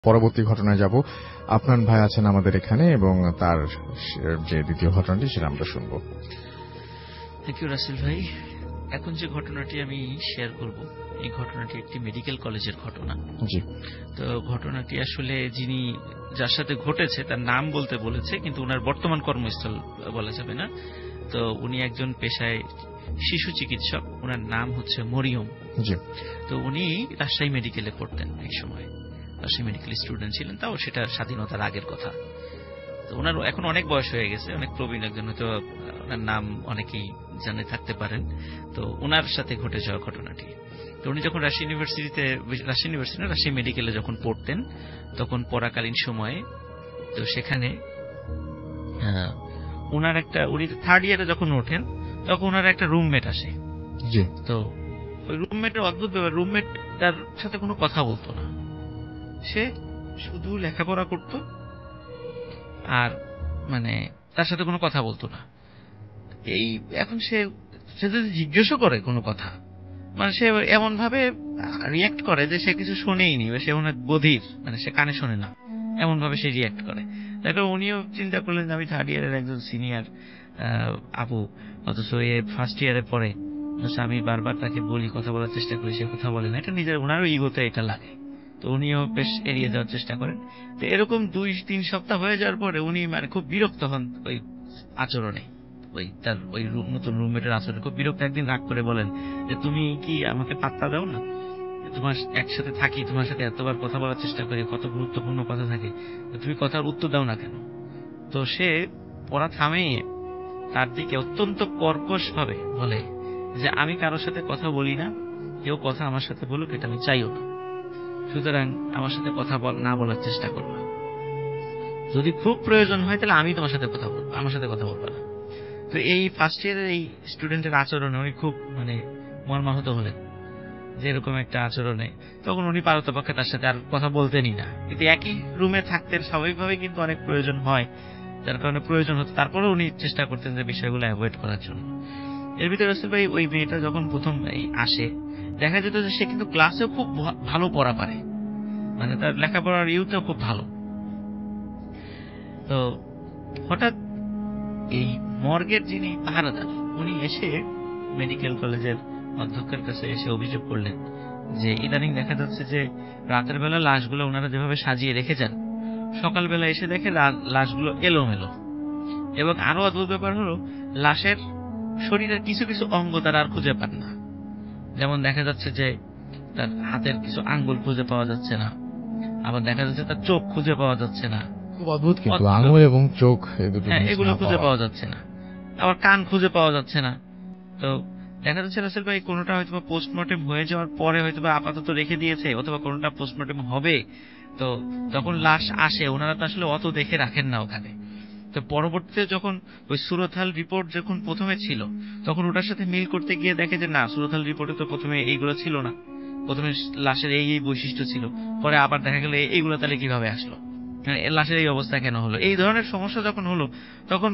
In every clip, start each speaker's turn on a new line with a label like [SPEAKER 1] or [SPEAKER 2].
[SPEAKER 1] পরবর্তী ঘটনায় যাব। আপনার ভাই আছেন আমাদের এখানে এবং তার যে দ্বিতীয় ঘটনাটি সেটা আমরা শুনবো।
[SPEAKER 2] থ্যাংক ইউ রাসেল ভাই। এখন যে ঘটনাটি আমি শেয়ার করব, এই ঘটনাটি একটি মেডিকেল কলেজের ঘটনা।
[SPEAKER 1] জি।
[SPEAKER 2] তো ঘটনাটি আসলে যিনি যার সাথে ঘটেছে তার নাম বলতে বলেছে, কিন্তু ওনার বর্তমান কর্মস্থল বলা যাবে না। তো উনি একজন পেশায় শিশু চিকিৎসক, ওনার নাম হচ্ছে মরিয়ম।
[SPEAKER 1] জি।
[SPEAKER 2] তো উনি রাজশাহী মেডিকেলে পড়তেন, এক সময় রাজশাহী মেডিকেল স্টুডেন্ট ছিলেন, তাও সেটা স্বাধীনতার আগের কথা। তো ওনার এখন অনেক বয়স হয়ে গেছে, অনেক প্রবীণ একজন, হয়তো ওনার নাম অনেকেই জানে থাকতে পারেন। তো ওনার সাথে ঘটে যাওয়া ঘটনাটি, তো উনি যখন রাজশাহী মেডিকেলে যখন পড়তেন, তখন পড়াকালীন সময়ে তো সেখানে উনি থার্ড ইয়ারে যখন ওঠেন, তখন ওনার একটা রুমমেট আসে। তো ওই রুমমেটের অদ্ভুত ব্যাপার, রুমমেট তার সাথে কোনো কথা বলতো না, সে শুধু লেখাপড়া করত আর মানে তার সাথে কোনো কথা বলতো না। এখন সে যদি জিজ্ঞেসও করে কোনো কথা, মানে সে এমন ভাবে রিয়াক্ট করে যে সে কিছু শুনেইনি, বা সে মনে বধির, মানে সে কানে শোনে না, এমন ভাবে সে রিয়াক্ট করে। তারপর উনিও চিন্তা করলেন যে আমি থার্ড ইয়ারের একজন সিনিয়র আপু, অথচ এ ফার্স্ট ইয়ারে পড়ে, আমি বারবার তাকে বলি, কথা বলার চেষ্টা করি, সে কথা বলে না। এটা নিজের ওনারও ইগোতে এটা লাগে। তো উনিও বেশ এড়িয়ে যাওয়ার চেষ্টা করেন। তো এরকম 2-3 সপ্তাহ হয়ে যাওয়ার পরে উনি মানে খুব বিরক্ত হন ওই আচরণে, তার নতুন রুমমেটের আচরণে খুব বিরক্ত। একদিন রাগ করে বলেন যে তুমি কি আমাকে পাত্তা দাও না? তোমার একসাথে থাকি, তোমার সাথে এতবার কথা বলার চেষ্টা করি, কত গুরুত্বপূর্ণ কথা থাকে, তুমি কথার উত্তর দাও না কেন? তো সে পড়া থামিয়ে তার দিকে অত্যন্ত কর্কশ ভাবে বলে যে আমি কারোর সাথে কথা বলি না, কেউ কথা আমার সাথে বলুক এটা আমি চাইও না, সুতরাং আমার সাথে কথা না বলার চেষ্টা করবা। যদি খুব প্রয়োজন হয় তাহলে আমি তোমার সাথে কথা বলবো, আমার সাথে কথা বলবো না। তো এই ফার্স্ট ইয়ারের এই স্টুডেন্টের আচরণে উনি খুব মর্মাহত হলেন যে এরকম একটা আচরণে। তখন উনি পারতপক্ষে তার সাথে আর কথা বলতেনই না, কিন্তু একই রুমে থাকতে স্বাভাবিকভাবে কিন্তু অনেক প্রয়োজন হয়, যার কারণে প্রয়োজন হতো, তারপরে উনি চেষ্টা করতেন যে বিষয়গুলো অ্যাভয়েড করার জন্য। এর ভিতরে রাসেল ভাই ওই মেয়েটা যখন প্রথম আসে, দেখা যেত যে সে কিন্তু ক্লাসেও খুব ভালো পড়া পারে, মানে তার লেখাপড়ার ইউতেও খুব ভালো। তো হঠাৎ এই মর্গের যিনি পাহারাদার, উনি এসে মেডিকেল কলেজের অধ্যক্ষের কাছে এসে অভিযোগ করলেন যে ইদানিং দেখা যাচ্ছে যে রাতের বেলা লাশগুলো ওনারা যেভাবে সাজিয়ে রেখে যান, সকালবেলা এসে দেখে লাশগুলো এলোমেলো। এবং আরো অদ্ভুত ব্যাপার হলো, লাশের শরীরের কিছু কিছু অঙ্গ তারা আর খুঁজে পান না। যেমন দেখা যাচ্ছে যে তার হাতের কিছু আঙ্গুল খুঁজে পাওয়া যাচ্ছে না, আবার দেখা যাচ্ছে তার চোখ খুঁজে পাওয়া যাচ্ছে না।
[SPEAKER 1] খুব অদ্ভুত, কিন্তু আঙুল এবং চোখ
[SPEAKER 2] এগুলো খুঁজে পাওয়া যাচ্ছে না, আবার কান খুঁজে পাওয়া যাচ্ছে না। তো দেখা যাচ্ছে রাসেল ভাই কোনোটা হয়তো পোস্টমর্টেম হয়ে যাওয়ার পরে হয়তো আপাতত রেখে দিয়েছে, অথবা কোনোটা পোস্টমর্টেম হবে। তো যখন লাশ আসে ওনারা তো আসলে অত দেখে রাখেন না ওখানে। তো পরবর্তীতে যখন ওই সুরতহাল রিপোর্ট যখন প্রথমে ছিল, তখন ওটার সাথে মিল করতে গিয়ে দেখে যে না, সুরতহাল রিপোর্টে তো প্রথমে এইগুলো ছিল না, প্রথমে লাশের এই বৈশিষ্ট্য ছিল, পরে আবার দেখা গেল এইগুলো তাহলে কিভাবে আসলো, লাশের এই অবস্থা কেন হলো। এই ধরনের সমস্যা যখন হলো, তখন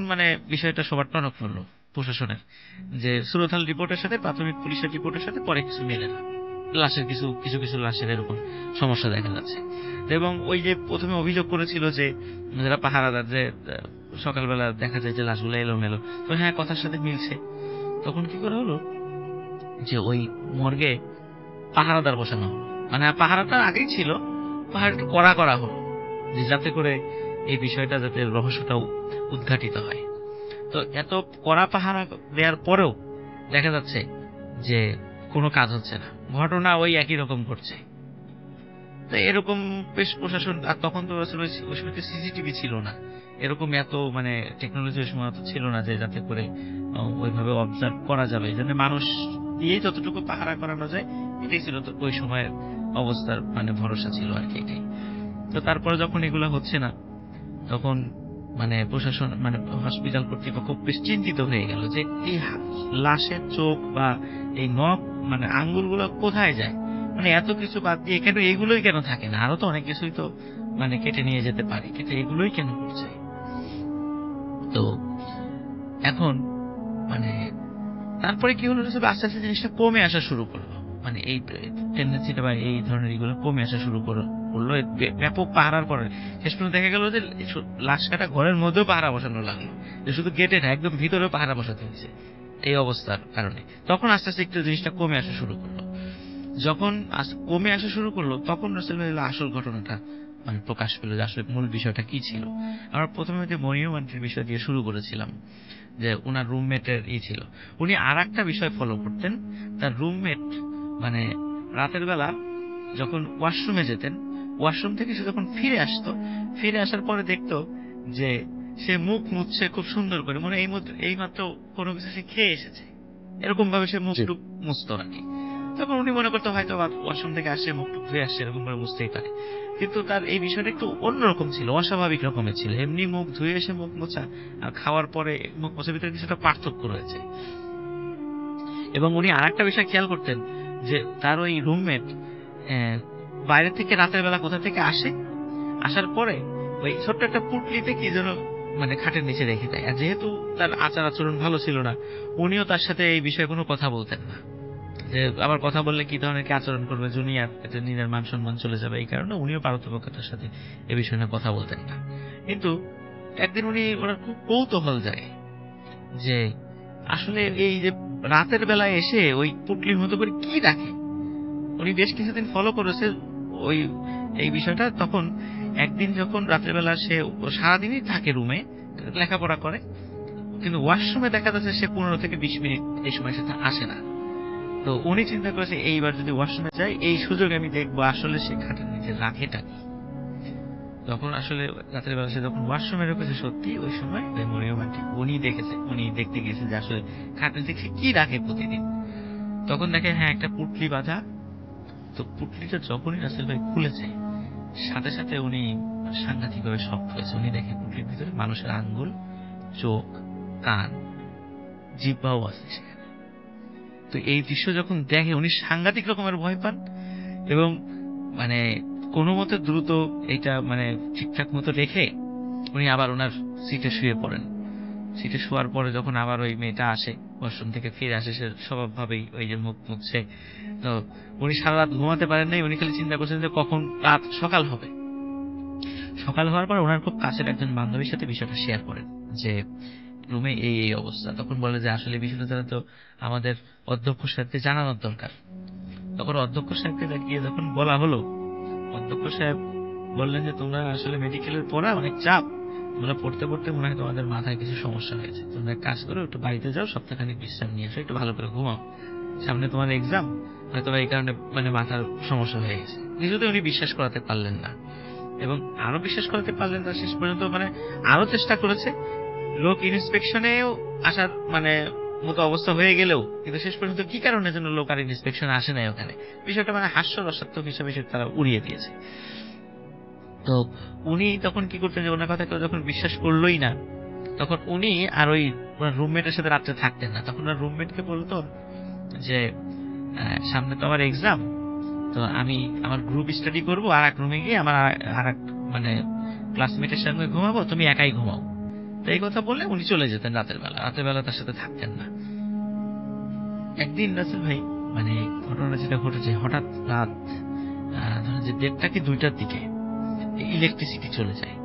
[SPEAKER 2] বিষয়টা সবার টনক নড়লো প্রশাসনের, যে সুরতহাল রিপোর্টের সাথে প্রাথমিক পুলিশের রিপোর্টের সাথে পরে কিছু মেলে না, লাশের কিছু লাশের এরকম সমস্যা দেখা যাচ্ছে। এবং ওই যে প্রথমে অভিযোগ করেছিল যে যারা পাহারাদার, যে সকালবেলা দেখা যায় যে লাশগুলো এলোমেলো, তো হ্যাঁ কথার সাথে মিলছে। তখন কি করা হলো যে ওই মর্গে পাহারাদার বসানো হলো, মানে পাহারাটা আগেই ছিল, পাহাড় একটু কড়া করা হলো, যে যাতে করে এই বিষয়টা যাতে রহস্যটা উদ্ঘাটিত হয়। তো এত কড়া পাহারা দেওয়ার পরেও দেখা যাচ্ছে যে কোনো কাজ হচ্ছে না, ঘটনা ওই একই রকম ঘটছে। তো এরকম বেশ প্রশাসন, আর তখন তো আসলে ওই সময় সিসিটিভি ছিল না, এরকম এত টেকনোলজি ওই সময় ছিল না যে যাতে করে ওইভাবে অবজার্ভ করা যাবে, এই জন্য মানুষ দিয়ে যতটুকু পাহারা করানো যায় এটাই ছিল তো ওই সময়ের অবস্থার ভরসা ছিল আর কি, এটাই। তো তারপরে যখন এগুলো হচ্ছে না, তখন প্রশাসন হসপিটাল কর্তৃপক্ষ বেশ চিন্তিত হয়ে গেল যে এই লাশের চোখ বা এই নখ আঙ্গুলগুলো কোথায় যায়, এত কিছু বাদ দিয়ে কেন এগুলোই কেন থাকে না, আরো তো অনেক কিছুই তো কেটে নিয়ে যেতে পারে, কিন্তু এগুলোই কেন করছে। তো এখন তারপরে কি হলো, আস্তে আস্তে জিনিসটা কমে আসা শুরু করলো, এই টেন্ডেন্সিটা বা এই ধরনের এগুলো কমে আসা শুরু করলো করলো, ব্যাপক পাহারার পরে শেষ পর্যন্ত দেখা গেল যে লাশ কাটা ঘরের মধ্যেও পাহারা বসানো লাগলো, যে শুধু গেটে না একদম ভিতরেও পাহারা বসাতে হয়েছে এই অবস্থার কারণে। তখন আস্তে আস্তে একটু জিনিসটা কমে আসা শুরু করলো। যখন কমে আসা শুরু করলো তখন রাসেল ভাই আসল ঘটনাটা মানে প্রকাশ পেল, যে আসলে মূল বিষয়টা কি ছিল। আমরা প্রথমে যে মনিয়ম আন্টির বিষয় দিয়ে শুরু করেছিলাম, যে উনার রুমমেটের ছিল, উনি আর একটা বিষয় ফলো করতেন। তার রুমমেট মানে রাতের বেলা যখন ওয়াশরুমে যেতেন, ওয়াশরুম থেকে সে যখন ফিরে আসতো, ফিরে আসার পরে দেখতো যে সে মুখ মুছছে খুব সুন্দর করে, মানে এই মাত্র কোনো কিছু সে খেয়ে এসেছে, এরকম ভাবে সে মুখ টুক মুছতো আর কি। তখন উনি মনে করতো হয়তো ওয়াশরুম থেকে আসছে মুখ টুক ধুয়ে আসছে, এরকম করে বুঝতেই পারে। কিন্তু তার এই বিষয়টা একটু অন্যরকম ছিল, অস্বাভাবিক রকমের ছিল। এমনি মুখ ধুয়ে এসে মুখ মোছা আর খাওয়ার পরে মুখ মোছার ভিতরে কিছুটা পার্থক্য রয়েছে। এবং উনি আর একটা বিষয় খেয়াল করতেন, যে তার ওই রুমমেট বাইরে থেকে রাতের বেলা কোথা থেকে আসে, আসার পরে ওই ছোট্ট একটা পুটলিতে কি যেন মানে খাটের নিচে রেখে দেয়। আর যেহেতু তার আচার আচরণ ভালো ছিল না, উনিও তার সাথে এই বিষয়ে কোনো কথা বলতেন না, যে আবার কথা বললে কি ধরনের কি আচরণ করবে, জুনিয়র এটা নিজের মান সম্মান চলে যাবে, এই কারণে উনিও পারতপক্ষতার সাথে এই বিষয় নিয়ে কথা বলতেন না। কিন্তু একদিন ওনার খুব কৌতূহল যায় যে আসলে এই যে রাতের বেলায় এসে ওই পুটলির মতো করে কি রাখে। উনি বেশ কিছুদিন ফলো করেছে ওই এই বিষয়টা। তখন একদিন যখন রাতের বেলা সে সারাদিনই থাকে রুমে লেখাপড়া করে, কিন্তু ওয়াশরুমে দেখা যাচ্ছে সে 15 থেকে 20 মিনিট এই সময় সাথে আসে না। তো উনি চিন্তা করেছে এইবার যদি ওয়াশরুমে যাই, এই সুযোগে আমি দেখবো আসলে সে খাটের নিচে রাখেটা কি। তখন আসলে রাতের বেলা সে যখন ওয়াশরুমে রেখেছে, সত্যি ওই সময় ওই মরিয়ম আন্টি উনি দেখেছে, উনি দেখতে গিয়েছে যে আসলে খাটের নিচে কি রাখে প্রতিদিন। তখন দেখে হ্যাঁ একটা পুটলি বাঁধা। তো পুটলিটা যখনই রাসেল ভাই খুলেছে, সাথে সাথে উনি সাংঘাতিক ভাবে শক হয়েছে। উনি দেখে পুটলির ভিতরে মানুষের আঙ্গুল, চোখ, কান, জিহ্বাও আছে সেখানে। তো এই দৃশ্য যখন দেখে উনি সাংঘাতিক রকমের ভয় পান, এবং মানে কোনো মতে দ্রুত এটা মানে ঠিকঠাক মতো রেখে উনি আবার ওনার সিটে শুয়ে পড়েন। সিটে শোয়ার পরে যখন আবার ওই মেয়েটা আসে, ওয়াশরুম থেকে ফিরে আসে, সে স্বভাবভাবেই ওই যে মুখ মুছছে। তো উনি সারা রাত ঘুমাতে পারেন নাই, উনি খালি চিন্তা করছেন যে কখন রাত সকাল হবে। সকাল হওয়ার পর ওনার খুব কাছের একজন বান্ধবীর সাথে বিষয়টা শেয়ার করেন, যে রুমে এই অবস্থা। তখন বলে যে আসলে বিষয়টা তো আমাদের অধ্যক্ষ সাহেবকে জানানোর দরকার। তখন অধ্যক্ষ সাহেবকে গিয়ে যখন বলা হলো, অধ্যক্ষ সাহেব বললেন যে তোমরা আসলে মেডিকেলের পড়া অনেক চাপ, তোমরা পড়তে পড়তে মনে হয় তোমাদের মাথায় কিছু সমস্যা হয়েছে, তোমরা এক কাজ করো একটু বাড়িতে যাও, সপ্তাহখানিক বিশ্রাম নিয়ে এসো, একটু ভালো করে ঘুমাও, সামনে তোমার এক্সাম, হয়তো এই কারণে মানে মাথার সমস্যা হয়ে গেছে। কিছুতে উনি বিশ্বাস করাতে পারলেন না, এবং আরো বিশ্বাস করাতে পারলেন না। শেষ পর্যন্ত মানে আরো চেষ্টা করেছে, লোক ইন্সপেকশনেও আসার মানে মতো অবস্থা হয়ে গেলেও, কিন্তু শেষ পর্যন্ত কি কারণে যেন লোক আর ইন্সপেকশন আসে নাই ওখানে। বিষয়টা মানে হাস্যরসাত্মক হিসাবে তারা উড়িয়ে দিয়েছে। তো উনি তখন কি করতেন, যে ওনার কথা কেউ যখন বিশ্বাস করলোই না, তখন উনি আর ওই রুমমেটের সাথে রাত্রে থাকতেন না। তখন ওনার রুমমেটকে বলতো যে সামনে তো আমার এক্সাম, তো আমি আমার গ্রুপ স্টাডি করবো, আর এক রুমে গিয়ে আমার আর এক মানে ক্লাসমেটের সঙ্গে ঘুমাবো, তুমি একাই ঘুমাও। তো এই কথা বললে উনি চলে যেতেন রাতের বেলা তার সাথে থাকতেন না। একদিন রাসেল ভাই মানে ঘটনা যেটা ঘটেছে, হঠাৎ রাত ধরেন যে 1:30 কি 2টার দিকে ইলেকট্রিসিটি চলে যায়।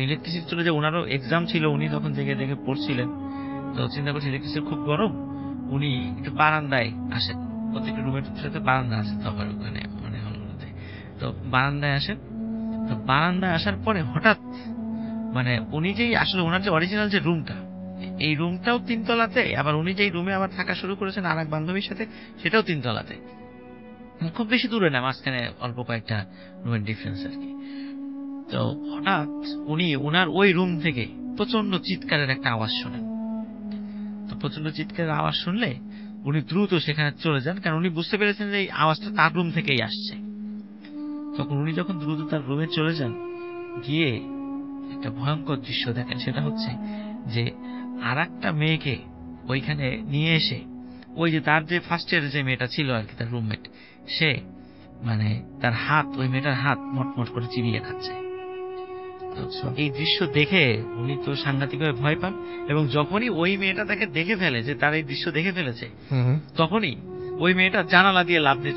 [SPEAKER 2] ইলেকট্রিসিটি চলে যায়, ওনারও এক্সাম ছিল, উনি তখন জেগে পড়ছিলেন। তো চিন্তা করছি ইলেকট্রিসিটি খুব গরম, উনি একটু বারান্দায় আসেন। প্রত্যেকটা রুমের সাথে বারান্দা আছে তখন ওখানে মানে হলগুলোতে। তো বারান্দায় আসেন। তো বারান্দায় আসার পরে হঠাৎ মানে উনি যেই আসলে ওনার যে অরিজিনাল যে রুমটা, এই রুমটাও 3 তলাতে, আবার উনি যেই রুমে আবার থাকা শুরু করেছেন আর এক বান্ধবীর সাথে, সেটাও 3 তলাতে। খুব বেশি দূরে না, মাঝখানে অল্প কয়েকটা রুমের ডিফারেন্স আর কি। তো হঠাৎ উনি ওনার ওই রুম থেকে প্রচন্ড চিৎকারের একটা আওয়াজ শোনেন। তো প্রচন্ড চিৎকারের আওয়াজ শুনলে উনি দ্রুত সেখানে চলে যান, কারণ উনি বুঝতে পেরেছেন যে এই আওয়াজটা তার রুম থেকেই আসছে। তখন উনি যখন দ্রুত তার রুমে চলে যান, গিয়ে একটা ভয়ঙ্কর দৃশ্য দেখেন। সেটা হচ্ছে যে আর একটা মেয়েকে ওইখানে নিয়ে এসে, ওই যে তার যে ফার্স্ট ইয়ারের যে মেয়েটা ছিল আর কি, তার রুমমেট, সে মানে তার হাত, ওই মেয়েটার হাত মটমট করে চিবিয়ে খাচ্ছে। এই দৃশ্য দেখে উনি তো সাংঘাতিকভাবে ভয় পান, এবং যখনই ওই মেয়েটা তাকে দেখে ফেলে যে তার এই দৃশ্য দেখে ফেলেছে, তখনই ওই মেয়েটা জানালা দিয়ে লাফ দিয়ে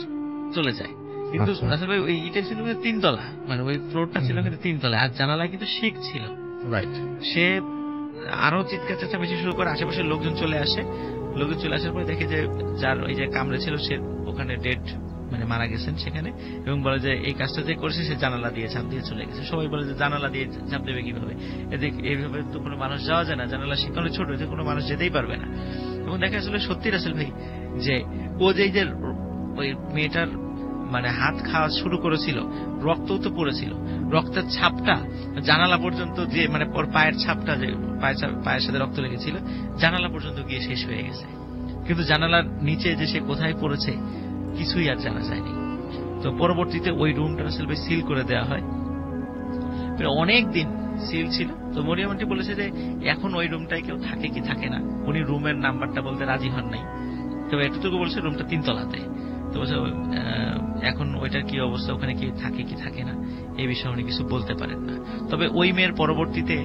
[SPEAKER 2] চলে যায়। কিন্তু
[SPEAKER 1] আচ্ছা।
[SPEAKER 2] রাসেল ভাই ওই ইটা ছিল কিন্তু 3 তলা, মানে ওই ফ্লোরটা ছিল কিন্তু 3 তলা, আর জানালা কিন্তু শিক ছিল।
[SPEAKER 1] রাইট।
[SPEAKER 2] সে আরো চিৎকার চেঁচামেচি শুরু করে, আশেপাশের লোকজন চলে আসে। লোকজন চলে আসার পরে দেখে যে যার ওই যে কামড়ে ছিল সে ওখানে ডেড, মানে মারা গেছেন সেখানে, এবং বলে যে এই কাজটা যে করেছে সে জানালা দিয়ে ঝাঁপ দিয়ে চলে গেছে। সবাই বলে যে জানালা দিয়ে ঝাঁপ দেবে কিভাবে, এদিকে এইভাবে তো কোনো মানুষ যাওয়া যায় না, জানালা শিকানো ছোট, এতে কোনো মানুষ যেতেই পারবে না। এবং দেখা আসলে সত্যি রাসেল ভাই যে ও যে ওই মেয়েটার মানে হাত খাওয়া শুরু করেছিল, রক্তও তো পড়েছিল, রক্তের ছাপটা জানালা পর্যন্ত, যে মানে ওর পায়ের ছাপটা, যে পায়ের সাথে রক্ত লেগেছিল জানালা পর্যন্ত গিয়ে শেষ হয়ে গেছে। কিন্তু জানালার নিচে যে সে কোথায় পড়েছে কিছুই আর জানা যায়নি। তো পরবর্তীতে ওই রুমটা আসলে সিল করে দেওয়া হয়, অনেক দিন সিল ছিল। তো মরিয়ম আন্টি বলেছে যে এখন ওই রুমটায় কেউ থাকে কি থাকে না, উনি রুমের নাম্বারটা বলতে রাজি হন নাই, তো এটুকু বলছে রুমটা 3 তলাতে। তো বলছে এখন ওইটার কি অবস্থা, ওখানে কি থাকে না, এই বিষয়ে উনি কিছু বলতে পারেন না। তবে ওই মেয়ের পরবর্তীতে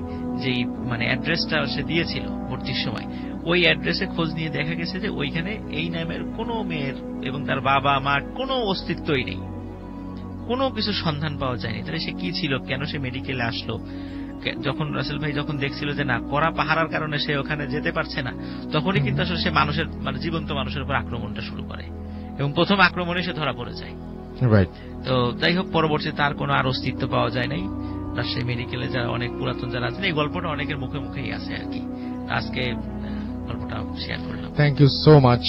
[SPEAKER 2] যেই মানে অ্যাড্রেসটা সে দিয়েছিল ভর্তির সময়, ওই অ্যাড্রেসে খোঁজ নিয়ে দেখা গেছে যে ওইখানে এই নামের কোনো মেয়ের এবং তার বাবা মার কোনো অস্তিত্বই নেই, কোনো কিছু সন্ধান পাওয়া যায়নি। তাহলে সে কি ছিল, কেন সে মেডিকেলে আসলো? যখন রাসেল ভাই যখন দেখছিল যে না, কড়া পাহারার কারণে সে ওখানে যেতে পারছে না, তখনই কিন্তু আসলে সে মানুষের মানে জীবন্ত মানুষের উপর আক্রমণটা শুরু করে, এবং প্রথম আক্রমণে সে ধরা পড়ে যায়।
[SPEAKER 1] রাইট।
[SPEAKER 2] তো যাই হোক, পরবর্তীতে তার কোনো আর অস্তিত্ব পাওয়া যায় নাই। রাজশাহী মেডিকেলে যারা অনেক পুরাতন যারা আছেন, এই গল্পটা অনেকের মুখে মুখেই আছে আর কি। আজকে গল্পটা শেয়ার করলাম।
[SPEAKER 1] Thank you so much.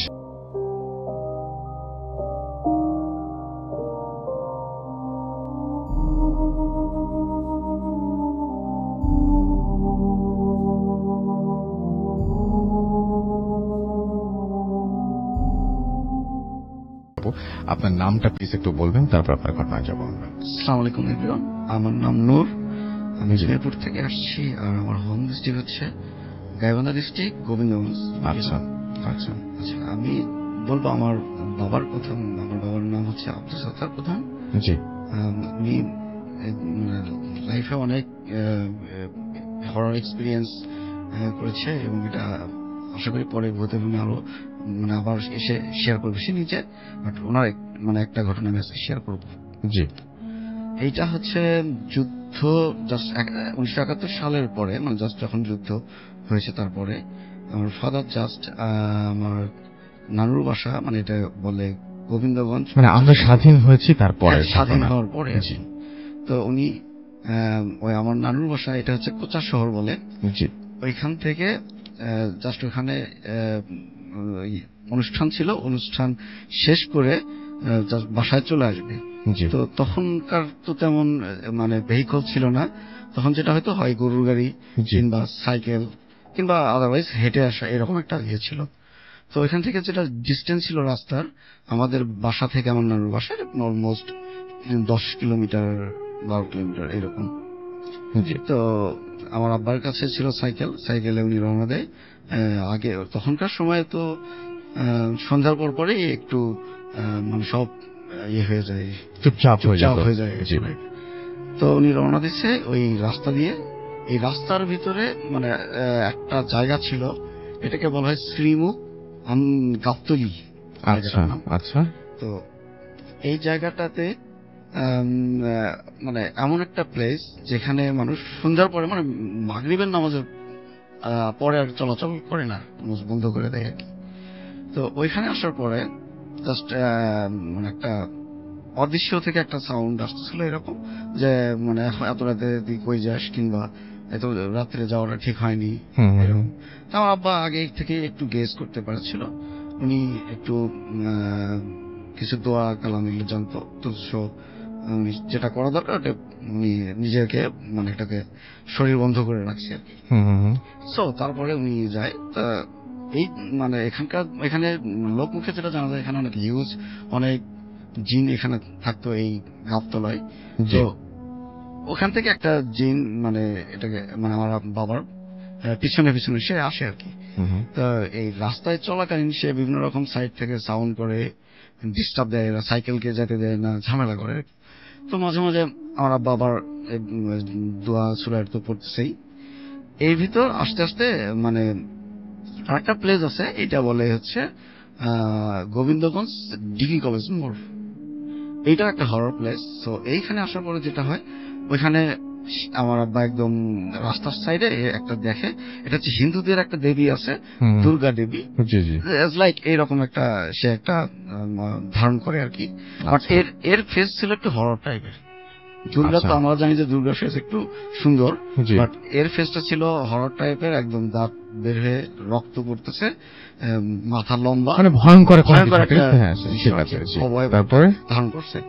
[SPEAKER 1] আপনার নামটা প্লিজ একটু বলবেন, তারপর আপনার ঘটনা যাবো আমরা।
[SPEAKER 3] আসসালামু আলাইকুম এভরিওয়ান, আমার নাম নূর, আমি জয়পুর থেকে আসছি, আর আমার হোম ডিস্ট্রিক্ট হচ্ছে গাইবান্ধা ডিস্ট্রিক্ট, গোবিন্দগঞ্জ।
[SPEAKER 1] আচ্ছা আচ্ছা
[SPEAKER 3] আচ্ছা, আমি বলবো আমার বাবার কথা। আমার বাবার নাম হচ্ছে আব্দুল সত্তার প্রধান।
[SPEAKER 1] জি।
[SPEAKER 3] উনি লাইফে অনেক হরর এক্সপিরিয়েন্স করেছে, এবং এটা আশা করি পরে হতে আরো মানে আবার এসে শেয়ার করবো সে নিজে, বাট ওনার মানে একটা ঘটনা আমি শেয়ার করবো।
[SPEAKER 1] জি।
[SPEAKER 3] এইটা হচ্ছে যুদ্ধ জাস্ট 1971 সালের পরে, মানে জাস্ট যখন যুদ্ধ হয়েছে তারপরে আমার ফাদার জাস্ট আমার নানুর বাসা, মানে এটা বলে গোবিন্দগঞ্জ,
[SPEAKER 1] মানে আমরা স্বাধীন হয়েছি তারপরে,
[SPEAKER 3] স্বাধীন হওয়ার পরে। তো উনি ওই আমার নানুর বাসা, এটা হচ্ছে কোচা শহর বলে, ওইখান থেকে জাস্ট ওখানে অনুষ্ঠান ছিল, অনুষ্ঠান শেষ করে জাস্ট বাসায় চলে আসবে। তো তখনকার তো তেমন মানে ভেহিকল ছিল না, তখন যেটা হয়তো হয় গরুর গাড়ি কিংবা সাইকেল কিংবা আদারওয়াইজ হেঁটে আসা, এরকম একটা ইয়ে ছিল। তো ওইখান থেকে যেটা ডিস্টেন্স ছিল রাস্তার, আমাদের বাসা থেকে আমার নানুর বাসায় অলমোস্ট 10 কিলোমিটার 12 কিলোমিটার এরকম। তো আমার আব্বার কাছে ছিল সাইকেল, সাইকেলে উনি রওনা দেয়। আগে তখনকার সময় তো সন্ধ্যার পর পরে একটু মানে সব ইয়ে হয়ে যায়,
[SPEAKER 1] চুপচাপ হয়ে যায়।
[SPEAKER 3] তো উনি রওনা দিচ্ছে ওই রাস্তা দিয়ে। এই রাস্তার ভিতরে মানে একটা জায়গা ছিল, এটাকে বলা হয় শ্রীমুখ গাবতলী।
[SPEAKER 1] আচ্ছা আচ্ছা।
[SPEAKER 3] তো এই জায়গাটাতে মানে এমন একটা প্লেস যেখানে মানুষ সন্ধ্যার পরে মানে মাগরিবের নামাজের পরে আর চলাচল করে না, বন্ধ করে দেয় আর কি। তো ওইখানে আসার পরে জাস্ট মানে একটা অদৃশ্য থেকে একটা সাউন্ড আসতেছিল এরকম যে মানে এত রাতে তুই কই যাস, কিংবা এত রাত্রে যাওয়াটা ঠিক হয়নি এরকম। আমার আব্বা আগে থেকে একটু গেস করতে পারছিল, উনি একটু কিছু দোয়া কালাম এগুলো জানতো, তো যেটা করা দরকার ওটা উনি নিজেকে মানে এটাকে শরীর বন্ধ করে রাখছে আর কি। সো তারপরে উনি যায়। তা এই মানে এখানে লোক মুখে যেটা জানা যায়, এখানে অনেক হিউজ অনেক জিন এখানে থাকতো এই গাবতলায়। তো ওখান থেকে একটা জিন মানে এটাকে মানে আমার বাবার পিছনে পিছনে সে আসে আর কি। তো এই রাস্তায় চলাকালীন সে বিভিন্ন রকম সাইড থেকে সাউন্ড করে, ডিস্টার্ব দেয়, সাইকেলকে যেতে দেয় না, ঝামেলা করে। তো মাঝে মাঝে আমার আব্বা আবার দোয়া সুরায় তো পড়তেছেই। এই ভিতর আস্তে আস্তে মানে আরেকটা প্লেস আছে, এটা বলে হচ্ছে গোবিন্দগঞ্জ ডিগ্রি কলেজ মোড়। এইটা একটা হরর প্লেস। তো এইখানে আসার পরে যেটা হয়, ওইখানে আমার আব্বা একদম রাস্তার সাইডে একটা দেখে, এটা হচ্ছে হিন্দুদের একটা দেবী আছে, দুর্গা দেবী,
[SPEAKER 1] জি জি,
[SPEAKER 3] লাইক এইরকম একটা সে একটা ধারণ করে আর কি। বাট এর ফেস ছিল একটু হরর টাইপের। দুর্গা তো আমরা জানি যে দুর্গার ফেস একটু সুন্দর, বাট এর ফেসটা ছিল হরর টাইপের, একদম দাঁত বের হয়ে রক্ত পড়তেছে, মাথা লম্বা,
[SPEAKER 1] মানে ভয়ঙ্কর
[SPEAKER 3] তারপরে ধারণ করছে,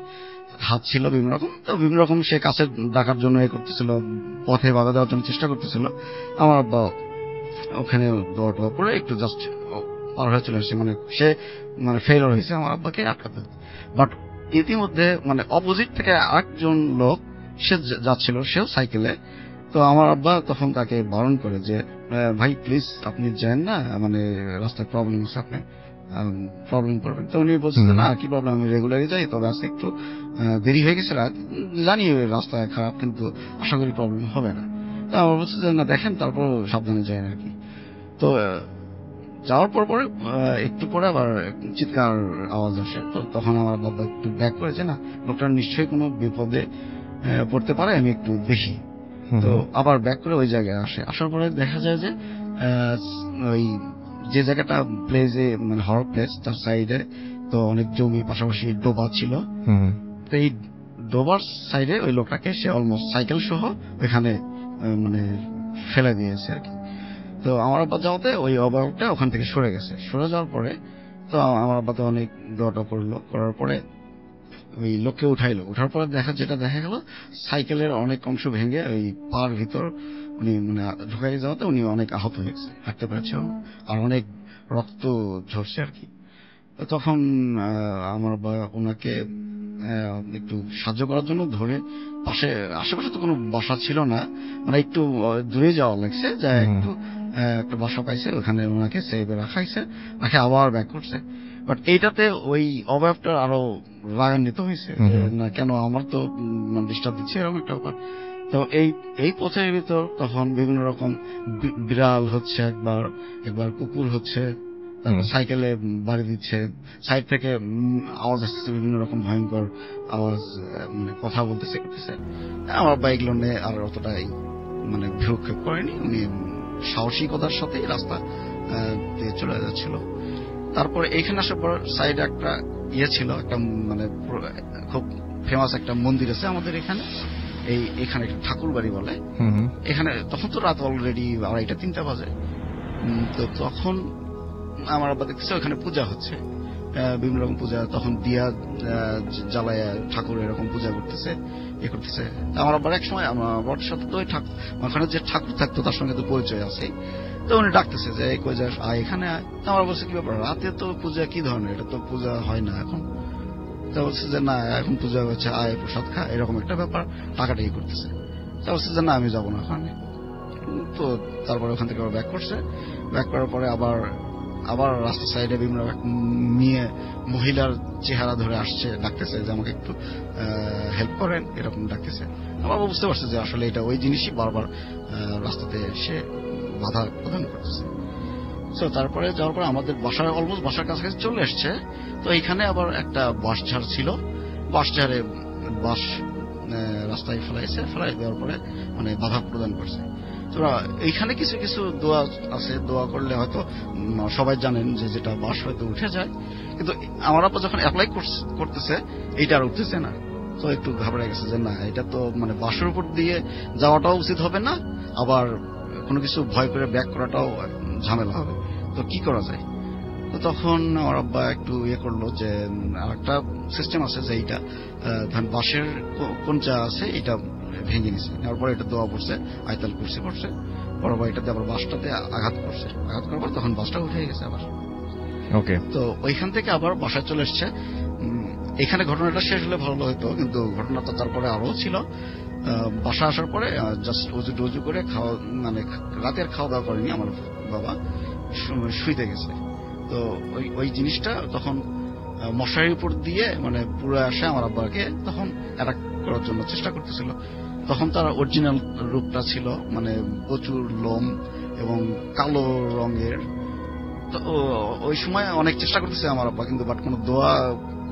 [SPEAKER 3] হাত ছিল বিভিন্ন রকম। তো বিভিন্ন রকম সে কাছে ডাকার জন্য এ করতেছিল, পথে বাধা দেওয়ার জন্য চেষ্টা করতেছিল। আমার আব্বা ওখানে দৌড় করে একটু জাস্ট পার হয়ে চলে আসছে, মানে সে মানে ফেইলিওর হয়েছে আমার আব্বাকে আটকাতে। বাট ইতিমধ্যে মানে অপোজিট থেকে আরেকজন লোক সে যাচ্ছিল, সেও সাইকেলে। তো আমার আব্বা তখন তাকে বারণ করে যে ভাই প্লিজ আপনি যান না, মানে রাস্তায় প্রবলেম হচ্ছে, আপনি প্রবলেম করবেন। তো উনি বলছেন না কি প্রবলেম, আমি রেগুলারই যাই, তবে আজকে একটু দেরি হয়ে গেছে, জানি রাস্তায় খারাপ, কিন্তু আশা করি প্রবলেম হবে না। তো আমার বলছে যে না দেখেন, তারপর সাবধানে যায় আর কি। তো যাওয়ার পরে একটু পরে আবার চিৎকার আওয়াজ আসে। তো তখন আমার বাবা একটু ব্যাক করেছে, না লোকটা নিশ্চয়ই কোনো বিপদে পড়তে পারে, আমি একটু দেখি। তো আবার ব্যাক করে ওই জায়গায় আসে। আসার পরে দেখা যায় যে ওই যে জায়গাটা প্লেসে মানে হরর প্লেস, তার সাইডে তো অনেক জমি, পাশাপাশি ডোবা ছিল। তো এই ডোবার সাইডে ওই লোকটাকে সে অলমোস্ট সাইকেল সহ ওইখানে মানে ফেলে দিয়েছে আর কি। তো আমার আব্বা যাওয়াতে ওই অবয়বটা ওখান থেকে সরে গেছে। সরে যাওয়ার পরে তো আমার আব্বা তো অনেক দোয়াটা করলো, করার পরে ওই লোককে উঠাইলো। উঠার পরে যেটা দেখা গেল, সাইকেলের অনেক অংশ ভেঙে ওই পার ভিতর উনি মানে ঢুকাই যাওয়াতে উনি অনেক আহত হয়েছে, হাঁটতে পারছে আর অনেক রক্ত ঝরছে আর কি। তখন আমার আব্বা ওনাকে একটু সাহায্য করার জন্য ধরে আশেপাশে তো কোনো বাসা ছিল না, মানে একটু দূরে যাওয়া লাগছে, যা একটু একটা বাসা পাইছে, ওখানে ওনাকে সেভে রাখাইছে, রাখে আবার ব্যাক করছে। বাট এইটাতে ওই অবয়বটা আরো রাগান্বিত হয়েছে, না কেন আমার তো ডিস্টার্ব দিচ্ছে, এরকম একটা ব্যাপার। তো এই পথের ভিতর তখন বিভিন্ন রকম বিড়াল হচ্ছে, একবার কুকুর হচ্ছে, সাইকেলে বাড়ি দিচ্ছে, সাইড থেকে আওয়াজ আসছে, বিভিন্ন রকম ভয়ঙ্কর আওয়াজ, মানে কথা বলতেছে করতেছে। আমার বাইকগুলো নিয়ে আর অতটাই মানে ভ্রুক্ষেপ করেনি, উনি সাহসিকতার সাথে রাস্তা দিয়ে চলে যাচ্ছিল। তারপরে এইখানে আসার পর সাইডে একটা ছিল, একটা মানে খুব ফেমাস একটা মন্দির আছে আমাদের এখানে, এখানে একটা ঠাকুর বাড়ি বলে। এখানে তখন তো রাত অলরেডি 2:30-3টা বাজে। তো তখন আমার আব্বা দেখতেছে ওখানে পূজা হচ্ছে, বিভিন্ন রকম পূজা, তখন দিয়া জ্বালায় ঠাকুর এরকম পূজা করতেছে, করতেছে। আমার আব্বার এক সময় আমার আব্বার সাথে তো ওখানে যে ঠাকুর থাকতো তার সঙ্গে তো পরিচয় আছে। তো উনি ডাকতেছে যে কই যাস, এখানে আয়। আমার বলছে কি ব্যাপার, রাতে তো পূজা কি ধরনের, এটা তো পূজা হয় না এখন। তা বলছে যে না এখন পূজা হচ্ছে, আয় প্রসাদ খা, এরকম একটা ব্যাপার, টাকাটাই করতেছে। তা বলছে যে না আমি যাবো না ওখানে। তো তারপরে ওখান থেকে ব্যাক করছে। ব্যাক করার পরে আবার রাস্তার সাইডে বিভিন্ন মহিলার চেহারা ধরে আসছে, ডাকতেছে যে আমাকে একটু হেল্প করেন, এরকম ডাকতেছে। আমার বুঝতে পারছে যে আসলে এটা ওই জিনিসই বারবার রাস্তাতে এসে বাধা প্রদান করতেছে। তো তারপরে যাওয়ার পরে আমাদের অলমোস্ট বাসার কাছাকাছি চলে এসছে। তো এইখানে আবার একটা বাঁশঝাড় ছিল, বাঁশঝাড়ে বাঁশ রাস্তায় ফেলাই দেওয়ার পরে মানে বাধা প্রদান করছে। তোরা এইখানে কিছু কিছু দোয়া আছে, দোয়া করলে হয়তো সবাই জানেন যে যেটা বাঁশ হয়তো উঠে যায়, কিন্তু আমার আব্বা যখন অ্যাপ্লাই করতেছে এইটা আর উঠতেছে না। তো একটু ঘাবড়ে গেছে যে না এটা তো মানে বাঁশের উপর দিয়ে যাওয়াটাও উচিত হবে না, আবার কোনো কিছু ভয় করে ব্যাক করাটাও ঝামেলা হবে, তো কি করা যায়। তো তখন আমার আব্বা একটু করলো যে আরেকটা সিস্টেম আছে যে এইটা ধরেন বাঁশের কোনটা আছে এটা ভেঙে নিছে, নেওয়ার পরে এটা দোয়া পড়ছে, আয়তাল কুরসি পড়ছে, পরবার এটাতে আবার বাঁশটাতে আঘাত করছে, আঘাত করার পর তখন বাঁশটা উঠে গেছে আবার। ওকে, তো ওইখান থেকে আবার বাসায় চলে এসছে। এখানে ঘটনাটা শেষ হলে ভালো হতো, কিন্তু ঘটনাটা তারপরে আরো ছিল। বাসা আসার পরে জাস্ট উজু করে খাওয়া, মানে রাতের খাওয়া দাওয়া করেনি আমার বাবা, শুইতে গেছে। তো ওই জিনিসটা তখন মশারির উপর দিয়ে মানে পুরো আসে আমার আব্বাকে তখন অ্যাটাক করার জন্য চেষ্টা করতেছিল। তখন তার অরিজিনাল রূপটা ছিল মানে প্রচুর লোম এবং কালো রঙের। তো ওই সময় অনেক চেষ্টা করতেছে আমার আব্বা, কিন্তু বাট কোনো দোয়া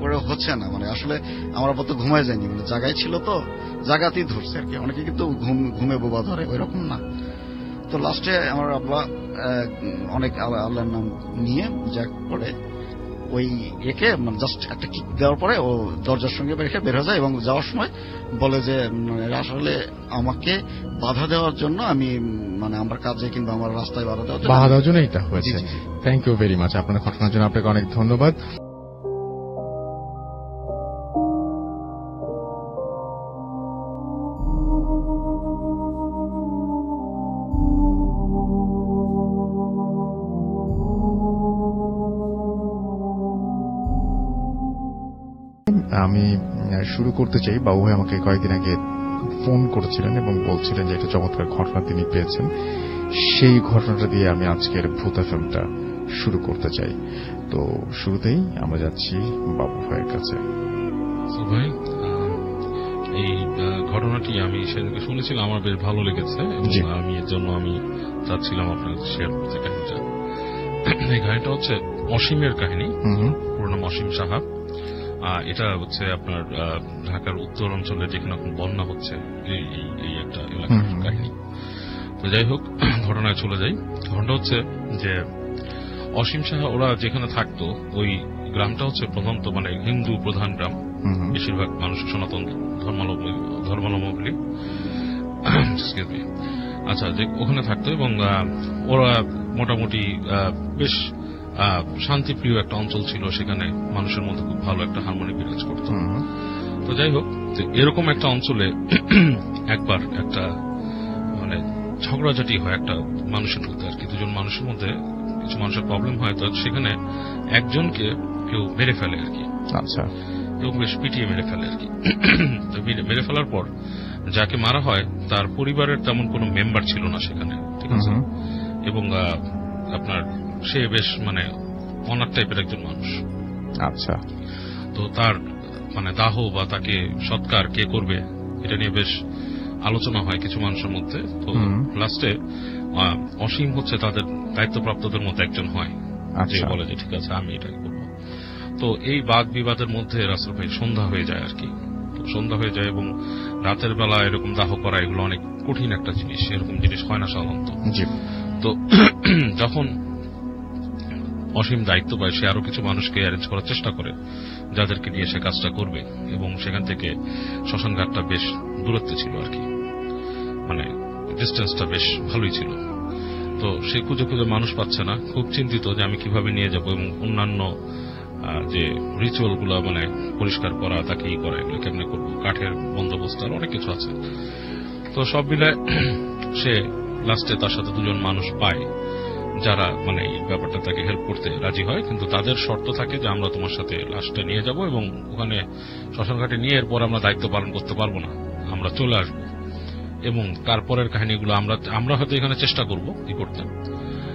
[SPEAKER 3] করে হচ্ছে না, মানে আসলে আমার আব্বা তো ঘুমায় যায়নি, মানে জায়গায় ছিল তো জায়গাতেই ধরছে আর কি। অনেকে কিন্তু ঘুমে বোবা ধরে, ওই রকম না। তো লাস্টে আমার আব্বা অনেক আল্লাহর নাম নিয়ে যা করে ওই একে মানে জাস্ট একটা কিক দেওয়ার পরে ও দরজার সঙ্গে রেখে বের হয়ে যায় এবং যাওয়ার সময় বলে যে আসলে আমাকে বাধা দেওয়ার জন্য আমি মানে আমার কাজে কিংবা আমার রাস্তায় বাধা
[SPEAKER 1] দেওয়ার জন্য এটা হয়েছে। থ্যাংক ইউ ভেরি মাচ, আপনার ঘটনার জন্য আপনাকে অনেক ধন্যবাদ। আমি শুরু করতে চাই, বাবু ভাই আমাকে কয়েকদিন আগে ফোন করেছিলেন এবং বলছিলেন যে একটা চমৎকার ঘটনা তিনি পেয়েছেন। সেই ঘটনাটা দিয়ে আমি আজকের ভূত এফএমটা শুরু করতে চাই। তো শুরুতেই আমরা যাচ্ছি বাবু ভাইয়ের কাছে।
[SPEAKER 4] ভাই, এই ঘটনাটি আমি সেদিকে শুনেছিলাম, আমার বেশ ভালো লেগেছে এবং আমি এর জন্য আমি চাচ্ছিলাম আপনার শেয়ার করতে কাহিনীটা। এই কাহিনীটা হচ্ছে অসীমের কাহিনী, পুরো নাম অসীম সাহা। এটা হচ্ছে আপনার ঢাকার উত্তর অঞ্চলে যেখানে এখন বন্যা হচ্ছে এই একটা এলাকার কাহিনী। তো যাই হোক, ঘটনায় চলে যাই। ঘটনা হচ্ছে যে অসীম সাহা ওরা যেখানে থাকতো ওই গ্রামটা হচ্ছে প্রধানত মানে হিন্দু প্রধান গ্রাম, বেশিরভাগ মানুষ সনাতন ধর্মাবলম্বী। আচ্ছা, যে ওখানে থাকতো এবং ওরা মোটামুটি বেশ শান্তিপ্রিয় একটা অঞ্চল ছিল, সেখানে মানুষের মধ্যে খুব ভালো একটা হারমোনি বিরাজ করত। তো যাই হোক, এরকম একটা অঞ্চলে একবার একটা মানে ঝগড়াঝাটি হয় একটা মানুষের মধ্যে আর কি। দুজন মানুষের মধ্যে কিছু মানুষের প্রবলেম হয়, তো সেখানে একজনকে কেউ মেরে ফেলে আর কি।
[SPEAKER 1] আচ্ছা,
[SPEAKER 4] কেউ বেশ পিটিয়ে মেরে ফেলে আর কি। তো মেরে ফেলার পর যাকে মারা হয় তার পরিবারের তেমন কোনো মেম্বার ছিল না সেখানে, ঠিক আছে। এবং আপনার সে বেশ মানে অনাথ টাইপের একজন মানুষ।
[SPEAKER 1] আচ্ছা,
[SPEAKER 4] তো তার মানে দাহ বা তাকে সৎকার কে করবে এটা নিয়ে বেশ আলোচনা হয় কিছু মানুষের মধ্যে। তো লাস্টে অসীম হচ্ছে তাদের দায়িত্বপ্রাপ্তদের মধ্যে একজন হয়, যে বলে যে ঠিক আছে আমি এটাই করবো। তো এই বাদ বিবাদের মধ্যে রাসেল ভাই সন্ধ্যা হয়ে যায় আর কি। সন্ধ্যা হয়ে যায় এবং রাতের বেলা এরকম দাহ করা এগুলো অনেক কঠিন একটা জিনিস, এরকম জিনিস হয় না সাধারণত। তো যখন অসীম দায়িত্ব পায়, সে আরো কিছু মানুষকে অ্যারেঞ্জ করার চেষ্টা করে যাদেরকে নিয়ে সে কাজটা করবে, এবং সেখান থেকে শ্মশানঘাটটা বেশ দূরত্বে ছিল আর কি, মানে ডিস্টেন্সটা বেশ ভালোই ছিল। তো সে খুঁজে খুঁজে মানুষ পাচ্ছে না, খুব চিন্তিত যে আমি কিভাবে নিয়ে যাব, এবং অন্যান্য যে রিচুয়াল গুলো মানে পরিষ্কার করা, তাকে ই করা, এগুলো কেমনে করবো, কাঠের বন্দোবস্ত আর অনেক কিছু আছে। তো সব মিলায় সে লাস্টে তার সাথে দুজন মানুষ পায় যারা মানে এই ব্যাপারটা তাকে হেল্প করতে রাজি হয়, কিন্তু তাদের শর্ত থাকে যে আমরা তোমার সাথে লাশটা নিয়ে যাব এবং ওখানে শ্মশানঘাটে নিয়ে এরপর আমরা দায়িত্ব পালন করতে পারবো না, আমরা চলে আসবো, এবং তারপরের কাহিনীগুলো আমরা হয়তো এখানে চেষ্টা করবো ই করতে।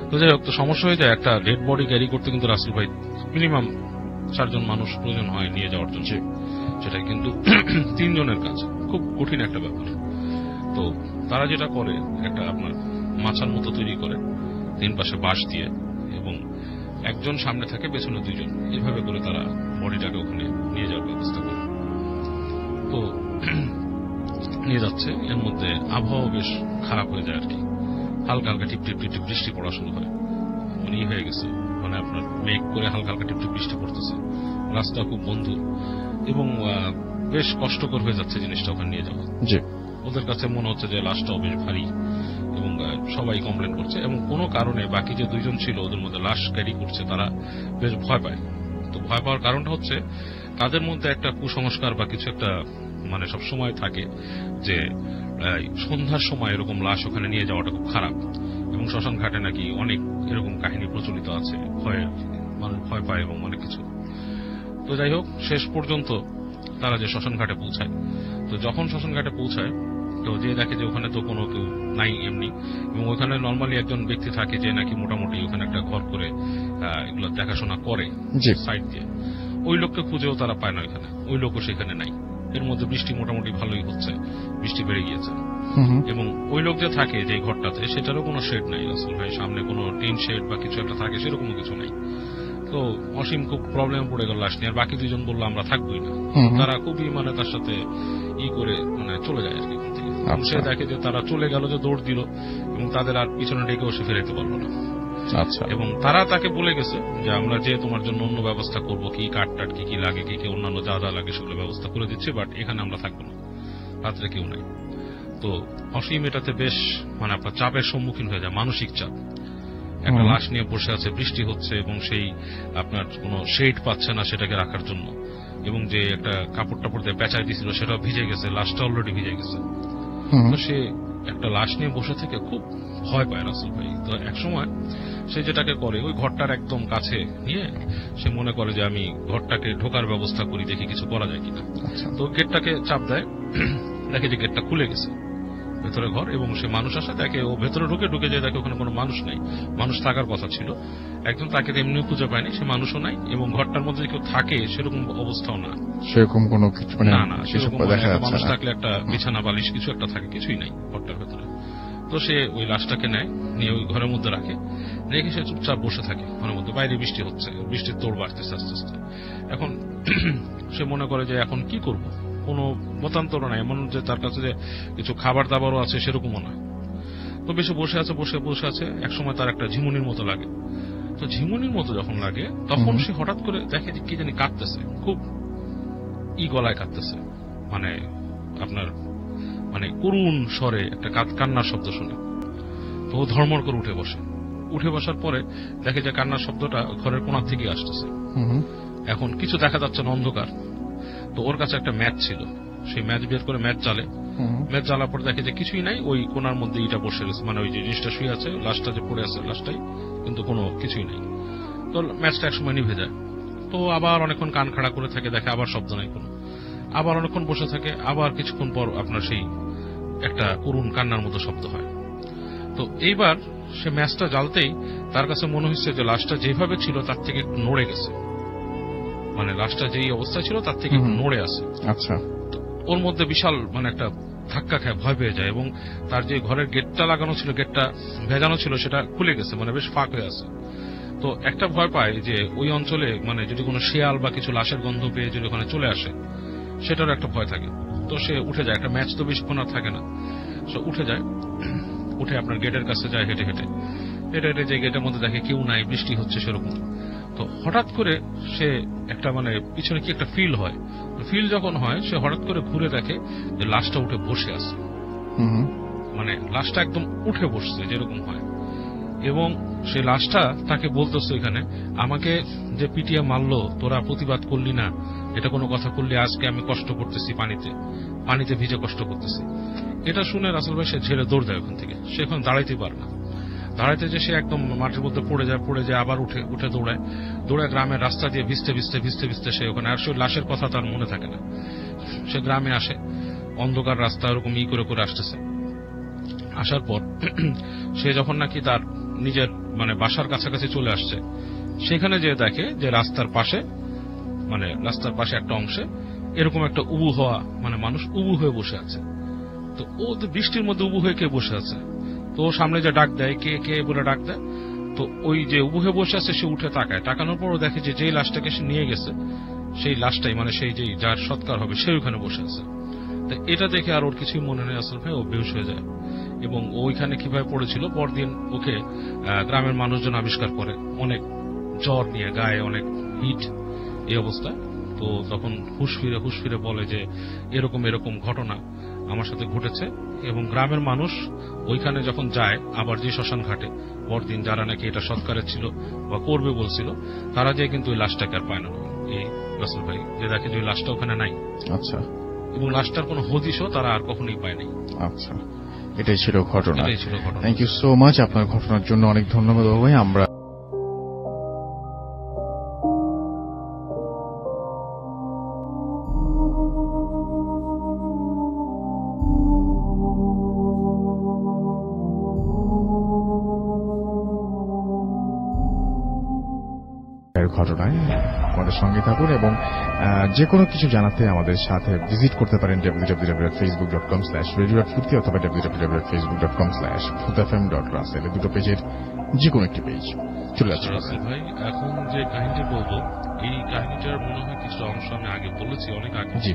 [SPEAKER 4] তো যাই হোক, তো সমস্যা হয়ে যায়, একটা ডেড বডি ক্যারি করতে কিন্তু রাসেল ভাই মিনিমাম 4 জন মানুষ প্রয়োজন হয় নিয়ে যাওয়ার জন্য, সেটা কিন্তু 3 জনের কাজ, খুব কঠিন একটা ব্যাপার। তো তারা যেটা করে, একটা আপনার মাচার মতো তৈরি করে 3 পাশে বাঁশ দিয়ে, এবং একজন সামনে থাকে, পেছনে 2 জন, এভাবে করে তারা বডিটাকে ওখানে নিয়ে যাওয়ার ব্যবস্থা করে। তো নিয়ে যাচ্ছে, এর মধ্যে আবহাওয়া বেশ খারাপ হয়ে যায় আর কি, হালকা হালকা টিপ টিপ টিপ বৃষ্টি পড়া শুরু হয়, মানে হয়ে গেছে, মানে আপনার মেঘ করে হালকা হালকা টিপ টিপ বৃষ্টি পড়তেছে, রাস্তা খুব বন্ধু, এবং বেশ কষ্টকর হয়ে যাচ্ছে জিনিসটা ওখানে নিয়ে যাওয়া। ওদের কাছে মনে হচ্ছে যে লাশটাও বেশ ভারী, এবং সবাই কমপ্লেন করছে, এবং কোনো কারণে বাকি যে 2 জন ছিল ওদের মধ্যে লাশ ক্যারি করছে, তারা বেশ ভয় পায়। তো ভয় পাওয়ার কারণটা হচ্ছে তাদের মধ্যে একটা কুসংস্কার বা কিছু একটা মানে সব সময় থাকে যে সন্ধ্যার সময় এরকম লাশ ওখানে নিয়ে যাওয়াটা খুব খারাপ, এবং শ্মশান ঘাটে নাকি অনেক এরকম কাহিনী প্রচলিত আছে, মানুষ ভয় পায় এবং অনেক কিছু। তো যাই হোক, শেষ পর্যন্ত তারা যে শ্মশান ঘাটে পৌঁছায়, তো যখন শ্মশান ঘাটে পৌঁছায় তো যে দেখে যে ওখানে তো কোনো কেউ নাই এমনি, এবং ওখানে নর্মালি একজন ব্যক্তি থাকে যে নাকি মোটামুটি ওখানে একটা ঘর করে এগুলো দেখাশোনা করে সাইড দিয়ে, ওই লোককে খুঁজেও তারা পায় না ওইখানে, ওই লোকও সেখানে নাই। এর মধ্যে বৃষ্টি মোটামুটি ভালোই হচ্ছে, বৃষ্টি বেড়ে গিয়েছে, এবং ওই লোক যে থাকে যে ঘরটাতে, সেটারও কোনো শেড নাই রাসেল ভাই, সামনে কোনো টিন শেড বা কিছু একটা থাকে সেরকমও কিছু নাই। তো অসীম খুব প্রবলেম পড়ে গেল লাশ নিয়ে, আর বাকি দুজন বললো আমরা থাকবোই না। তারা খুবই মানে তার সাথে করে মানে চলে যায় আর কি। সে দেখে যে তারা চলে গেল, যে দৌড় দিল এবং তাদের আর পিছনে ডেকেও সে ফেরাতে পারলো না।
[SPEAKER 1] আচ্ছা।
[SPEAKER 4] এবং তারা তাকে বলে গেছে যে আমরা যে তোমার জন্য অন্য ব্যবস্থা করব, কি কাঠ টাট কি কি লাগে, কি কি অন্যান্য যা যা লাগে সেগুলো ব্যবস্থা করে দিচ্ছি, বাট এখানে আমরা থাকবো না, রাত্রে কেউ নাই। তো অসীম এটাতে বেশ মানে আপনার চাপের সম্মুখীন হয়ে যায়, মানসিক চাপ। একটা লাশ নিয়ে বসে আছে, বৃষ্টি হচ্ছে এবং সেই আপনার কোনো শেড পাচ্ছে না সেটাকে রাখার জন্য, এবং যে একটা কাপড় টাপড় দিয়ে পেঁচাই দিয়েছিল সেটাও ভিজে গেছে, লাশটা অলরেডি ভিজে গেছে। তো সে একটা লাশ নিয়ে বসে থেকে খুব ভয় পায় রাসেল ভাই। তো এক সময় সে যেটাকে করে, ওই ঘরটার একদম কাছে নিয়ে সে মনে করে যে আমি ঘরটাকে ঢোকার ব্যবস্থা করি, দেখি কিছু করা যায় কিনা। তো গেটটাকে চাপ দেয়, দেখে যে গেটটা খুলে গেছে, ভেতরে ঘর, এবং সে মানুষ আসে, দেখে ও ভেতরে ঢুকে যে দেখে ওখানে কোনো মানুষ নেই। মানুষ থাকার কথা ছিল, একজন তাকে এমনিও খুঁজে পায়নি, সে মানুষও নাই, এবং ঘরটার মধ্যে কেউ থাকে সেরকম অবস্থাও না,
[SPEAKER 1] সেরকম কোনো কিছু
[SPEAKER 4] না সেরকম মানুষ থাকলে একটা বিছানা বালিশ কিছু একটা থাকে, কিছুই নাই ঘরটার ভেতরে। তো সে ওই লাশটাকে নেয়, নিয়ে ওই ঘরের মধ্যে রাখে, রেখে সে চুপচাপ বসে থাকে ঘরের মধ্যে। বাইরে বৃষ্টি হচ্ছে, বৃষ্টির তোড় বাড়তেছে আস্তে আস্তে। এখন সে মনে করে যে এখন কি করব, কোনো মতান্তর নাই, এমন যে তার কাছে যে কিছু খাবার দাবারও আছে সেরকমও না। তো বেশি বসে আছে, একসময় তার একটা ঝিমুনির মতো লাগে। তো ঝিমুনির মতো যখন লাগে তখন সে হঠাৎ করে দেখে যে কি জানি কাঁদতেছে, খুব গলায় কাঁদতেছে, মানে আপনার মানে করুণ স্বরে একটা কান্নার শব্দ শুনে। তো ও ধর্মর করে উঠে বসার পরে দেখে যে কান্নার শব্দটা ঘরের কোণার থেকে আসতেছে। এখন কিছু দেখা যাচ্ছে না, অন্ধকার। তো ওর কাছে একটা ম্যাচ ছিল, সেই ম্যাচ বের করে ম্যাচ জ্বালার পর দেখে যে কিছুই নাই, ওই কোণার মধ্যে ইটা বসে গেছে, মানে ওই যে জিনিসটা শুয়ে আছে, লাশটা যে পড়ে আছে লাশটাই, কিন্তু কোনো কিছুই নাই। তো ম্যাচটা একসময় নিভে যায়। তো আবার অনেকক্ষণ কান খাড়া করে থাকে, দেখে আবার শব্দ নাই কোনো, আবার অনেকক্ষণ বসে থাকে, আবার কিছুক্ষণ পর আপনার সেই একটা করুণ কান্নার মতো শব্দ হয়। তো এইবার সে ম্যাচটা জ্বালতেই তার কাছে মনে হচ্ছে যে লাশটা যেভাবে ছিল তার থেকে একটু নড়ে গেছে, মানে লাশটা যেই অবস্থা ছিল তার থেকে একটু নড়ে আছে।
[SPEAKER 1] আচ্ছা।
[SPEAKER 4] ওর মধ্যে বিশাল মানে একটা ধাক্কা খায়, ভয় পেয়ে যায়, এবং তার যে ঘরের গেটটা লাগানো ছিল, গেটটা ভেজানো ছিল, সেটা খুলে গেছে, মানে বেশ ফাঁক হয়ে আছে। তো একটা ভয় পায় যে ওই অঞ্চলে মানে যদি কোনো শিয়াল বা কিছু লাশের গন্ধ পেয়ে যদি ওখানে চলে আসে, সেটারও একটা ভয় থাকে। তো সে উঠে যায়, একটা ম্যাচ তো বেশিক্ষণ আর থাকে না, সে উঠে যায়, উঠে আপনার গেটের কাছে যায়, হেঁটে যে গেটের মধ্যে দেখে কেউ নাই, বৃষ্টি হচ্ছে সেরকম। তো হঠাৎ করে সে একটা মানে পিছনে কি একটা ফিল যখন হয়, সে হঠাৎ করে ঘুরে দেখে যে লাশটা উঠে বসে আছে, মানে লাশটা একদম উঠে বসছে যেরকম হয়, এবং সেই লাশটা তাকে বলতেছে এখানে, আমাকে যে পিটিয়ে মারলো তোরা প্রতিবাদ করলি না, এটা কোনো কথা করলি, আজকে আমি কষ্ট করতেছি, পানিতে ভিজে কষ্ট করতেছি। এটা শুনে রাসেল ভাই সে ঝেড়ে দৌড় দেয় ওখান থেকে, সে এখন দাঁড়াইতে পারে না, দাঁড়াইতে যে সে একদম মাটির মধ্যে পড়ে যায়, আবার উঠে দৌড়ায় গ্রামের রাস্তা দিয়ে ভিজতে সে ওখানে, আর সে লাশের কথা তার মনে থাকে না। সে গ্রামে আসে, অন্ধকার রাস্তা ওরকম করে আসতেছে। আসার পর সে যখন নাকি তার নিজের মানে বাসার কাছাকাছি চলে আসছে, সেখানে যে দেখে যে রাস্তার পাশে একটা অংশে এরকম একটা উবু হওয়া মানে মানুষ উবু হয়ে বসে আছে। তো ও বৃষ্টির মধ্যে উবু হয়ে কে বসে আছে, তো সামনে যে ডাক দেয়, কে বলে ডাক দেয়। তো ওই যে উবু হয়ে বসে আছে সে উঠে তাকানোর পরও দেখে যে যেই লাশটাকে সে নিয়ে গেছে সেই লাশটাই মানে সেই যে যার সৎকার হবে সে ওখানে বসে আছে। তো এটা দেখে আর ওর কিছুই মনে নেই আসল ভাই, ও বেহুশ হয়ে যায়। এবং ওইখানে কিভাবে পড়েছিল, পরদিন ওকে গ্রামের মানুষজন আবিষ্কার করে, অনেক জ্বর নিয়ে, গায়ে অনেক হিট, এই অবস্থা। তো তখন হুশ ফিরে বলে যে এরকম ঘটনা আমার সাথে ঘটেছে। এবং গ্রামের মানুষ ওইখানে যখন যায় আবার যে শ্মশান ঘাটে পরদিন, যারা নাকি এটা সৎকারের ছিল বা করবে বলছিল, তারা যে কিন্তু ওই লাশটাকে আর পায় না, এই রাসেল ভাই, যে দেখে যে ওই লাশটা ওখানে নাই।
[SPEAKER 1] আচ্ছা।
[SPEAKER 4] এবং লাশটার কোনো হদিশও তারা আর কখনোই পায়নি।
[SPEAKER 1] আচ্ছা, এটাই ছিল ঘটনা। থ্যাংক ইউ সো মাচ, আপনার ঘটনার জন্য অনেক ধন্যবাদ ভাই। আমরা ঘটনায় আমাদের সঙ্গে থাকুন, এবং যে কোনো কিছু জানাতে আমাদের সাথে ভিজিট করতে পারেন www.facebook.com/radio.futi অথবা www.facebook.com/bhutfm.russell, দুটো পেজের যে কোনো একটি পেজ। চলে যাচ্ছে
[SPEAKER 4] রাসেল ভাই, এখন যে কাহিনীটা বলবো, এই কাহিনীটার মনে হয় কিছু অংশ আমি আগে বলেছি, অনেক আগে।
[SPEAKER 1] জি,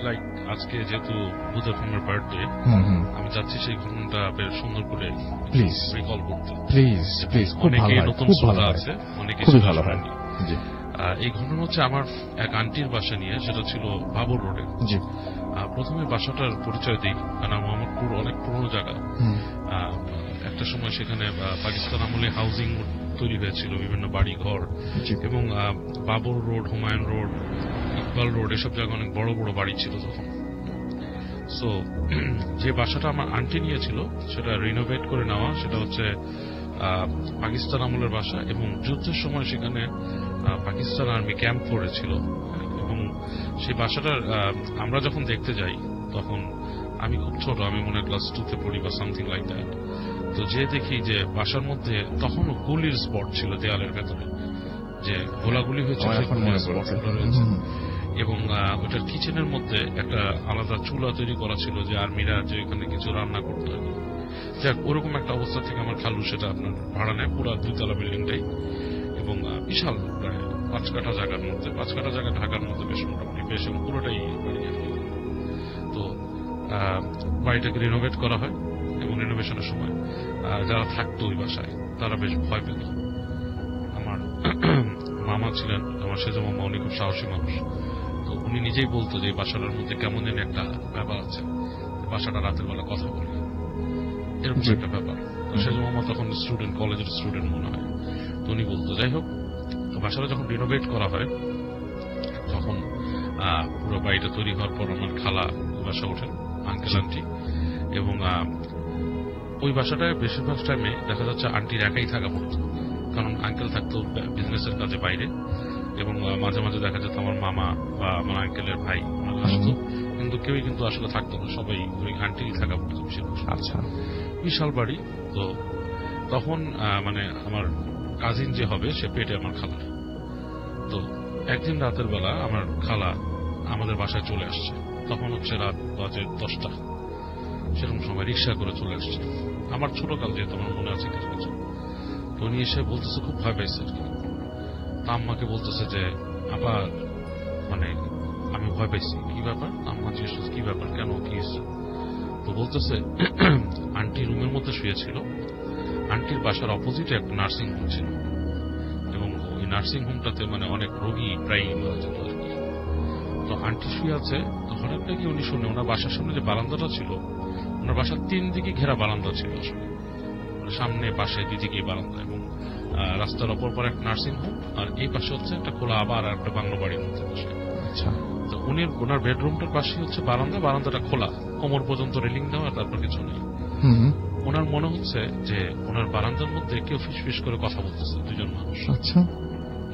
[SPEAKER 4] লাইক আজকে যেহেতু ভূতের ফিল্মের বার্থডে, আমি চাচ্ছি সেই ঘটনাটা বেশ সুন্দর করে
[SPEAKER 1] প্লিজ
[SPEAKER 4] রিকল করতে।
[SPEAKER 1] প্লিজ প্লিজ, খুব ভালো
[SPEAKER 4] অনেকে
[SPEAKER 1] হয়,
[SPEAKER 4] নতুন
[SPEAKER 1] খুব ভালো
[SPEAKER 4] শ্রোতা
[SPEAKER 1] হয়,
[SPEAKER 4] আছে, অনেকে
[SPEAKER 1] খুবই ভালো হয়।
[SPEAKER 4] শোনেনি।
[SPEAKER 1] জি
[SPEAKER 4] এই ঘটনা হচ্ছে আমার এক আন্টির বাসা নিয়ে, সেটা ছিল বাবর রোডে।
[SPEAKER 1] জি,
[SPEAKER 4] প্রথমে বাসাটার পরিচয় দিই, কারণ মোহাম্মদপুর অনেক পুরনো জায়গা। একটা সময় সেখানে পাকিস্তান আমলে হাউজিং তৈরি হয়েছিল, বিভিন্ন বাড়ি ঘর,
[SPEAKER 1] জি।
[SPEAKER 4] এবং Babar road, Humayun road, Iqbal road, এসব জায়গায় অনেক বড় বড় বাড়ি ছিল তখন। সো যে বাসাটা আমার আন্টি নিয়েছিল সেটা রিনোভেট করে নেওয়া, সেটা হচ্ছে পাকিস্তান আমলের বাসা, এবং যুদ্ধের সময় সেখানে পাকিস্তান আর্মি ক্যাম্প করেছিল। এবং সেই বাসাটার আমরা যখন দেখতে যাই তখন আমি খুব ছোট, আমি মনে হয় ক্লাস 2 তে পড়ি বা সামথিং লাইক দ্যাট। তো যে দেখি যে বাসার মধ্যে তখনও গুলির স্পট ছিল দেয়ালের ভেতরে, যে গোলাগুলি হয়েছে স্পটগুলো রয়েছে। এবং ওটার কিচেনের মধ্যে একটা আলাদা চুলা তৈরি করা ছিল, যে আর্মিরা যে এখানে কিছু রান্না করতো আর কি। যাক, ওরকম একটা অবস্থা থেকে আমার খালু সেটা আপনার ভাড়া নেয়, পুরো 2 তলা বিল্ডিংটাই, এবং বিশাল প্রায় 5 কাঠা জায়গার মধ্যে, 5 কাঠা জায়গা ঢাকার মধ্যে বেশ মোটামুটি বেশ, এবং পুরোটাই বাড়ি আর কি। তো বাড়িটাকে রিনোভেট করা হয়, এবং রিনোভেশনের সময় যারা থাকতো ওই বাসায় তারা বেশ ভয় পেত। আমার মামা ছিলেন, আমার সেজ মামা, উনি খুব সাহসী মানুষ। তো উনি নিজেই বলতো যে এই বাসাটার মধ্যে কেমন যেন একটা ব্যাপার আছে, বাসাটা রাতের বেলা কথা বলে, এরকম একটা ব্যাপার। সেজ মামা তখন স্টুডেন্ট, কলেজের স্টুডেন্ট মনে হয়। তো উনি বলতো, যাই হোক, বাসাটা যখন রিনোভেট করা হয় তখন পুরো বাড়িটা তৈরি হওয়ার পর আমার খালা বাসা ওঠেন, আঙ্কেল আন্টি, এবং ওই বাসাটায় বেশিরভাগ টাইমে দেখা যাচ্ছে আন্টির একাই থাকা পড়তো, কারণ আঙ্কেল থাকতো বিজনেসের কাজে বাইরে, এবং মাঝে মাঝে দেখা যেত আমার মামা বা আমার আঙ্কেলের ভাই আসতো, কিন্তু কেউই কিন্তু আসলে থাকতো না, সবাই ওই আন্টিরই থাকা পড়তো বেশিরভাগ। আচ্ছা, বিশাল বাড়ি। তো তখন মানে আমার কাজিন যে হবে সে পেটে আমার খালার। তো একদিন রাতের বেলা আমার খালা আমাদের বাসায় চলে আসছে, তখন হচ্ছে রাত বাজে 10টা, সেরকম সময় রিক্সা করে চলে আসছে। আমার ছোট কাল যেহেতু আমার মনে আছে কিছু কিছু। তো উনি এসে বলতেছে খুব ভয় পাইছে আর কি। আম্মাকে বলতেছে যে আবার মানে আমি ভয় পাইছি, কি ব্যাপার? আম্মা জিজ্ঞেস করছে কি ব্যাপার, কেন, কি হয়েছে? তো বলতেছে আন্টি রুমের মধ্যে শুয়েছিল, আন্টির বাসার অপোজিটে একটা নার্সিং হোম ছিল, এবং ওই নার্সিং হোমটাতে মানে অনেক রোগী প্রায় মারা যেত আর কি। তো আন্টি শুয়ে আছে, তো হঠাৎ নাকি উনি শুনে ওনার বাসার সামনে যে বারান্দাটা ছিল, ওনার বাসার 3 দিকে ঘেরা বারান্দা ছিল, আসলে সামনে পাশে 2 দিকে বারান্দা, এবং রাস্তার অপর পর একটা নার্সিং হোম, আর এই পাশে হচ্ছে একটা খোলা আবার একটা বাংলো বাড়ির মধ্যে বসে। তো উনি ওনার বেডরুমটার পাশে হচ্ছে বারান্দা, বারান্দাটা খোলা, কোমর পর্যন্ত রেলিং দেওয়া, তারপর কিছু নেই। ওনার মনে হচ্ছে যে ওনার বারান্দার মধ্যে কেউ ফিসফিস করে কথা বলতেছে, 2 জন মানুষ। আচ্ছা,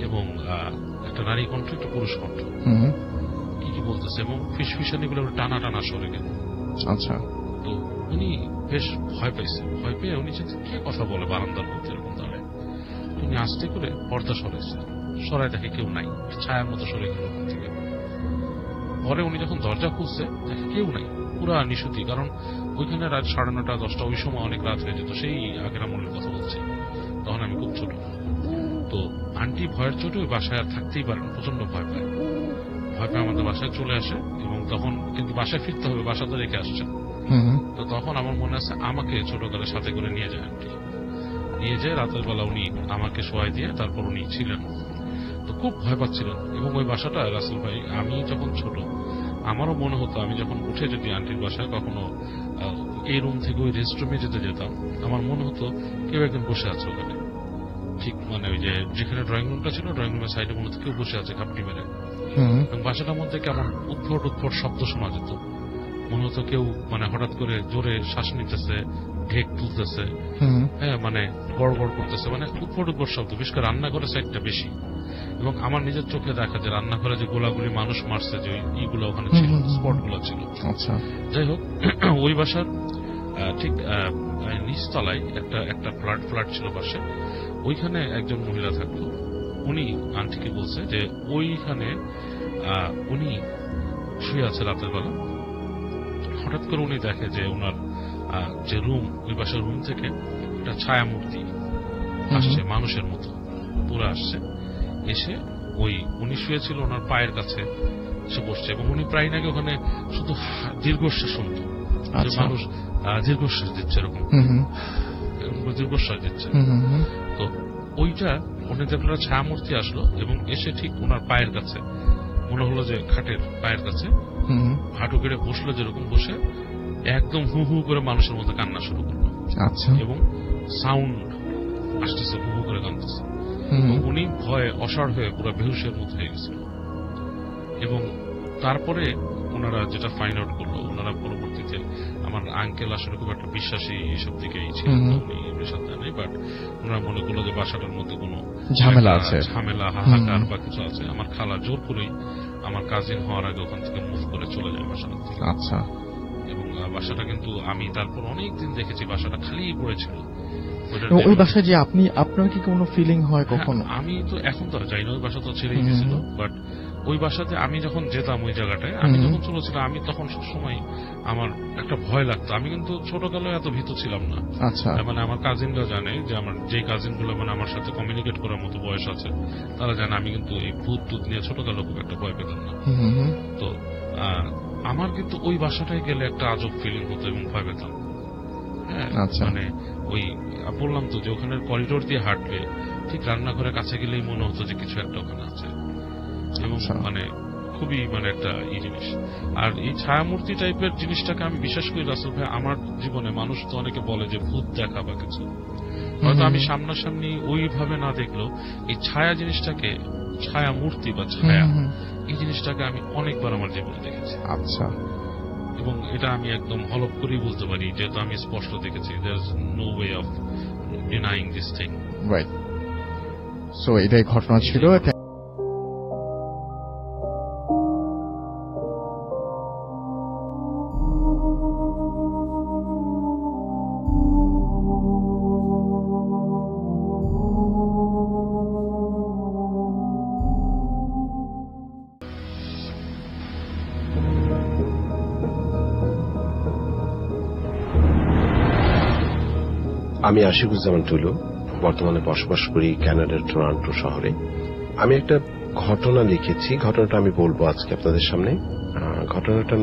[SPEAKER 4] এবং একটা নারী কণ্ঠ, একটা পুরুষ কণ্ঠ, কি বলতেছে, এবং ফিসফিসানি গুলো টানা টানা সরে গেল। আচ্ছা, তো উনি বেশ ভয় পাইছে, ভয় পেয়ে উনি কে কথা বলে বারান্দার মধ্যে এরকম দাঁড়ায়। উনি আস্তে করে পর্দা সরাইছে, সরাই দেখে কেউ নাই, ছায়ার মতো সরে গেল ওখান থেকে। পরে উনি যখন দরজা খুলছে দেখে কেউ নাই, পুরা নিশুতি, কারণ ওইখানে রাত 9:30 10টা, ওই সময় অনেক রাত হয়ে যেত, সেই আগের আমলের কথা বলছি, তখন আমি খুব ছোট। তো আন্টি ভয়ের চোটে ওই বাসায় আর থাকতেই পারেন, প্রচন্ড ভয় পায়, ভয় পেয়ে আমাদের বাসায় চলে আসে, এবং তখন কিন্তু বাসায় ফিরতে হবে, বাসা তো রেখে আসছে। তো তখন আমার মনে আছে আমাকে ছোটকালের সাথে করে নিয়ে যায় আন্টি, নিয়ে যায় রাতের বেলা, উনি আমাকে শোয়াই দিয়ে তারপর উনি ছিলেন। তো খুব ভয় পাচ্ছিলেন, এবং ওই বাসাটা রাসেল ভাই, আমি যখন ছোট আমারও মনে হতো, আমি যখন উঠে যদি আন্টির বাসায় কখনো এই রুম থেকে ওই রেস্টরুমে যেতাম, আমার মনে হতো কেউ একজন বসে আছে ওখানে, ঠিক মানে ওই যে যেখানে ড্রয়িং রুমটা ছিল, ড্রয়িং রুমের সাইডে মনে হতো কেউ বসে আছে খাপটি মেরে, এবং বাসাটার মধ্যে কেমন উদ্ভট উদ্ভট শব্দ শোনা যেত, মনে হতো কেউ মানে হঠাৎ করে জোরে শ্বাস নিতেছে, ঢেক তুলতেছে, হ্যাঁ মানে গড় গড় করতেছে, মানে উদ্ভট উদ্ভট শব্দ, বিশেষ করে রান্নাঘরের সাইডটা বেশি। এবং আমার নিজের চোখে দেখা যে রান্নাঘরে যে গোলাগুলি মানুষ মারছে, যে ইগুলো ওখানে ছিল, স্পট গুলো ছিল। আচ্ছা, যাই হোক, ওই বাসার ঠিক নিচতলায় একটা ফ্ল্যাট ছিল পাশে, ওইখানে একজন মহিলা থাকতো। উনি আন্টিকে বলছে যে ওইখানে উনি শুয়ে আছে রাতের বেলা, হঠাৎ করে উনি দেখে যে ওনার যে রুম, ওই বাসার রুম থেকে একটা ছায়া মূর্তি আসছে মানুষের মতো পুরো আসছে, এসে উনি শুয়েছিল ওনার পায়ের কাছে সে বসছে এবং উনি প্রায় নাকি ওখানে শুধু দীর্ঘশ্বাস শুনত, মানুষ দীর্ঘশ্বাস দিচ্ছে এরকম দীর্ঘশ্বাস দিচ্ছে। তো ওইটা উনি দেখলো ছায়ামূর্তি আসলো এবং এসে ঠিক ওনার পায়ের কাছে, মনে হলো যে খাটের পায়ের কাছে হাঁটু কেড়ে বসলো, যেরকম বসে একদম হু হু করে মানুষের মতো কান্না শুরু করলো।
[SPEAKER 1] আচ্ছা।
[SPEAKER 4] এবং সাউন্ড আসতেছে, হু হু করে কাঁদতেছে। উনি ভয়ে অসাড় হয়ে পুরো বেহুশের মতো হয়ে গেছিল। এবং তারপরে ওনারা যেটা ফাইন্ড আউট করলো, ওনারা পরবর্তীতে, আমার আঙ্কেল আসলে খুব একটা বিশ্বাসী এইসব দিকেই ছিলেন, উনি সাথে নেই, বাট ওনারা মনে করলো যে বাসাটার মধ্যে কোনো
[SPEAKER 1] ঝামেলা আছে,
[SPEAKER 4] ঝামেলা হাহাকার বা কিছু আছে। আমার খালা জোর করেই আমার কাজিন হওয়ার আগে ওখান থেকে মুভ করে চলে যায় বাসাটা থেকে।
[SPEAKER 1] আচ্ছা।
[SPEAKER 4] এবং বাসাটা কিন্তু আমি তারপর অনেকদিন দেখেছি বাসাটা খালিই পড়েছিল।
[SPEAKER 1] ওই বাসায় যে আপনার কি কোনো ফিলিং হয় কখনো?
[SPEAKER 4] আমি তো এখন তো যাই না, ওই বাসা তো ছেড়েই দিয়েছিল, বাট ওই বাসাতে আমি যখন যেতাম ওই জায়গাটায়, আমি যখন চলেছিলাম, আমি তখন সবসময় আমার একটা ভয় লাগতো। আমি কিন্তু ছোটকালে এত ভীত ছিলাম না।
[SPEAKER 1] আচ্ছা।
[SPEAKER 4] মানে আমার কাজিনরা জানে যে আমার যে কাজিন গুলো মানে আমার সাথে কমিউনিকেট করার মতো বয়স আছে, তারা জানে আমি কিন্তু এই ভূত টুত নিয়ে ছোটকালে খুব একটা ভয় পেতাম না। তো আমার কিন্তু ওই বাসাটায় গেলে একটা আজব ফিলিং হতো এবং ভয় পেতাম। হ্যাঁ, মানে ওই বললাম তো যে ওখানের করিডোর দিয়ে হাঁটলে ঠিক রান্নাঘরের কাছে গেলেই মনে হতো যে কিছু একটা ওখানে আছে, এবং মানে খুবই মানে একটা জিনিস। আর এই ছায়ামূর্তি টাইপের জিনিসটাকে আমি বিশ্বাস করি রাসেল ভাই, আমার জীবনে মানুষ তো অনেকে বলে যে ভূত দেখা বা কিছু, হয়তো আমি সামনাসামনি ওইভাবে না দেখলেও এই ছায়া জিনিসটাকে, ছায়া মূর্তি বা ছায়া, এই জিনিসটাকে আমি অনেকবার আমার জীবনে দেখেছি।
[SPEAKER 1] আচ্ছা।
[SPEAKER 4] এবং এটা আমি একদম হলপ করেই বলতে পারি, যেহেতু আমি স্পষ্ট দেখেছি। There is no way of denying this thing.
[SPEAKER 1] Right. So এটাই ঘটনা ছিল।
[SPEAKER 5] আমি আশিকুজ্জামান টুলু, বর্তমানে বসবাস করি কানাডার টরন্টো শহরে। আমি একটা ঘটনা লিখেছি, ঘটনাটা আমি বলবো আজকে আপনাদের সামনে। ঘটনাটার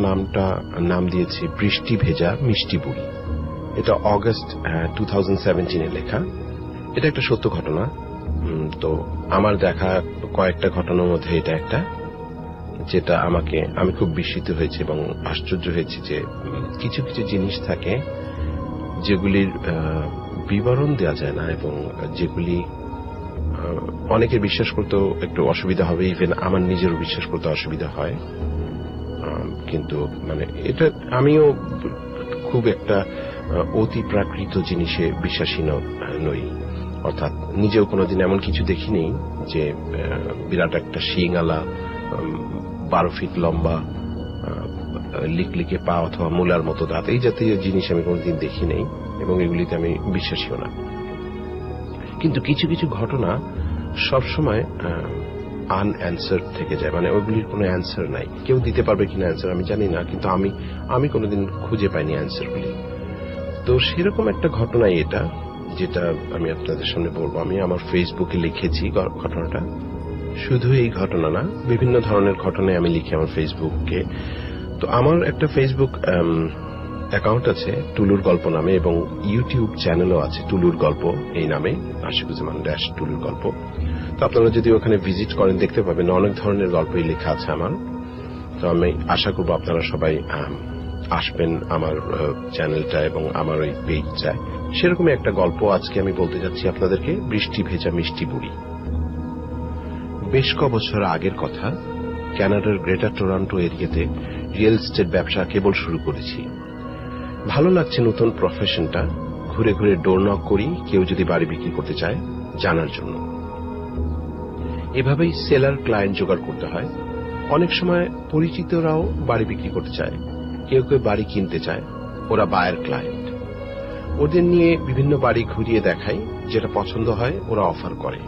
[SPEAKER 5] নাম দিয়েছি বৃষ্টি ভেজা মিষ্টি বুড়ি। এটা অগস্ট 2017 লেখা। এটা একটা সত্য ঘটনা। তো আমার দেখা কয়েকটা ঘটনার মধ্যে এটা একটা, যেটা আমি খুব বিস্মিত হয়েছি এবং আশ্চর্য হয়েছি যে কিছু কিছু জিনিস থাকে যেগুলির বিবরণ দেওয়া যায় না, এবং যেগুলি অনেকের বিশ্বাস করতেও একটু অসুবিধা হবে, ইভেন আমার নিজেরও বিশ্বাস করতে অসুবিধা হয়। কিন্তু মানে এটা আমিও খুব একটা অতি প্রাকৃত জিনিসে বিশ্বাসী নই, অর্থাৎ নিজেও কোনোদিন এমন কিছু দেখিনি যে বিরাট একটা শিঙালা 12 ফিট লম্বা লিকলিকে পা অথবা মূলার মতো দাঁত, এই জাতীয় জিনিস আমি কোনোদিন দেখি নেই এবং এগুলিতে আমি বিশ্বাসীও না। কিন্তু কিছু কিছু ঘটনা সবসময় আনঅ্যান্সার থেকে যায়, মানে ওইগুলির কোনো অ্যান্সার নাই। কেউ দিতে পারবে কিনা অ্যান্সার আমি জানি না, কিন্তু আমি কোনোদিন খুঁজে পাইনি অ্যান্সারগুলি। তো সেরকম একটা ঘটনাই এটা, যেটা আমি আপনাদের সামনে বলবো। আমি আমার ফেসবুকে লিখেছি ঘটনাটা। শুধু এই ঘটনা না, বিভিন্ন ধরনের ঘটনায় আমি লিখি আমার ফেসবুকে। তো আমার একটা ফেসবুক অ্যাকাউন্ট আছে টুলুর গল্প নামে, এবং ইউটিউব চ্যানেলও আছে টুলুর গল্প এই নামে, আশিকুজ্জামান টুলুর গল্প। তো আপনারা যদি ওখানে ভিজিট করেন দেখতে পাবেন অনেক ধরনের গল্পই লেখা আছে আমার। তো আমি আশা করবো আপনারা সবাই আসবেন আমার চ্যানেলটা এবং আমার ওই পেজটায়। সেরকমই একটা গল্প আজকে আমি বলতে যাচ্ছি আপনাদেরকে, বৃষ্টি ভেজা মিষ্টি বুড়ি। বেশ কবছর আগের কথা, কানাডার গ্রেটার টরন্টো এরিয়াতে রিয়েল এস্টেট ব্যবসা কেবল শুরু করেছি। ভালো লাগছে নতুন প্রফেশনটা। ঘুরে ঘুরে ডোর নক করি কেউ যদি বাড়ি বিক্রি করতে চায় জানার জন্য। এভাবেই সেলার ক্লায়েন্ট জোগাড় করতে হয়। অনেক সময় পরিচিতরাও বাড়ি বিক্রি করতে চায়, কেউ কেউ বাড়ি কিনতে চায়, ওরা বায়ার ক্লায়েন্ট। ওদের নিয়ে বিভিন্ন বাড়ি ঘুরিয়ে দেখাই, যেটা পছন্দ হয় ওরা অফার করে।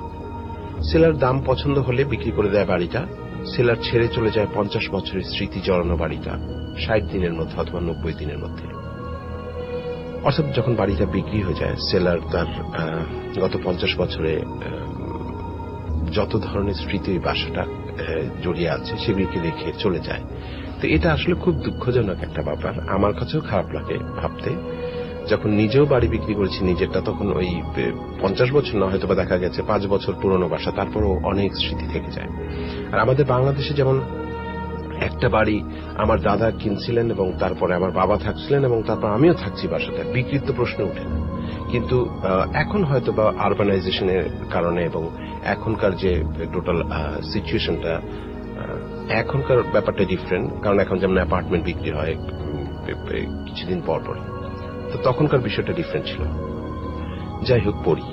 [SPEAKER 5] সেলার দাম পছন্দ হলে বিক্রি করে দেয় বাড়িটা। সেলার ছেড়ে চলে যায় 50 বছরের স্মৃতি জড়ানো বাড়িটা 60 দিনের মধ্যে অথবা 90 দিনের মধ্যে। অর্থাৎ যখন বাড়িটা বিক্রি হয়ে যায়, সেলার তার গত 50 বছরে যত ধরনের স্মৃতি বাসাটা জড়িয়ে আছে সেগুলিকে রেখে চলে যায়। তো এটা আসলে খুব দুঃখজনক একটা ব্যাপার। আমার কাছেও খারাপ লাগে ভাবতে, যখন নিজেও বাড়ি বিক্রি করেছি নিজেরটা, তখন ওই 50 বছর না, হয়তো বা দেখা গেছে 5 বছর পুরনো বাসা, তারপরও অনেক স্মৃতি থেকে যায়। আর আমাদের বাংলাদেশে যেমন একটা বাড়ি আমার দাদা কিনছিলেন এবং তারপরে আমার বাবা থাকছিলেন এবং তারপর আমিও থাকছি বাসাতে, বিক্রির তো প্রশ্ন ওঠে না। কিন্তু এখন হয়তো বা আরবানাইজেশনের কারণে এবং এখনকার যে টোটাল সিচুয়েশনটা, এখনকার ব্যাপারটা ডিফারেন্ট, কারণ এখন যেমন অ্যাপার্টমেন্ট বিক্রি হয় কিছুদিন পর পর, তো তখনকার বিষয়টা ডিফারেন্ট ছিল। যাই হোক, পড়ি।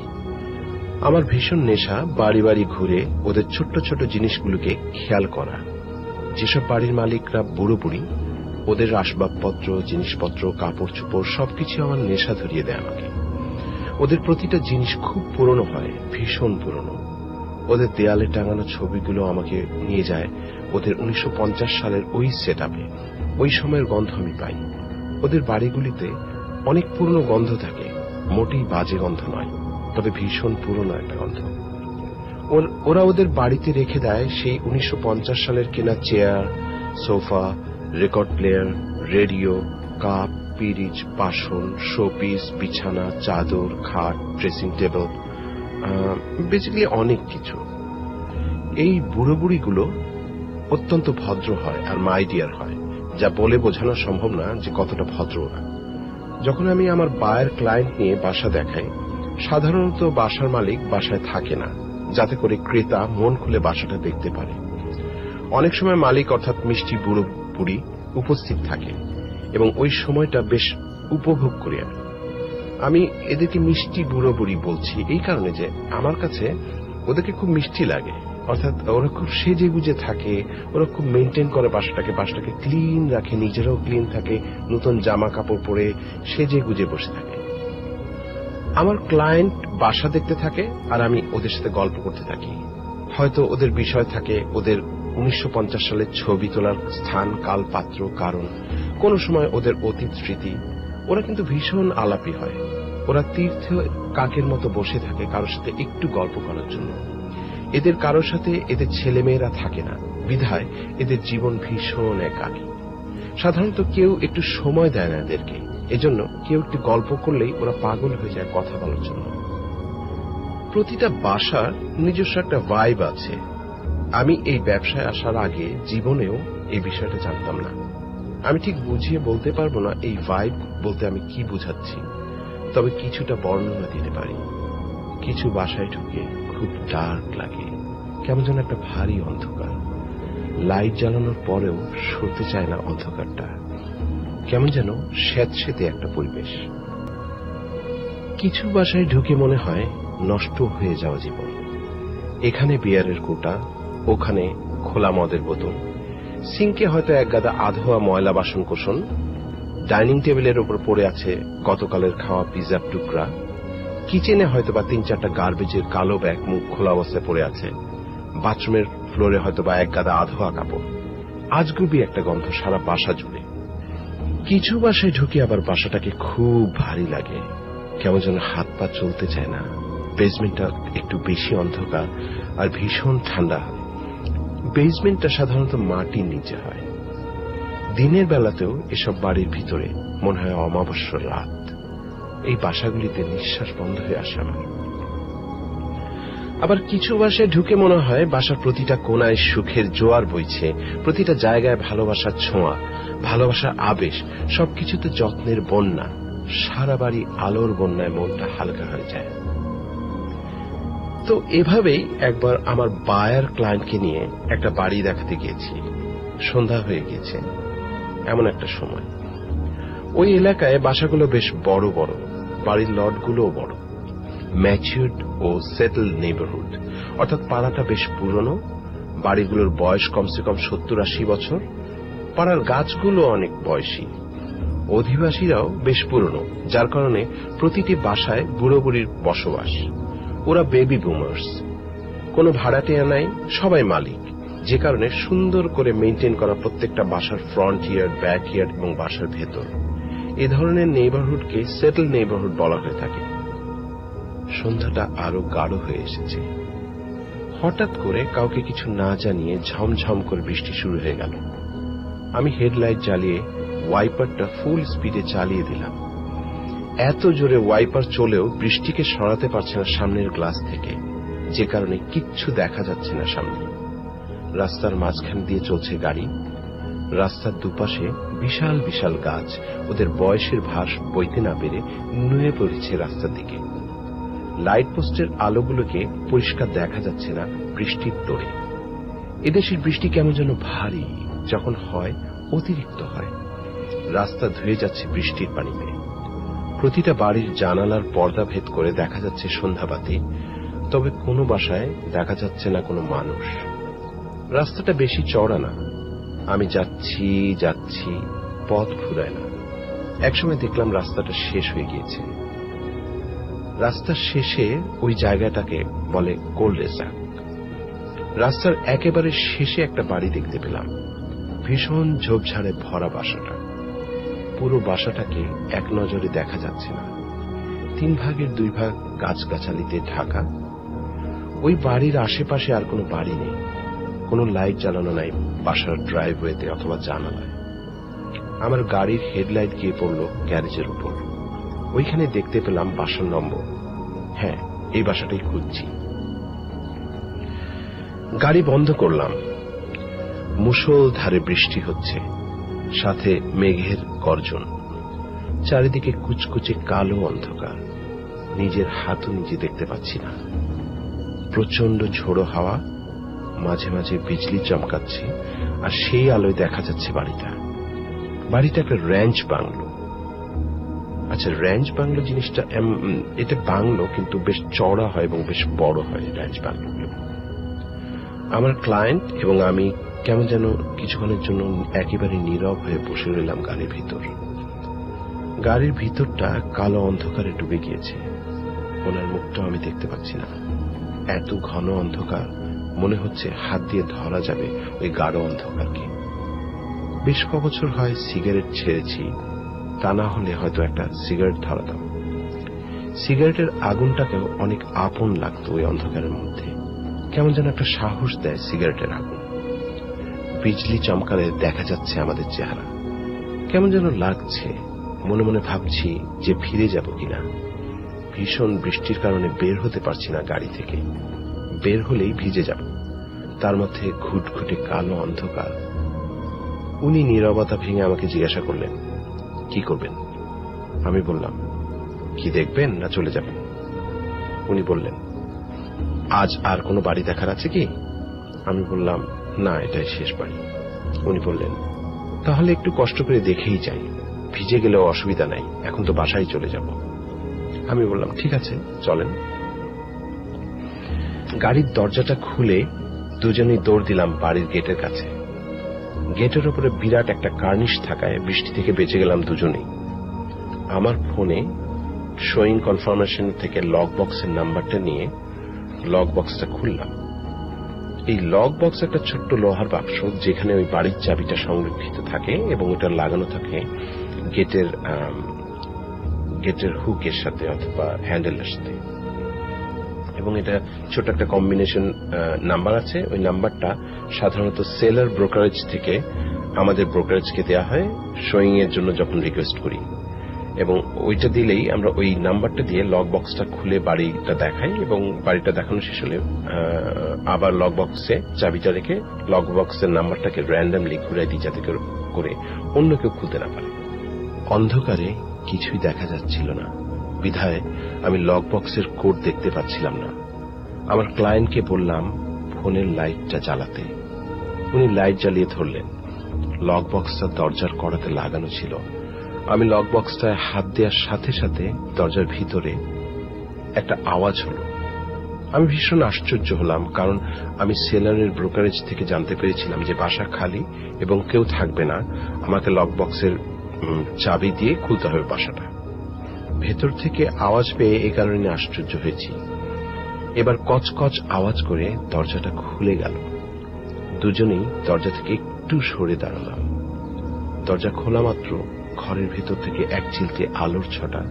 [SPEAKER 5] আমার ভীষণ নেশা বাড়ি বাড়ি ঘুরে ওদের ছোট্ট ছোট জিনিসগুলোকে খেয়াল করা। যেসব বাড়ির মালিকরা বুড়ো বুড়ি, ওদের আসবাবপত্র, জিনিসপত্র, কাপড় চোপড় সবকিছু আমার নেশা ধরিয়ে দেয় আমাকে। ওদের প্রতিটা জিনিস খুব পুরনো হয়, ভীষণ পুরনো। ওদের দেয়ালে টাঙানো ছবিগুলো আমাকে নিয়ে যায় ওদের 1950 সালের ওই সেটআপে। ওই সময়ের গন্ধ আমি পাই। ওদের বাড়িগুলিতে অনেক পুরনো গন্ধ থাকে, মোটেই বাজে গন্ধ নয়, তবে ভীষণ পুরনো একটা গন্ধ। ওরা ওদের বাড়িতে রেখে দেয় সেই 1950 সালের কেনা chair, sofa, record player, radio, cup, পিরিচ, বাসন, শোপিস, বিছানা, চাদর, খাট, ড্রেসিং টেবিল, বেসিক্যালি অনেক কিছু। এই বুড়ো বুড়িগুলো অত্যন্ত ভদ্র হয় আর মাই ডিয়ার হয়, যা বলে বোঝানো সম্ভব না যে কতটা ভদ্র ওরা। যখন আমি আমার বায়ের ক্লায়েন্ট নিয়ে বাসা দেখাই, সাধারণত বাসার মালিক বাসায় থাকে না, যাতে করে ক্রেতা মন খুলে বাসাটা দেখতে পারে। অনেক সময় মালিক অর্থাৎ মিষ্টি বুড়ো বুড়ি উপস্থিত থাকে এবং ওই সময়টা বেশ উপভোগ করি আমি। এদেরকে মিষ্টি বুড়ো বুড়ি বলছি এই কারণে যে আমার কাছে ওদেরকে খুব মিষ্টি লাগে, অর্থাৎ ওরা খুব সেজে গুজে থাকে, ওরা খুব মেনটেন করে বাসাটাকে ক্লিন রাখে, নিজেরাও ক্লিন থাকে, নতুন জামা কাপড় পরে সেজে গুজে বসে থাকে। আমার ক্লায়েন্ট বাসা দেখতে থাকে আর আমি ওদের সাথে গল্প করতে থাকি। হয়তো ওদের বিষয় থাকে ওদের 1950 সালের ছবি তোলার স্থান, কাল, পাত্র, কারণ, কোন সময় ওদের অতীত স্মৃতি। ওরা কিন্তু ভীষণ আলাপী হয়। ওরা তীর্থে কাকের মতো বসে থাকে কারোর সাথে একটু গল্প করার জন্য। এদের কারোর সাথে এদের ছেলেমেয়েরা থাকে না, বিধায় এদের জীবন ভীষণ একাকী। সাধারণত কেউ একটু সময় দেয় না এদেরকে, এজন্য কেউ একটু গল্প করলেই ওরা পাগল হয়ে যায় কথা বলার জন্য। প্রতিটা বাসার নিজস্ব একটা ভাইব আছে। আমি এই ব্যবসায় আসার আগে জীবনেও এই বিষয়টা জানতাম না। আমি ঠিক বুঝিয়ে বলতে পারবো না এই ভাইব বলতে আমি কি বুঝাচ্ছি, তবে কিছুটা বর্ণনা দিতে পারি। কিছু বাসায় ঢুকে খুব ডার্ক লাগে, কেমন যেন একটা ভারী অন্ধকার। লাইট জ্বালানোর পরেও সরতে চায় না অন্ধকারটা, কেমন যেন স্যাঁতসেঁতে একটা পরিবেশ। কিছু বাসায় ঢুকে মনে হয় নষ্ট হয়ে যাওয়া জীবন। এখানে বিয়ারের কোটা, ওখানে খোলা মদের বোতল, সিঙ্কে হয়তো এক গাদা আধোয়া ময়লা বাসন কোসন, ডাইনিং টেবিলের উপর পড়ে আছে গতকালের খাওয়া পিজার টুকরা, কিচেনে হয়তো বা 3-4টা গার্বেজের কালো ব্যাগ মুখ খোলা অবস্থায় পড়ে আছে, বাথরুমের ফ্লোরে হয়তো বা এক গাদা আধোয়া কাপড়। আজগুবি একটা গন্ধ সারা বাসা জুড়ে। কিছু বাসায় ঢুকে আবার বাসাটাকে খুব ভারী লাগে, কেমন যেন হাত পা চলতে চায় না। বেসমেন্টটা একটু বেশি অন্ধকার আর ভীষণ ঠান্ডা হয়। বেসমেন্টটা সাধারণত মাটির নিচে হয়। দিনের বেলাতেও এসব বাড়ির ভিতরে মনে হয় অমাবস্যার রাত। এই বাসাগুলিতে নিঃশ্বাস বন্ধ হয়ে আসে আমার। আবার কিছু বাসায় ঢুকে মনে হয় বাসার প্রতিটা কোনায় সুখের জোয়ার বইছে, প্রতিটা জায়গায় ভালোবাসার ছোঁয়া, ভালোবাসার আবেশ, সবকিছুতে যত্নের বন্যা। সারা বাড়ি আলোর বন্যায় মনটা হালকা হয়ে যায়। তো এভাবেই একবার আমার বায়ার ক্লায়েন্টকে নিয়ে একটা বাড়ি দেখাতে গিয়েছি। সন্ধ্যা হয়ে গিয়েছে, এমন একটা সময়। ওই এলাকায় বাসাগুলো বেশ বড় বড়, বাড়ির লটগুলোও বড়, ম্যাচিউরড ও সেটেল নেইবারহুড, অর্থাৎ পাড়াটা বেশ পুরনো, বাড়িগুলোর বয়স কমসে কম 70-80 বছর, পাড়ার গাছগুলো অনেক বয়সী, অধিবাসীরাও বেশ পুরনো, যার কারণে প্রতিটি বাসায় বুড়ো বুড়ির বসবাস। ওরা বেবি বুমার্স, কোনো ভাড়াটিয়া নাই, সবাই মালিক, যে কারণে সুন্দর করে মেইনটেইন করা প্রত্যেকটা বাসার ফ্রন্ট ইয়ার্ড, ব্যাক ইয়ার্ড এবং বাসার ভেতর, এ ধরনের নেইবারহুডকে সেটেল নেইবারহুড বলা হয়ে থাকে। সন্ধ্যাটা আরো গাঢ় হয়ে এসেছে। হঠাৎ করে কাউকে কিছু না জানিয়ে ঝমঝম করে বৃষ্টি শুরু হয়ে গেল। আমি হেডলাইট জ্বালিয়ে ওয়াইপারটা ফুল স্পিডে চালিয়ে দিলাম। এত জোরে ওয়াইপার চলেও বৃষ্টিকে সরাতে পারছে না সামনের গ্লাস থেকে, যে কারণে কিচ্ছু দেখা যাচ্ছে না সামনে। রাস্তার মাঝখান দিয়ে চলছে গাড়ি। রাস্তার দুপাশে বিশাল বিশাল গাছ ওদের বয়সের ভার বইতে না পেরে নুয়ে পড়েছে রাস্তার দিকে। লাইট পোস্টের আলোগুলোকে পরিষ্কার দেখা যাচ্ছে না বৃষ্টির তোড়ে। এদেশের বৃষ্টি কেমন যেন ভারী, যখন হয় অতিরিক্ত হয়। রাস্তা ধুয়ে যাচ্ছে বৃষ্টির পানিতে। প্রতিটা বাড়ির জানালার পর্দা ভেদ করে দেখা যাচ্ছে সন্ধ্যাবাতি, তবে কোনো বাসায় দেখা যাচ্ছে না কোনো মানুষ। রাস্তাটা বেশি চওড়া না। আমি যাচ্ছি যাচ্ছি, পথ ফুরায় না। একসময় দেখলাম রাস্তাটা শেষ হয়ে গিয়েছে। রাস্তার শেষে ওই জায়গাটাকে বলে কোলডেসাক। রাস্তার একেবারে শেষে একটা বাড়ি দেখতে পেলাম। ভীষণ ঝোপঝাড়ে ভরা বাসাটা। পুরো বাসাটাকে এক নজরে দেখা যাচ্ছে না। 3 ভাগের 2 ভাগ গাছগাছালিতে ঢাকা। ওই বাড়ির আশেপাশে আর কোনো বাড়ি নেই। কোনো লাইট জ্বালানো নাই বাসার ড্রাইভওয়েতে অথবা জানালায়। আমার গাড়ির হেডলাইট গিয়ে পড়ল গ্যারেজের উপর। ওইখানে দেখতে পেলাম বাসার নম্বর। হ্যাঁ, এই বাসাটাই খুঁজছি। গাড়ি বন্ধ করলাম। মুষলধারে বৃষ্টি হচ্ছে, সাথে মেঘের গর্জন। চারিদিকে কুচকুচে কালো অন্ধকার। নিজের হাতও নিজে দেখতে পাচ্ছি না। প্রচন্ড ঝোড়ো হাওয়া, মাঝে মাঝে বিজলি চমকাচ্ছে, আর সেই আলোয় দেখা যাচ্ছে বাড়িটা। বাড়িটা একটা র্যাঞ্চ বাংলো। আচ্ছা, র্যাঞ্চ বাংলো জিনিসটা এটা বাংলো, কিন্তু বেশ চওড়া হয় এবং বেশ বড় হয় র্যাঞ্চ বাংলোগুলো। আমার ক্লায়েন্ট এবং আমি কেমন যেন কিছুক্ষণের জন্য একেবারে নীরব হয়ে বসে রইলাম গাড়ির ভিতর। গাড়ির ভিতরটা কালো অন্ধকারে ডুবে গিয়েছে। ওনার মুখটাও আমি দেখতে পাচ্ছি না। এত ঘন অন্ধকার, মনে হচ্ছে হাত দিয়ে ধরা যাবে ওই গাঢ় অন্ধকারকে। বেশ কবছর হয় সিগারেট ছেড়েছি, তা না হলে হয়তো একটা সিগারেট ধরাতাম। সিগারেটের আগুনটাকেও অনেক আপন লাগতো ওই অন্ধকারের মধ্যে। কেমন যেন একটা সাহস দেয় সিগারেটের আগুন। বিজলি চমকালে দেখা যাচ্ছে আমাদের চেহারা। কেমন যেন লাগছে। মনে মনে ভাবছি যে ফিরে যাব কিনা। ভীষণ বৃষ্টির কারণে বের হতে পারছি না গাড়ি থেকে। বের হলেই ভিজে যাব। তার মধ্যে ঘুটঘুটে কালো অন্ধকার। উনি নীরবতা ভেঙে আমাকে জিজ্ঞাসা করলেন, কি করবেন? আমি বললাম, কি দেখবেন না চলে যাবেন? উনি বললেন, আজ আর কোনো বাড়ি দেখার আছে কি? আমি বললাম, না, এটাই শেষ বাড়ি। উনি বললেন, তাহলে একটু কষ্ট করে দেখেই যাই। ভিজে গেলেও অসুবিধা নাই, এখন তো বাসায় চলে যাব। আমি বললাম, ঠিক আছে, চলেন। গাড়ির দরজাটা খুলে দুজনেই দৌড় দিলাম বাড়ির গেটের কাছে। গেটের উপরে বিরাট একটা কার্নিশ থাকায় বৃষ্টি থেকে বেঁচে গেলাম দুজনেই। আমার ফোনে শোয়িং কনফার্মেশন থেকে লক বক্সের নাম্বারটা নিয়ে লক বক্সটা খুললাম। এই লক বক্স একটা ছোট্ট লোহার বাক্স, যেখানে ওই বাড়ির চাবিটা সংরক্ষিত থাকে এবং ওটা লাগানো থাকে গেটের হুকের সাথে অথবা হ্যান্ডেলের সাথে। এবং এটা ছোট একটা কম্বিনেশন নাম্বার আছে। ওই নাম্বারটা সাধারণত সেলার ব্রোকারেজ থেকে আমাদের ব্রোকারেজকে দেওয়া হয় শোয়িং এর জন্য যখন রিকোয়েস্ট করি। এবং ওইটা দিলেই আমরা ওই নাম্বারটা দিয়ে লক বক্সটা খুলে বাড়িটা দেখাই, এবং বাড়িটা দেখানো শেষ হলে আবার লক বক্সে চাবিটা রেখে লক বক্সের নাম্বারটাকে র্যান্ডমলি ঘুরে দিই, যাতে করে অন্য কেউ খুলতে না পারে। অন্ধকারে কিছুই দেখা যাচ্ছিল না, বিধায় আমি লক বক্সের কোড দেখতে পাচ্ছিলাম না। আমার ক্লায়েন্টকে বললাম ফোনের লাইটটা জ্বালাতে। উনি লাইট জ্বালিয়ে ধরলেন। লক বক্সটা দরজার কড়াতে লাগানো ছিল। আমি লক বক্সটায় হাত দেওয়ার সাথে সাথে দরজার ভিতরে একটা আওয়াজ হলো। আমি ভীষণ আশ্চর্য হলাম, কারণ আমি সেলারের ব্রোকারেজ থেকে জানতে পেরেছিলাম যে বাসা খালি এবং কেউ থাকবে না। আমাকে লক বক্সের চাবি দিয়ে খুলতে হবে বাসাটা। ভেতর থেকে আওয়াজ পেয়ে এই কারণে আশ্চর্য হয়েছি। এবার কচকচ আওয়াজ করে দরজাটা খুলে গেল। দুজনেই দরজা থেকে একটু সরে দাঁড়ালাম। দরজা খোলা মাত্র ঘরের ভেতর থেকে এক চিলতে আলোর ছটা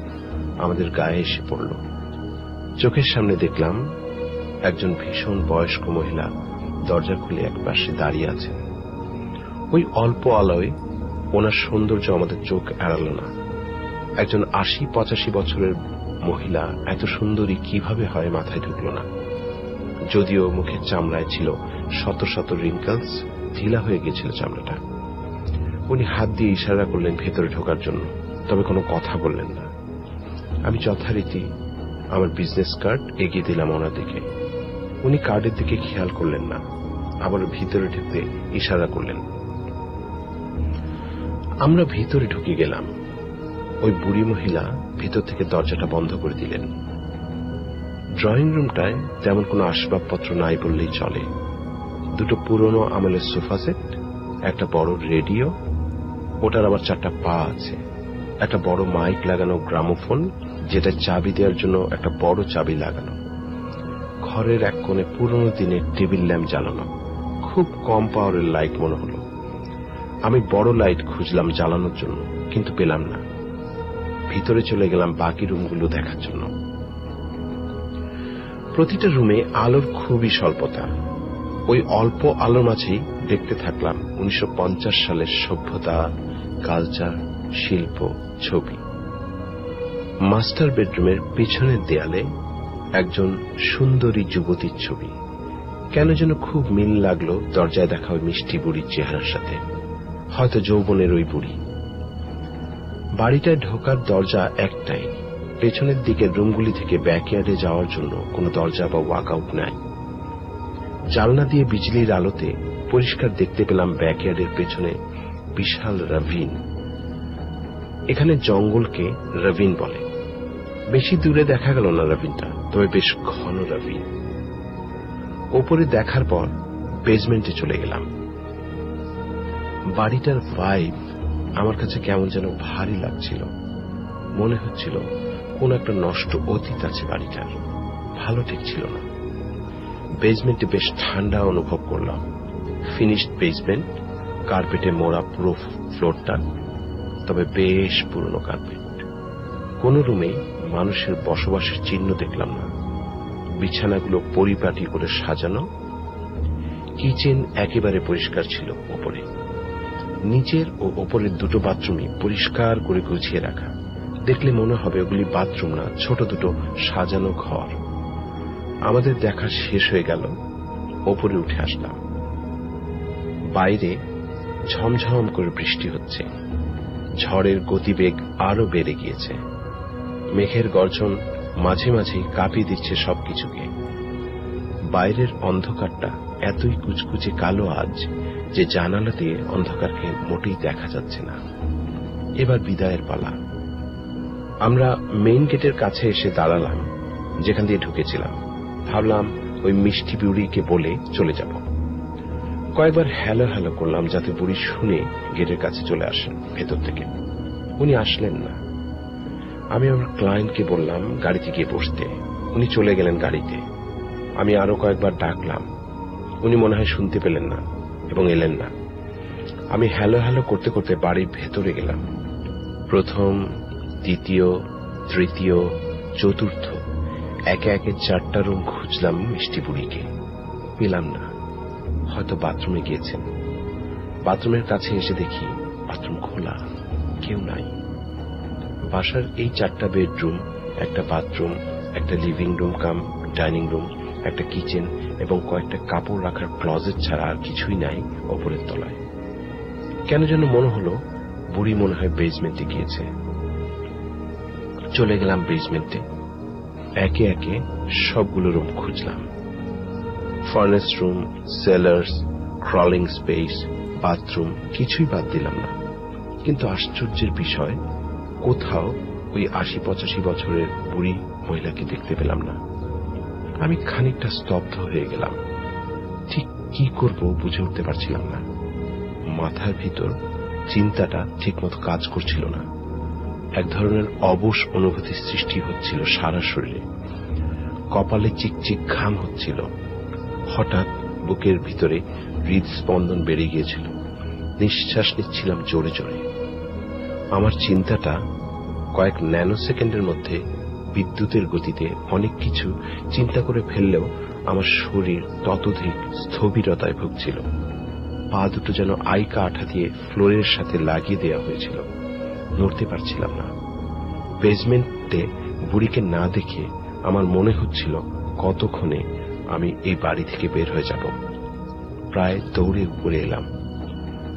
[SPEAKER 5] আমাদের গায়ে এসে পড়ল। চোখের সামনে দেখলাম একজন ভীষণ বয়স্ক মহিলা দরজা খুলে এক পাশে দাঁড়িয়ে আছেন। ওই অল্প আলোয় ওনার সৌন্দর্য আমাদের চোখ এড়াল না। একজন ৮০-৮৫ বছরের মহিলা এত সুন্দরী কিভাবে হয় মাথায় ঢুকল না। যদিও মুখের চামড়ায় ছিল শত শত রিঙ্কলস, ঢিলা হয়ে গেছিল চামড়াটা। উনি হাত দিয়ে ইশারা করলেন ভেতরে ঢোকার জন্য, তবে কোনো কথা বললেন না। আমি যথারীতি আমার বিজনেস কার্ড এগিয়ে দিলাম ওনার দিকে। উনি কার্ডের দিকে খেয়াল করলেন না, আবার ভিতরে ঢুকতে ইশারা করলেন। আমরা ভিতরে ঢুকে গেলাম। ওই বুড়ি মহিলা ভিতর থেকে দরজাটা বন্ধ করে দিলেন। ড্রয়িং রুমটায় তেমন কোনো আসবাবপত্র নাই বললেই চলে। দুটো পুরনো আমলের সোফা সেট, একটা বড় রেডিও, ওটার আবার 4টা পা আছে, একটা বড় মাইক লাগানো গ্রামোফোন, যেটা চাবি দেওয়ার জন্য একটা বড় চাবি লাগানো। ঘরের এক কোণে পুরনো দিনের টেবিল ল্যাম্প জ্বালানো, খুব কম পাওয়ারের লাইট মনে হলো। আমি বড় লাইট খুঁজলাম জ্বালানোর জন্য, কিন্তু পেলাম না। ভিতরে চলে গেলাম বাকি রুমগুলো দেখার জন্য। প্রতিটা রুমে আলোর খুবই স্বল্পতা। ওই অল্প আলোর মাঝেই দেখতে থাকলাম 1950 সালের সভ্যতা, কালচার, শিল্প, ছবি। মাস্টার বেডরুমের পিছনের দেয়ালে একজন সুন্দরী যুবতীর ছবি। কেন যেন খুব মিল লাগলো দরজায় দেখা ওই মিষ্টি বুড়ির চেহারার সাথে, হয়তো যৌবনের ওই বুড়ি। বাড়িটায় ঢোকার দরজা একটাই, পেছনের দিকের রুমগুলি থেকে ব্যাকইয়ার্ডে যাওয়ার জন্য কোনো দরজা বা ওয়াকআউট নাই। জানলা দিয়ে বিজলির আলোতে পরিষ্কার দেখতে পেলাম ব্যাকইয়ার্ডের পেছনে বিশাল রাভিন। এখানে জঙ্গলকে রাভিন বলে। বেশি দূরে দেখা গেল না রাভিনটা, তবে বেশ ঘন রাভিন। ওপরে দেখার পর বেসমেন্টে চলে গেলাম। বাড়িটার ভাইব আমার কাছে কেমন যেন ভারী লাগছিল। মনে হচ্ছিল কোন একটা নষ্ট অতীত আছে বাড়িটার, ভালো ঠিক ছিল না। বেসমেন্টে বেশ ঠান্ডা অনুভব করলাম। ফিনিশড বেসমেন্ট, কার্পেটে মোড়া পুরো ফ্লোরটা, তবে বেশ পুরনো কার্পেট। কোন রুমে মানুষের বসবাসের চিহ্ন দেখলাম না। বিছানাগুলো পরিপাটি করে সাজানো। কিচেন একেবারে পরিষ্কার ছিল ওপরে। নিচের ও ওপরের দুটো বাথরুমই পরিষ্কার করে গুছিয়ে রাখা। দেখলে মনে হবে ওগুলি বাথরুম না, ছোট দুটো সাজানো ঘর। আমাদের দেখা শেষ হয়ে গেল, ওপরে উঠে আসলাম। বাইরে ঝমঝম করে বৃষ্টি হচ্ছে। ঝড়ের গতিবেগ আরো বেড়ে গিয়েছে। মেঘের গর্জন মাঝে মাঝেই কাঁপিয়ে দিচ্ছে সবকিছুকে। বাইরের অন্ধকারটা এতই কুচকুচে কালো আজ যে জানালা দিয়ে অন্ধকারকে মোটেই দেখা যাচ্ছে না। এবার বিদায়ের পালা। আমরা মেইন গেটের কাছে এসে দাঁড়ালাম, যেখান দিয়ে ঢুকেছিলাম। ভাবলাম ওই মিষ্টি বুড়িকে বলে চলে যাব। কয়েকবার হ্যালো হ্যালো করলাম যাতে বুড়ি শুনে গেটের কাছে চলে আসেন ভেতর থেকে। উনি আসলেন না। আমি আমার ক্লায়েন্টকে বললাম গাড়িতে গিয়ে বসতে। উনি চলে গেলেন গাড়িতে। আমি আরো কয়েকবার ডাকলাম, উনি মনে হয় শুনতে পেলেন না এবং এলেন না। আমি হ্যালো হ্যালো করতে করতে বাড়ির ভেতরে গেলাম। প্রথম, দ্বিতীয়, তৃতীয়, চতুর্থ, একে একে 4টা রুম খুঁজলাম মিষ্টি বুড়িকে। পেলাম না। হয়তো বাথরুমে গিয়েছেন। বাথরুমের কাছে এসে দেখি বাথরুম খোলা, কেউ নাই। বাসার এই 4টা বেডরুম, একটা বাথরুম, একটা living room cum dining room, একটা কিচেন এবং কয়েকটা কাপড় রাখার ক্লজেট ছাড়া আর কিছুই নাই ওপরের তলায়। কেন যেন মনে হলো বুড়ি মনে হয় বেসমেন্টে গিয়েছে। চলে গেলাম বেসমেন্টে। একে একে সবগুলো রুম খুঁজলাম। Furnace room, cellars, crawling space, bathroom, কিছুই বাদ দিলাম না। কিন্তু আশ্চর্যের বিষয়, কোথাও ওই ৮০-৮৫ বছরের বুড়ি মহিলাকে দেখতে পেলাম না। আমি খানিকটা স্তব্ধ হয়ে গেলাম। ঠিক কি করব বুঝে উঠতে পারছিলাম না। মাথার ভিতর চিন্তাটা ঠিকমতো কাজ করছিল না। এক ধরনের অবশ অনুভূতির সৃষ্টি হচ্ছিল সারা শরীরে। কপালে চিকচিক ঘাম হচ্ছিল। হঠাৎ বুকের ভিতরে হৃদস্পন্দন বেড়ে গিয়েছিল। নিঃশ্বাস নিচ্ছিলাম জোরে জোরে। আমার চিন্তাটা কয়েক ন্যানো সেকেন্ডের মধ্যে বিদ্যুতের গতিতে অনেক কিছু চিন্তা করে ফেললেও আমার শরীর ততোধিক স্থবিরতায় ভুগছিল। পা দুটো যেন আইকা আঠা দিয়ে ফ্লোরের সাথে লাগিয়ে দেওয়া হয়েছিল, নড়তে পারছিলাম না। বেসমেন্টে বুড়িকে না দেখে আমার মনে হচ্ছিল কতক্ষণে আমি এই বাড়ি থেকে বের হয়ে যাব। প্রায় দৌড়ে উপরে এলাম।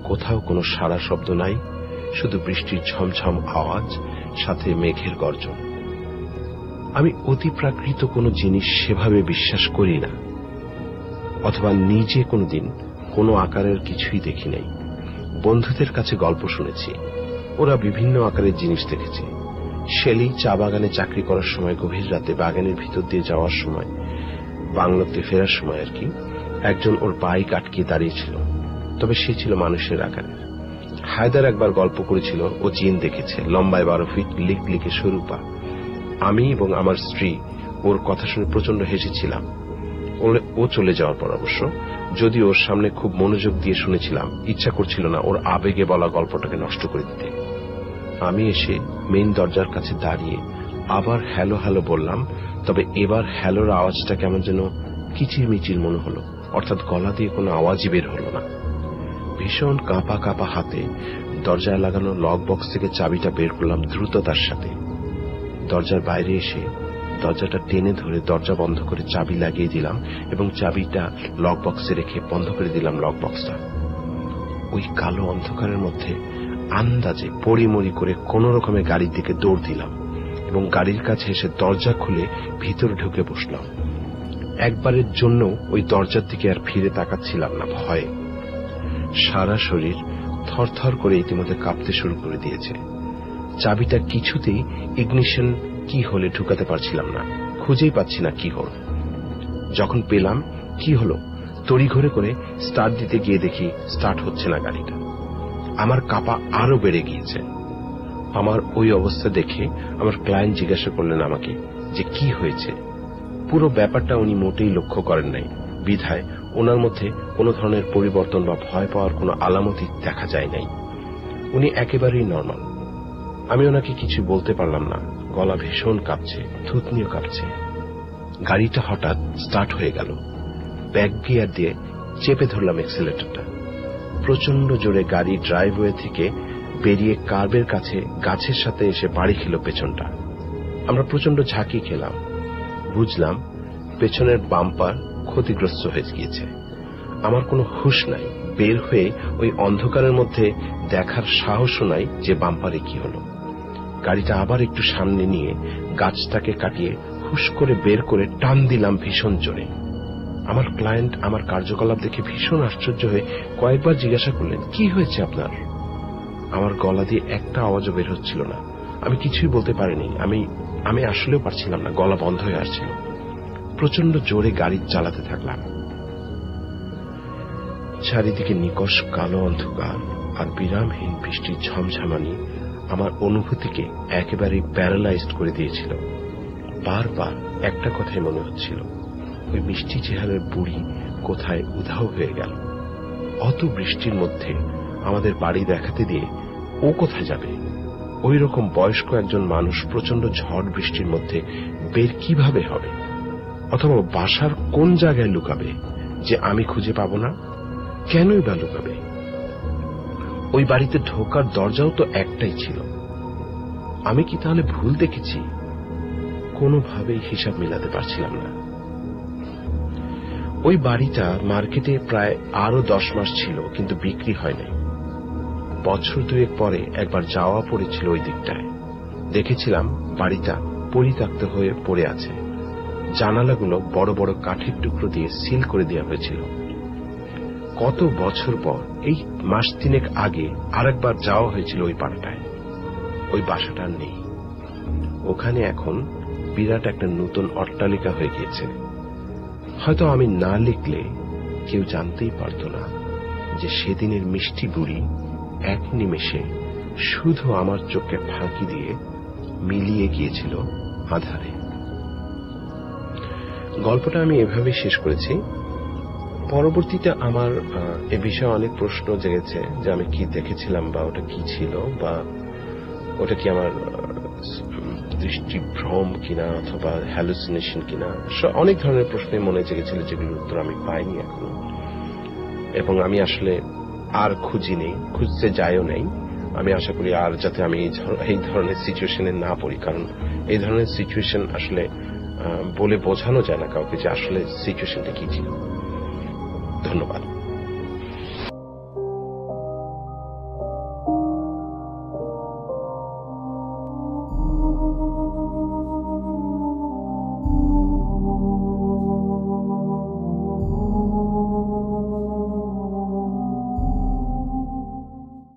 [SPEAKER 5] কোথাও কোনো সাড়া শব্দ নাই, শুধু বৃষ্টির ঝমঝম আওয়াজ, সাথে মেঘের গর্জন। আমি অতিপ্রাকৃত কোনো জিনিস সেভাবে বিশ্বাস করি না, অথবা নিজে কোনোদিন কোনো আকারের কিছুই দেখি নাই। বন্ধুদের কাছে গল্প শুনেছি, ওরা বিভিন্ন আকারের জিনিস দেখেছে। শেলি চা বাগানে চাকরি করার সময় গভীর রাতে বাগানের ভিতর দিয়ে যাওয়ার সময়, বাংলোতে ফেরার সময় আর কি, একজন ওর বাইক আটকিয়ে দাঁড়িয়েছিল, তবে সে ছিল মানুষের আকারের। হায়দার একবার গল্প করেছিল ও জিন দেখেছে, লম্বায় 12 ফিট, লিক লিকে সরু পা। আমি এবং আমার স্ত্রী ওর কথা শুনে প্রচন্ড হেসেছিলাম। ও চলে যাওয়ার পর অবশ্য, যদি ওর সামনে খুব মনোযোগ দিয়ে শুনেছিলাম, ইচ্ছা করছিল না ওর আবেগে বলা গল্পটাকে নষ্ট করে দিতে। আমি এসে মেইন দরজার কাছে দাঁড়িয়ে আবার হ্যালো হ্যালো বললাম, তবে এবার হ্যালোর আওয়াজটা কেমন যেন কিচির মিচির মনে হলো, অর্থাৎ গলা দিয়ে কোনো আওয়াজই বের হলো না। ভীষণ কাঁপা কাঁপা হাতে দরজায় লাগানো লক বক্স থেকে চাবিটা বের করলাম দ্রুততার সাথে। দরজার বাইরে এসে দরজাটা টেনে ধরে দরজা বন্ধ করে চাবি লাগিয়ে দিলাম এবং চাবিটা লক বক্সে রেখে বন্ধ করে দিলাম লক বক্সটা। ওই কালো অন্ধকারের মধ্যে আন্দাজে পড়িমড়ি করে কোন রকমে গাড়ির দিকে দৌড় দিলাম এবং গাড়ির কাছে এসে দরজা খুলে ভিতরে ঢুকে বসলাম। একবারের জন্য ওই দরজার দিকে আর ফিরে তাকাচ্ছিলাম না ভয়ে। সারা শরীর থরথর করে ইতিমধ্যে কাঁপতে শুরু করে দিয়েছে। চাবিটা কিছুতেই ইগনিশন কি হলে ঢুকাতে পারছিলাম না, খুঁজেই পাচ্ছি না কি হল। যখন পেলাম কি হলো, তড়িঘড়ি করে স্টার্ট দিতে গিয়ে দেখি স্টার্ট হচ্ছে না গাড়িটা। আমার কাঁপা আরো বেড়ে গিয়েছে। আমার ওই অবস্থা দেখে আমার ক্লায়েন্ট জিজ্ঞাসা করলেন আমাকে যে কি হয়েছে। পুরো ব্যাপারটা উনি মোটেই লক্ষ্য করেন নাই, বিধায় ওনার মধ্যে কোনো ধরনের পরিবর্তন বা ভয় পাওয়ার কোনো আলামতই দেখা যায় নাই। উনি একেবারেই নর্মাল। আমি ওনাকে কিছু বলতে পারলাম না, গলা ভীষণ কাঁপছে, থুতনিও কাঁপছে। গাড়িটা হঠাৎ স্টার্ট হয়ে গেল। ব্যাক গিয়ার দিয়ে চেপে ধরলাম এক্সেলেটরটা। প্রচন্ড জোরে গাড়ি ড্রাইভওয়ে থেকে বেরিয়ে কার্বের কাছে গাছের সাথে এসে বাড়ি খেল পেছনটা। আমরা প্রচন্ড ঝাঁকি খেলাম। বুঝলাম পেছনের বাম্পার ক্ষতিগ্রস্ত হয়ে গিয়েছে। আমার কোনো হুঁশ নাই, বের হয়ে ওই অন্ধকারের মধ্যে দেখার সাহসও নাই যে বাম্পারে কি হলো। গাড়িটা আবার একটু সামনে নিয়ে গাছটাকে কাটিয়ে হুশ করে বের করে টান দিলাম ভীষণ জোরে। আমার ক্লায়েন্ট আমার কার্যকলাপ দেখে ভীষণ আশ্চর্য হয়ে কয়েকবার জিজ্ঞাসা করলেন, কি হয়েছে আপনার? আমার গলা দিয়ে একটা আওয়াজও বের হচ্ছিল না। আমি কিছুই বলতে পারিনি। আমি আসলেও পারছিলাম না, গলা বন্ধ হয়ে আসছিল। প্রচন্ড জোরে গাড়ি চালাতে থাকলাম। চারিদিকে নিকষ কালো অন্ধকার আর বিরামহীন বৃষ্টির ঝমঝমানি আমার অনুভূতিকে একেবারে প্যারালাইজড করে দিয়েছিল। বারবার একটা কথাই মনে হচ্ছিল, ওই মিষ্টি চেহারার বুড়ি কোথায় উধাও হয়ে গেল। অত বৃষ্টির মধ্যে আমাদের বাড়ি দেখাতে দিয়ে ও কোথায় যাবে? ওই রকম বয়স্ক একজন মানুষ প্রচন্ড ঝড় বৃষ্টির মধ্যে বের কিভাবে হবে? অথবা বাসার কোন জায়গায় লুকাবে যে আমি খুঁজে পাবো না? কেনই বা লুকাবে? ওই বাড়িতে ঢোকার দরজাও তো একটাই ছিল। আমি কি তাহলে ভুল দেখেছি? কোনোভাবেই হিসাব মেলাতে পারছিলাম না। ওই বাড়িটা মার্কেটে প্রায় আরো 10 মাস ছিল, কিন্তু বিক্রি হয় নাই। বছর 2 পরে একবার যাওয়া পড়েছিল ওই দিকটায়। দেখেছিলাম বাড়িটা পরিত্যক্ত হয়ে পড়ে আছে। জানালাগুলো বড় বড় কাঠের টুকরো দিয়ে সিল করে দেওয়া হয়েছিল। কত বছর পর এই মাস 3 আগে আরেকবার যাওয়া হয়েছিল ওই পাড়াটায়। ওই বাসাটা নেই। ওখানে এখন বিরাট একটা নতুন অট্টালিকা হয়ে গিয়েছে। হয়তো আমি না লিখলে কেউ জানতেই পারত না যে সেদিনের মিষ্টি বুড়ি এক নিমেষে শুধু আমার চোখে ফাঁকি দিয়ে মিলিয়ে গিয়েছিল আধারে। গল্পটা আমি এভাবে শেষ করেছি। পরবর্তীতে আমার এ বিষয়ে অনেক প্রশ্ন জেগেছে যে আমি কি দেখেছিলাম বা ওটা কি ছিল, বা ওটা কি আমার দৃষ্টিভ্রম কিনা অথবা হ্যালুসিনেশন কিনা, অনেক ধরনের প্রশ্নে মনে জেগেছিল যেগুলোর উত্তর আমি পাইনি এখনো। এবং আমি আসলে আর খুঁজিনি, খুঁজতে যাইও নেই। আমি আশা করি আর যাতে আমি এই ধরনের সিচুয়েশনে না পড়ি, কারণ এই ধরনের সিচুয়েশন আসলে বলে বোঝানো যায় না কাউকে যে আসলে সিচুয়েশনটা কি ছিল। ধন্যবাদ।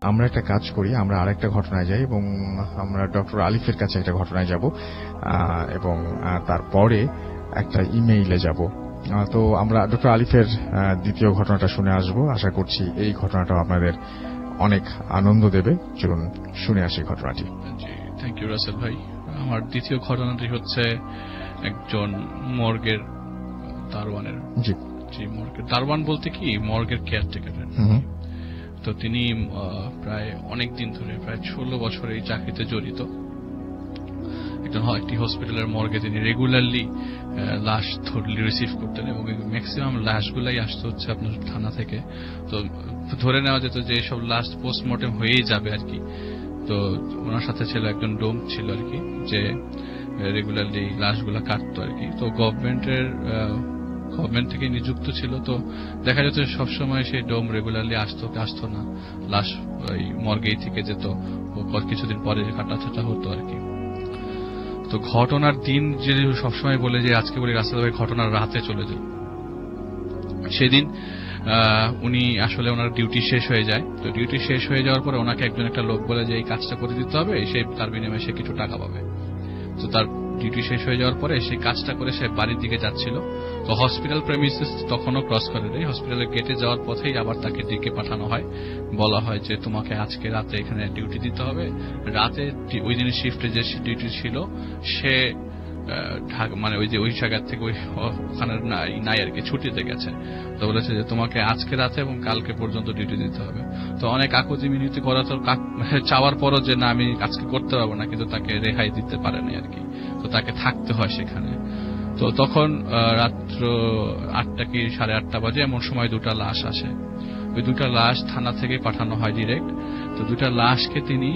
[SPEAKER 1] আমরা একটা কাজ করি, আমরা আরেকটা ঘটনায় যাই এবং আমরা ডক্টর আলিফের কাছে একটা ঘটনায় যাব এবং তারপরে একটা ইমেইলে যাব। তো আমরা ডক্টর আলিফের দ্বিতীয় ঘটনাটা শুনে আসব। আশা করছি এই ঘটনাটাও আপনাদের অনেক আনন্দ দেবে। চলুন শুনে আসি ঘটনাটি।
[SPEAKER 6] থ্যাংক ইউ রাসেল ভাই। আমার দ্বিতীয় ঘটনাটি হচ্ছে একজন মর্গের দারোয়ানের। জি, মর্গের দারোয়ান বলতে কি মর্গের কেয়ারটেকার। তো তিনি প্রায় অনেক দিন ধরে, প্রায় 16 বছর এই চাকরিতে জড়িত। একটি হসপিটালের মর্গে তিনি রেগুলারলি লাশ রিসিভ করতেন এবং ম্যাক্সিমাম লাশগুলাই আসতে হচ্ছে আপনার থানা থেকে। তো ধরে নেওয়া যেত যে সব লাশ পোস্টমর্টেম হয়েই যাবে আর কি। তো ওনার সাথে ছিল একজন ডোম ছিল আর কি, যে রেগুলারলি লাশগুলা কাটতো আর কি। তো গভর্নমেন্ট থেকে নিযুক্ত ছিল। তো দেখা যেত সবসময় সেই ডোম রেগুলারলি আসতো না, লাশ ওই মর্গেই থেকে যেত, কিছুদিন পরে কাটাছাটা হতো আর কি। তো ঘটনার দিন যে সবসময় বলে যে আজকে বলি রাসেল ভাই ঘটনার রাতে চলে যায়। সেদিন উনি আসলে ওনার ডিউটি শেষ হয়ে যায়। তো ডিউটি শেষ হয়ে যাওয়ার পরে ওনাকে একটা লোক বলে যে এই কাজটা করে দিতে হবে, সে তার বিনিময়ে সে কিছু টাকা পাবে। তো তার ডিউটি শেষ হয়ে যাওয়ার পরে সেই কাজটা করে সে বাড়ির দিকে যাচ্ছিল। তো হসপিটাল প্রেমিসেস তখনও ক্রস করে নেই, হসপিটালের গেটে যাওয়ার পথেই আবার তাকে ডেকে পাঠানো হয়, বলা হয় যে তোমাকে আজকে রাতে এখানে ডিউটি দিতে হবে। রাতে ওই দিনের শিফটে যে ডিউটি ছিল সে মানে ওই জায়গা থেকে ওখানে নাই আর কি, ছুটিতে গেছে। তো বলেছে যে তোমাকে আজকে রাতে এবং কালকে পর্যন্ত ডিউটি দিতে হবে। তো অনেক আকুতি মিনতি করা, তো চাওয়ার পরও যে না আমি আজকে করতে পারবো না, কিন্তু তাকে রেহাই দিতে পারেনি আর কি। তো তাকে থাকতে হয় সেখানে। তো তখন রাত্র 8টা কি 8:30 বাজে, এমন সময় 2টা লাশ আসে। ওই 2টা লাশ থানা থেকে পাঠানো হয় ডিরেক্ট। তো 2টা লাশকে তিনি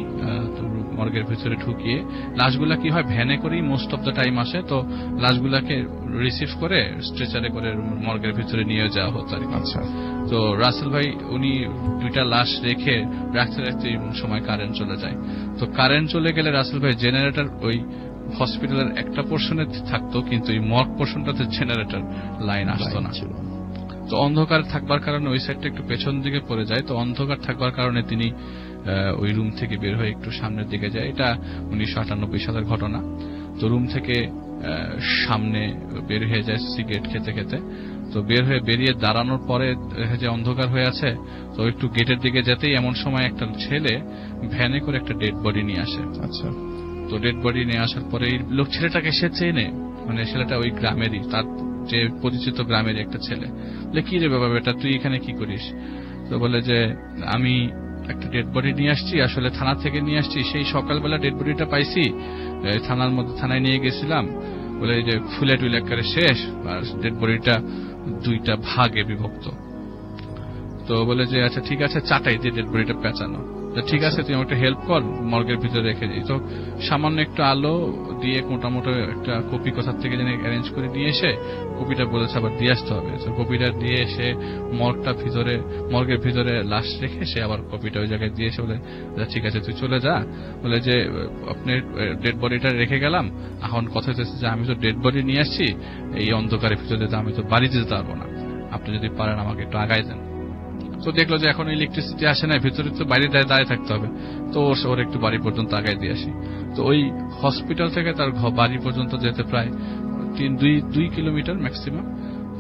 [SPEAKER 6] মর্গের ভিতরে ঢুকিয়ে, লাশগুলা কি হয় ভ্যানে করেই মোস্ট অফ দ্য টাইম আসে, তো লাশগুলাকে রিসিভ করে স্ট্রেচারে করে মর্গের ভিতরে নিয়ে যাওয়া হতো আর কি। আচ্ছা। তো রাসেল ভাই উনি 2টা লাশ রেখে রাখতে রাখতে সময় কারেন্ট চলে যায়। তো কারেন্ট চলে গেলে রাসেল ভাই জেনারেটর ওই হসপিটালের একটা পোর্শনে থাকতো, কিন্তু এই মর্গ পোর্শনটাতে জেনারেটর লাইন আসতো না। তো অন্ধকার থাকবার কারণে ওই সাইডটা একটু পেছন দিকে পড়ে যায়। তো অন্ধকার থাকবার কারণে তিনি ওই রুম থেকে বের হয়ে একটু সামনের দিকে যায়। এটা 1998 সালের ঘটনা। তো রুম থেকে সামনে বের হয়ে যায় সিগারেট খেতে খেতে। তো বেরিয়ে দাঁড়ানোর পরে যে অন্ধকার হয়ে আছে, তো একটু গেটের দিকে যেতেই এমন সময় একটা ছেলে ভ্যানে করে একটা ডেড বডি নিয়ে আসে। আচ্ছা। তো ডেড বডি নিয়ে আসার পরে এই লোক ছেলেটাকে সে চেনে, মানে ছেলেটা ওই গ্রামেরই, তার যে পরিচিত গ্রামের একটা ছেলে। বলে কি রে বাবা বেটা তুই এখানে কি করিস? তো বলে যে আমি একটা ডেড বডি নিয়ে আসছি, আসলে থানা থেকে নিয়ে আসছি। সেই সকালবেলা ডেড বডিটা পাইছি, থানায় নিয়ে গেছিলাম, বলে যে ফুলে টুলে করে শেষ, আর ডেড বডিটা 2টা ভাগে বিভক্ত। তো বলে যে আচ্ছা ঠিক আছে, চাটাই দিয়ে ডেড বডিটা পেঁচানো। ঠিক আছে তুই আমাকে হেল্প কর, মর্গের ভিতরে রেখে দিই। তো সামান্য একটু আলো দিয়ে মোটামুটি একটা কপি কোথার থেকে যেন অ্যারেঞ্জ করে নিয়ে এসে কপিটা বলেছে আবার দিয়ে আসতে হবে। তো কপিটা দিয়ে এসে মর্গের ভিতরে লাশ রেখে সে আবার কপিটা ওই জায়গায় দিয়ে এসে বলে ঠিক আছে তুই চলে যা। বলে যে আপনি ডেড বডিটা রেখে গেলাম, এখন কথা হচ্ছে যে আমি তো ডেড বডি নিয়ে আসছি, এই অন্ধকারের ভিতরে আমি তো বাড়িতে যেতে পারবো না, আপনি যদি পারেন আমাকে একটু আগায় দেন। তো দেখলো যে এখন ইলেকট্রিসিটি আসে না, ভিতরে তো বাইরে দাঁড়িয়ে থাকতে হবে। তো ওর একটু বাড়ি পর্যন্ত আগায় দিয়ে আসি। তো ওই হসপিটাল থেকে তার বাড়ি পর্যন্ত যেতে প্রায় 2 কিলোমিটার ম্যাক্সিমাম।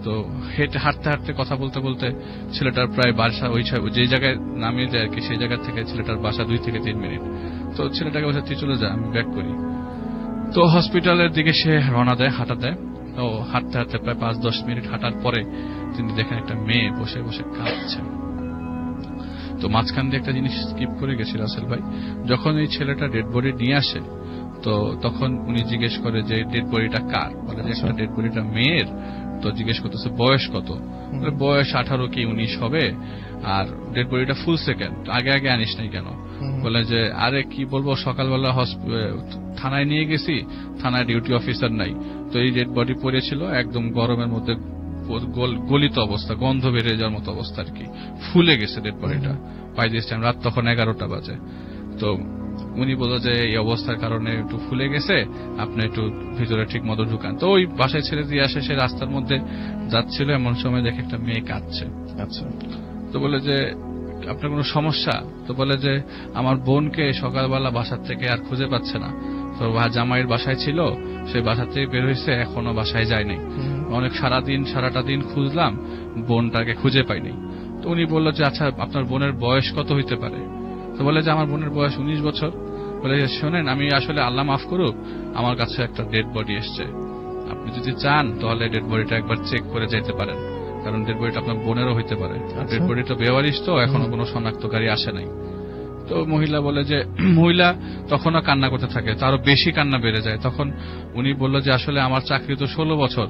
[SPEAKER 6] তো হাঁটতে হাঁটতে কথা বলতে বলতে ছেলেটার প্রায় বাসা ওই যে জায়গায় নামিয়ে যায় আর কি, সেই জায়গা থেকে ছেলেটার বাসা 2 থেকে 3 মিনিট। তো ছেলেটাকে বলছে তুই চলে যা, আমি ব্যাক করি। তো হসপিটালের দিকে সে রওনা দেয়, হাঁটা দেয়। ও হাঁটতে হাঁটতে প্রায় 5-10 মিনিট হাঁটার পরে তিনি দেখেন একটা মেয়ে বসে বসে কাঁদছে। তো মাঝখান দিয়ে একটা জিনিস স্কিপ করে গেছি রাসেল ভাই, যখন এই ছেলেটা ডেড বডি নিয়ে আসে তো তখন উনি জিজ্ঞেস করে যে ডেড বডিটা কার, বলে যে একটা ডেড বডিটা মেয়ের। তো জিজ্ঞেস করতেছে বয়স কত, বয়স 18 কি 19 হবে, আর ডেড বডিটা ফুল সেকেন্ড, আগে আগে আনিস নাই কেন? বলে যে আরে কি বলবো, সকালবেলা থানায় নিয়ে গেছি, থানায় ডিউটি অফিসার নাই, তো এই ডেড বডি পড়েছিল একদম গরমের মধ্যে গলিত অবস্থা, গন্ধ বেরিয়ে যাওয়ার মতো অবস্থা আর কি, ফুলে গেছে ডেড বডিটা বাই দিস টাইম, রাত তখন 11টা বাজে। তো উনি বলল যে এই অবস্থার কারণে একটু ফুলে গেছে, আপনি একটু ভিতরে ঠিক মতো ঢুকান। তো ওই বাসায় ছেড়ে দিয়ে আসে, সে রাস্তার মধ্যে যাচ্ছিল, এমন সময় দেখে একটা মেয়ে কাঁদছে।
[SPEAKER 1] আচ্ছা,
[SPEAKER 6] তো বলে যে আপনার কোনো সমস্যা? তো বলে যে আমার বোনকে সকালবেলা বাসার থেকে আর খুঁজে পাচ্ছে না, তো জামাইয়ের বাসায় ছিল, সে বাসা থেকে বের হয়েছে, এখনো বাসায় যায়নি, অনেক সারাটা দিন খুঁজলাম, বোনটাকে খুঁজে পাইনি। তো উনি বলল যে আচ্ছা আপনার বোনের বয়স কত হইতে পারে? তো বলে যে আমার বোনের বয়স 19 বছর। বলে যে শোনেন, আমি আসলে আল্লাহ মাফ করুক, আমার কাছে একটা ডেড বডি এসছে, আপনি যদি চান তাহলে ডেড বডিটা একবার চেক করে যেতে পারেন, কারণ ডেড বডিটা আপনার বোনেরও হইতে পারে। ডেড বডিটা বেওয়ারিশ, তো এখনো কোনো শনাক্তকারী আসে নাই। তো মহিলা বলে যে, মহিলা তখনও কান্না করতে থাকে, তারও বেশি কান্না বেড়ে যায়। তখন উনি বলল যে আসলে আমার চাকরি তো 16 বছর,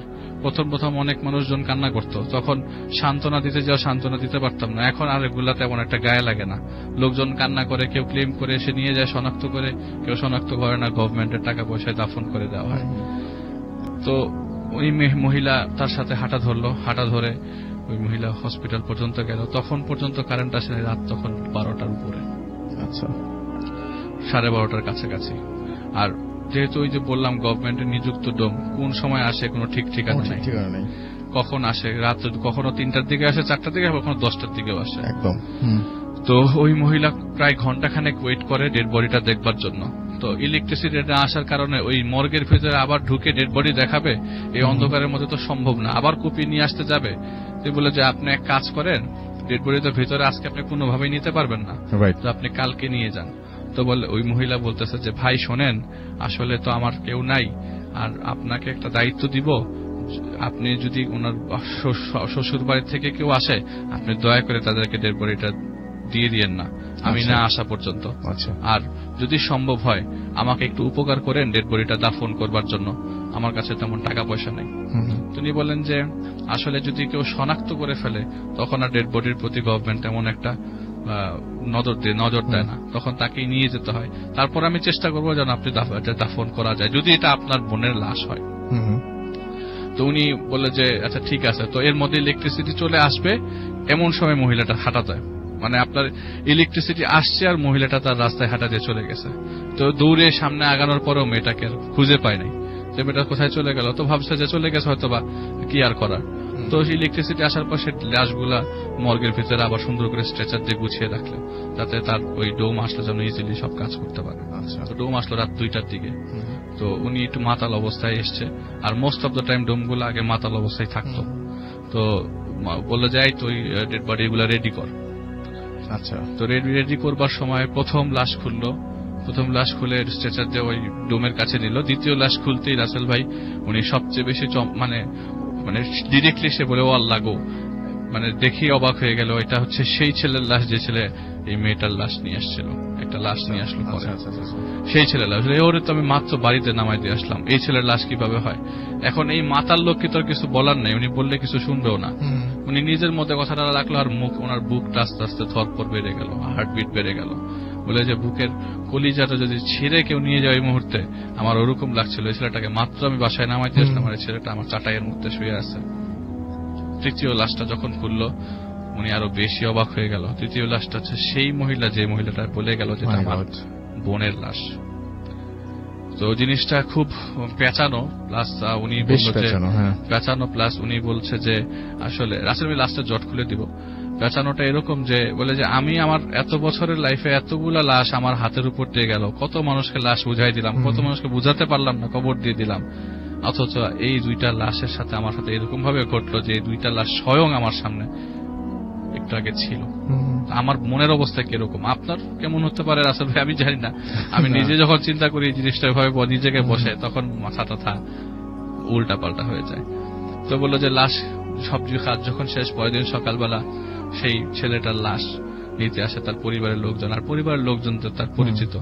[SPEAKER 6] প্রথম অনেক মানুষজন কান্না করতো, তখন সান্ত্বনা দিতে যাও, সান্ত্বনা দিতে পারতাম না, এখন আর এগুলা তেমন একটা গায়ে লাগে না, লোকজন কান্না করে, কেউ ক্লেম করে এসে নিয়ে যায়, শনাক্ত করে, কেউ শনাক্ত করে না, গভর্নমেন্টের টাকা পয়সায় দাফন করে দেওয়া হয়। তো ওই মহিলা তার সাথে হাঁটা ধরলো, হাঁটা ধরে ওই মহিলা হসপিটাল পর্যন্ত গেল, তখন পর্যন্ত কারেন্ট আসে, রাত তখন 12টার উপরে,
[SPEAKER 1] আচ্ছা
[SPEAKER 6] 12:30টার কাছাকাছি। আর যেহেতু ওই যে বললাম গভর্নমেন্টের নিযুক্ত ডোম, কোন সময় আসে কোনো ঠিক ঠিকানা নেই, কখন আসে, রাত কখনো 3টার দিকে আসে, 4টার দিকে, কখনো 10টার দিকেও আসে
[SPEAKER 1] একদম।
[SPEAKER 6] তো ওই মহিলা প্রায় ঘন্টাখানেক ওয়েট করে ডেড বডিটা দেখবার জন্য। তো ইলেকট্রিসিটি না আসার কারণে ওই মর্গের ভিতরে আবার ঢুকে ডেড বডি দেখাবে, এই অন্ধকারের মধ্যে তো সম্ভব না, আবার কপি নিয়ে আসতে যাবে। তো বলে যে আপনি এক কাজ করেন, ডেড বডি তো ভিতরে আজকে আপনি কোনোভাবেই নিতে পারবেন না, তো আপনি কালকে নিয়ে যান। তো বলে ওই মহিলা বলতেছে যে ভাই শোনেন, আসলে তো আমার কেউ নাই, আর আপনাকে একটা দায়িত্ব দিব, আপনি যদি ওনার শ্বশুর বাড়ি থেকে কেউ আসে, আপনি দয়া করে তাদেরকে ডেড বডিটা দিয়ে দিয়েন না আমি না আসা পর্যন্ত। আর যদি সম্ভব হয় আমাকে একটু উপকার করেন ডেড বডিটা দাফন করবার জন্য, আমার কাছে তেমন টাকা পয়সা নেই। তিনি বলেন যে আসলে যদি কেউ শনাক্ত করে ফেলে তখন আর ডেড বডির প্রতি গভর্নমেন্ট তেমন একটা নজর দেয় না, তখন তাকেই নিয়ে যেতে হয়। তারপর আমি চেষ্টা করবো যেন আপনি দাফন করা যায়, যদি এটা আপনার বোনের লাশ হয়। তো উনি বলে যে আচ্ছা ঠিক আছে। তো এর মধ্যে ইলেকট্রিসিটি চলে আসবে, এমন সময় মহিলাটা হাঁটা দেয়, মানে আপনার ইলেকট্রিসিটি আসছে আর মহিলাটা তার রাস্তায় হাঁটা দিয়ে চলে গেছে। তো দৌড়ে সামনে আগানোর পরেও মেয়েটাকে খুঁজে পায় নাই, যে মেয়েটা কোথায় চলে গেল। তো ভাবছে যে চলে গেছে হয়তো, বা কি আর করার। তো ইলেকট্রিসিটি আসার পর সে লাশগুলা মর্গের ভিতরে আবার সুন্দর করে স্ট্রেচার দিয়ে গুছিয়ে রাখলো, যাতে তার ওই ডোম আসলে যেন ইজিলি সব কাজ করতে পারে। তো ডোম আসলো রাত 2টার দিকে। তো উনি একটু মাতাল অবস্থায় এসছে, আর মোস্ট অফ দ্য টাইম ডোমগুলো আগে মাতাল অবস্থায় থাকতো। তো বলে যায় তো ওই ডেড বডি গুলা রেডি কর।
[SPEAKER 1] আচ্ছা,
[SPEAKER 6] তো রেডি করবার সময় প্রথম লাশ খুললো, প্রথম লাশ খুলে স্ট্রেচার দিয়ে ওই ডোমের কাছে নিল। দ্বিতীয় লাশ খুলতেই রাসেল ভাই উনি সবচেয়ে বেশি মানে ডিরেক্টলি সে বলে ও আল্লাহ গো, মানে দেখি অবাক হয়ে গেল, এটা হচ্ছে সেই ছেলের লাশ যে ছেলে এই মেয়েটার লাশ নিয়ে আসছিল, একটা লাশ নিয়ে আসলো পরে, সেই ছেলের লাশ। ওরে তো আমি মাত্র বাড়িতে নামাই দিয়ে আসলাম, এই ছেলের লাশ কিভাবে হয়? এখন এই মাতার লোককে তো কিছু বলার নেই, উনি বললে কিছু শুনবেও না। উনি নিজের মধ্যে কথাটা রাখলো, আর ওনার বুকটা আস্তে আস্তে ধরপড় বেড়ে গেল, হার্টবিট বেড়ে গেল। বলে যে বুকের কলিজাটা যদি ছিঁড়ে কেউ নিয়ে যায় এই মুহূর্তে, আমার ওরকম লাগছিল। এই ছেলেটাকে মাত্র আমি বাসায় নামাইতে আসলাম, আর এই ছেলেটা আমার চাটাইয়ের মধ্যে শুয়ে আছে। তৃতীয় লাশটা যখন খুললো উনি আরো বেশি অবাক হয়ে গেল। তৃতীয় লাশটা হচ্ছে সেই মহিলা, যে মহিলাটা বলে গেল যে আমার বোনের লাশ। তো জিনিসটা খুব পেঁচানো, প্লাস উনি পেঁচানো, প্লাস উনি বলছে যে আসলে রাসেল ভাই লাশটা জট খুলে দিব। পেঁচানোটা এরকম যে বলে যে আমি আমার এত বছরের লাইফে এতগুলা লাশ আমার হাতের উপর দিয়ে গেল, কত মানুষকে লাশ বুঝাই দিলাম, কত মানুষকে বুঝাতে পারলাম না, কবর দিয়ে দিলাম, অথচ এই 2টা লাশের সাথে আমার সাথে এরকম ভাবে ঘটলো যে এই 2টা লাশ স্বয়ং আমার সামনে একটু আগে ছিল। আমার মনের অবস্থা কিরকম, আপনার কেমন হতে পারে রাসেল ভাই আমি জানি না। আমি নিজে যখন চিন্তা করি এই জিনিসটা ভাবে নিজেকে বসে, তখন মাথা টাথা উল্টা পাল্টা হয়ে যায়। তো বললো যে লাশ সবজি কাজ যখন শেষ, পরের দিন সকালবেলা সেই ছেলেটার লাশ নিতে আসে তার পরিবারের লোকজন, আর পরিবারের লোকজন তো তার পরিচিত।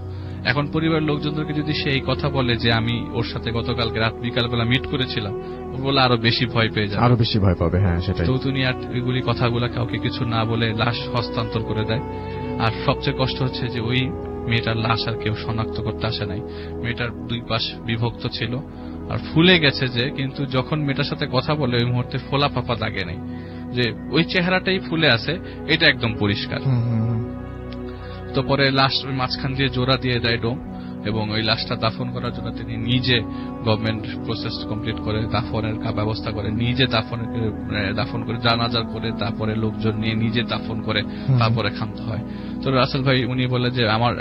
[SPEAKER 6] এখন পরিবারের লোকজনদেরকে যদি সে এই কথা বলে যে আমি ওর সাথে গতকালকে রাত বিকালবেলা মিট করেছিলাম, ও বলে আরো বেশি ভয় পেয়ে যাবে,
[SPEAKER 1] আরো বেশি ভয় পাবে। হ্যাঁ, সেটাই।
[SPEAKER 6] তো তুমি আর এগুলি কথাগুলা কাউকে কিছু না বলে লাশ হস্তান্তর করে দেয়। আর সবচেয়ে কষ্ট হচ্ছে যে ওই মেয়েটার লাশ আর কেউ শনাক্ত করতে আসে নাই। মেয়েটার দুই পাশ বিভক্ত ছিল আর ফুলে গেছে যে, কিন্তু যখন মেয়েটার সাথে কথা বলে ওই মুহূর্তে ফোলা ফাপা দাগে নেই, যে ওই চেহারাটাই ফুলে আছে, এটা একদম পরিষ্কার। তো পরে লাশ মাঝখান দিয়ে জোড়া দিয়ে দেয় ডোম, এবং ওই লাশটা দাফন করার জন্য তিনি নিজে গভর্নমেন্ট প্রসেস কমপ্লিট করে দাফনের ব্যবস্থা করে, নিজে দাফন করে জানাজা করে, তারপরে লোকজন নিয়ে নিজে দাফন করে, তারপরে ক্ষান্ত হয়। তো রাসেল ভাই উনি বলে যে আমার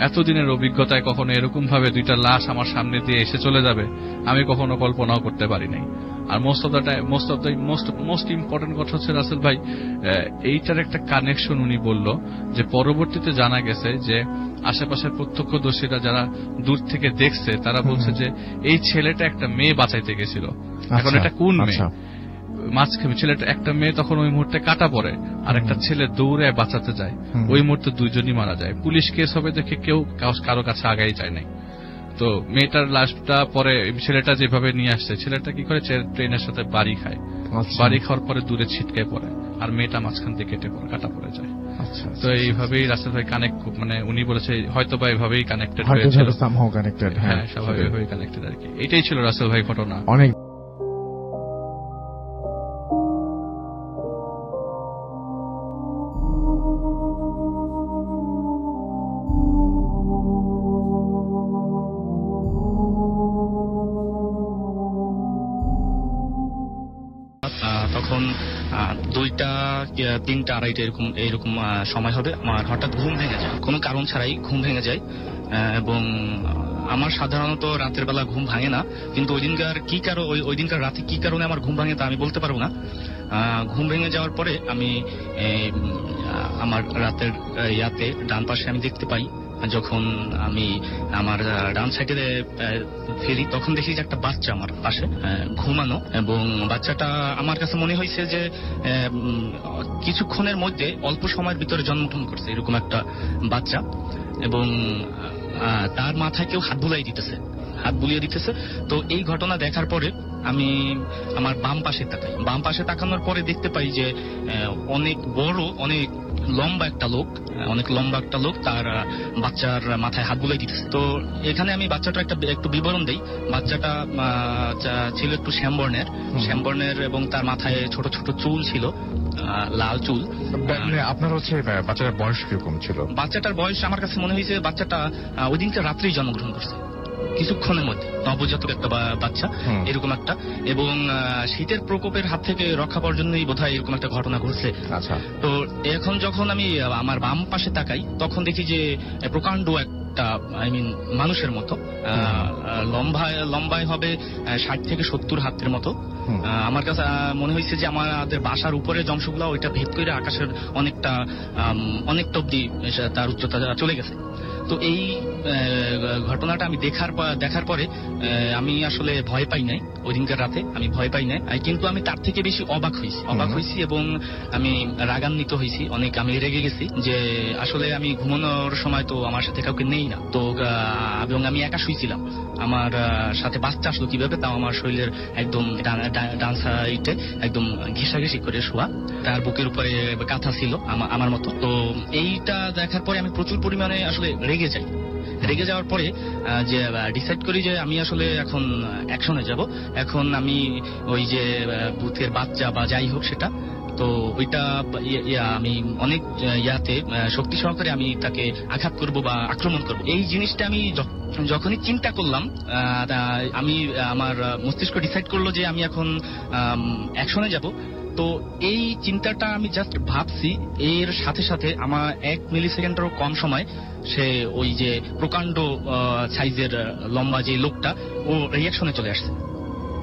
[SPEAKER 6] এতদিনের অভিজ্ঞতায় কখনো এরকম ভাবে দুইটা লাশ আমার সামনে দিয়ে এসে চলে যাবে আমি কখনো কল্পনাও করতে পারি নাই। আর মোস্ট ইম্পর্টেন্ট কথা হচ্ছে রাসেল ভাই, এইটার একটা কানেকশন উনি বলল যে পরবর্তীতে জানা গেছে যে আশেপাশের প্রত্যক্ষদর্শীরা যারা দূর থেকে দেখছে তারা বলছে যে এই ছেলেটা একটা মেয়ে বাঁচাইতে গেছিল। এখন এটা কোন মেয়ে? মাঝখানে ছেলেটা একটা মেয়ে তখন ওই মুহূর্তে কাটা পড়ে, আর একটা ছেলে দৌড়ে বাঁচাতে যায়, ওই মুহূর্তে দুইজনই মারা যায়। পুলিশ কেস হবে দেখে কেউ কারো কাছে আগাই যায় নাই। তো মেয়েটার লাশটা পরে ছেলেটা যেভাবে নিয়ে আসছে, ছেলেটা কি করে ট্রেনের সাথে বাড়ি খায়, বাড়ি খাওয়ার পরে দূরে ছিটকে পড়ে, আর মেয়েটা মাঝখান দিয়ে কাটা পড়ে যায়। তো এইভাবেই রাসেল ভাই কানেক্ট, মানে উনি বলেছে হয়তো বা এইভাবেই কানেক্টেড হয়েছিল, হ্যাঁ স্বাভাবিকভাবেই কানেক্টেড আর কি। এটাই ছিল রাসেল ভাই ঘটনা।
[SPEAKER 1] অনেক
[SPEAKER 7] তখন 2টা 3টা 2:30 এরকম সময় হবে। আমার হঠাৎ ঘুম ভেঙে যায়, কোনো কারণ ছাড়াই ঘুম ভেঙে যায়, এবং আমার সাধারণত রাতের বেলা ঘুম ভাঙে না, কিন্তু ওই দিনকার রাতে কি কারণে আমার ঘুম ভাঙে তা আমি বলতে পারবো না। ঘুম ভেঙে যাওয়ার পরে আমি আমার রাতের ডান পাশে আমি দেখতে পাই, যখন আমি আমার ডান সাইডে ফিরি তখন দেখি যে একটা বাচ্চা আমার পাশে ঘুমানো, এবং বাচ্চাটা আমার কাছে মনে হয়েছে যে কিছুক্ষণের মধ্যে অল্প সময়ের ভিতরে জন্মগ্রহণ করছে এরকম একটা বাচ্চা, এবং তার মাথায় কেউ হাত বুলিয়ে দিতেছে। তো এই ঘটনা দেখার পরে আমি আমার বাম পাশে তাকানোর পরে দেখতে পাই যে অনেক লম্বা একটা লোক তার বাচ্চার মাথায় হাত বুলাই দিতেছে। তো এখানে আমি বাচ্চাটা একটু বিবরণ দেই। বাচ্চাটা ছিল একটু শ্যামবর্ণের এবং তার মাথায় ছোট ছোট চুল ছিল, লাল চুল।
[SPEAKER 1] আপনার হচ্ছে বাচ্চাটার বয়স কিরকম ছিল?
[SPEAKER 7] বাচ্চাটার বয়স আমার কাছে মনে হয়েছে বাচ্চাটা ওই দিনকে রাত্রেই জন্মগ্রহণ করছে, কিছুক্ষণের মধ্যে, নবজাতক একটা বাচ্চা এরকম একটা, এবং শীতের প্রকোপের হাত থেকে রক্ষা পাওয়ার জন্যই বোধহয় এরকম একটা ঘটনা ঘটছে। তো এখন যখন আমি আমার বাম পাশে তাকাই তখন দেখি যে প্রকাণ্ড একটা মানুষের মতো, লম্বায় হবে 60 থেকে 70 হাতের মতো। আমার কাছে মনে হয়েছে যে আমাদের বাসার উপরে যে অংশগুলো ওইটা ভেদ করে আকাশের অনেকটা অব্দি তার উচ্চতা চলে গেছে। তো এই ঘটনাটা আমি দেখার পরে আমি আসলে ভয় পাই নাই, ওই দিনকার রাতে আমি ভয় পাই নাই, কিন্তু আমি তার থেকে বেশি অবাক হয়েছি এবং আমি রাগান্বিত হয়েছি অনেক। আমি রেগে গেছি যে আসলে আমি ঘুমানোর সময় তো আমার সাথে কাউকে নেই না, তো এবং আমি একা শুয়েছিলাম, আমার সাথে বাচ্চা আসলো কিভাবে, তাও আমার শরীরের একদম ডান সাইডে একদম ঘেঁষাঘেঁষি করে শোয়া, তার বুকের উপরে কাঁথা ছিল আমার মতো। তো এইটা দেখার পরে আমি প্রচুর পরিমাণে আসলে রেগে যাওয়ার পরে যে ডিসাইড করি যে আমি আসলে এখন অ্যাকশনে যাব। এখন আমি ওই যে ভূতের বাচ্চা বা যাই হোক সেটা, তো ওইটা আমি অনেক শক্তি সহকারে আমি তাকে আঘাত করব বা আক্রমণ করব। এই জিনিসটা আমি যখনই চিন্তা করলাম, আমি আমার মস্তিষ্ক ডিসাইড করলো যে আমি এখন অ্যাকশনে যাব। তো এই চিন্তাটা আমি জাস্ট ভাবছি, এর সাথে সাথে আমার 1 মিলিসেকেন্ডেরও কম সময় সে ওই যে প্রকাণ্ড সাইজের লম্বা যে লোকটা ও রিয়াকশনে চলে আসছে।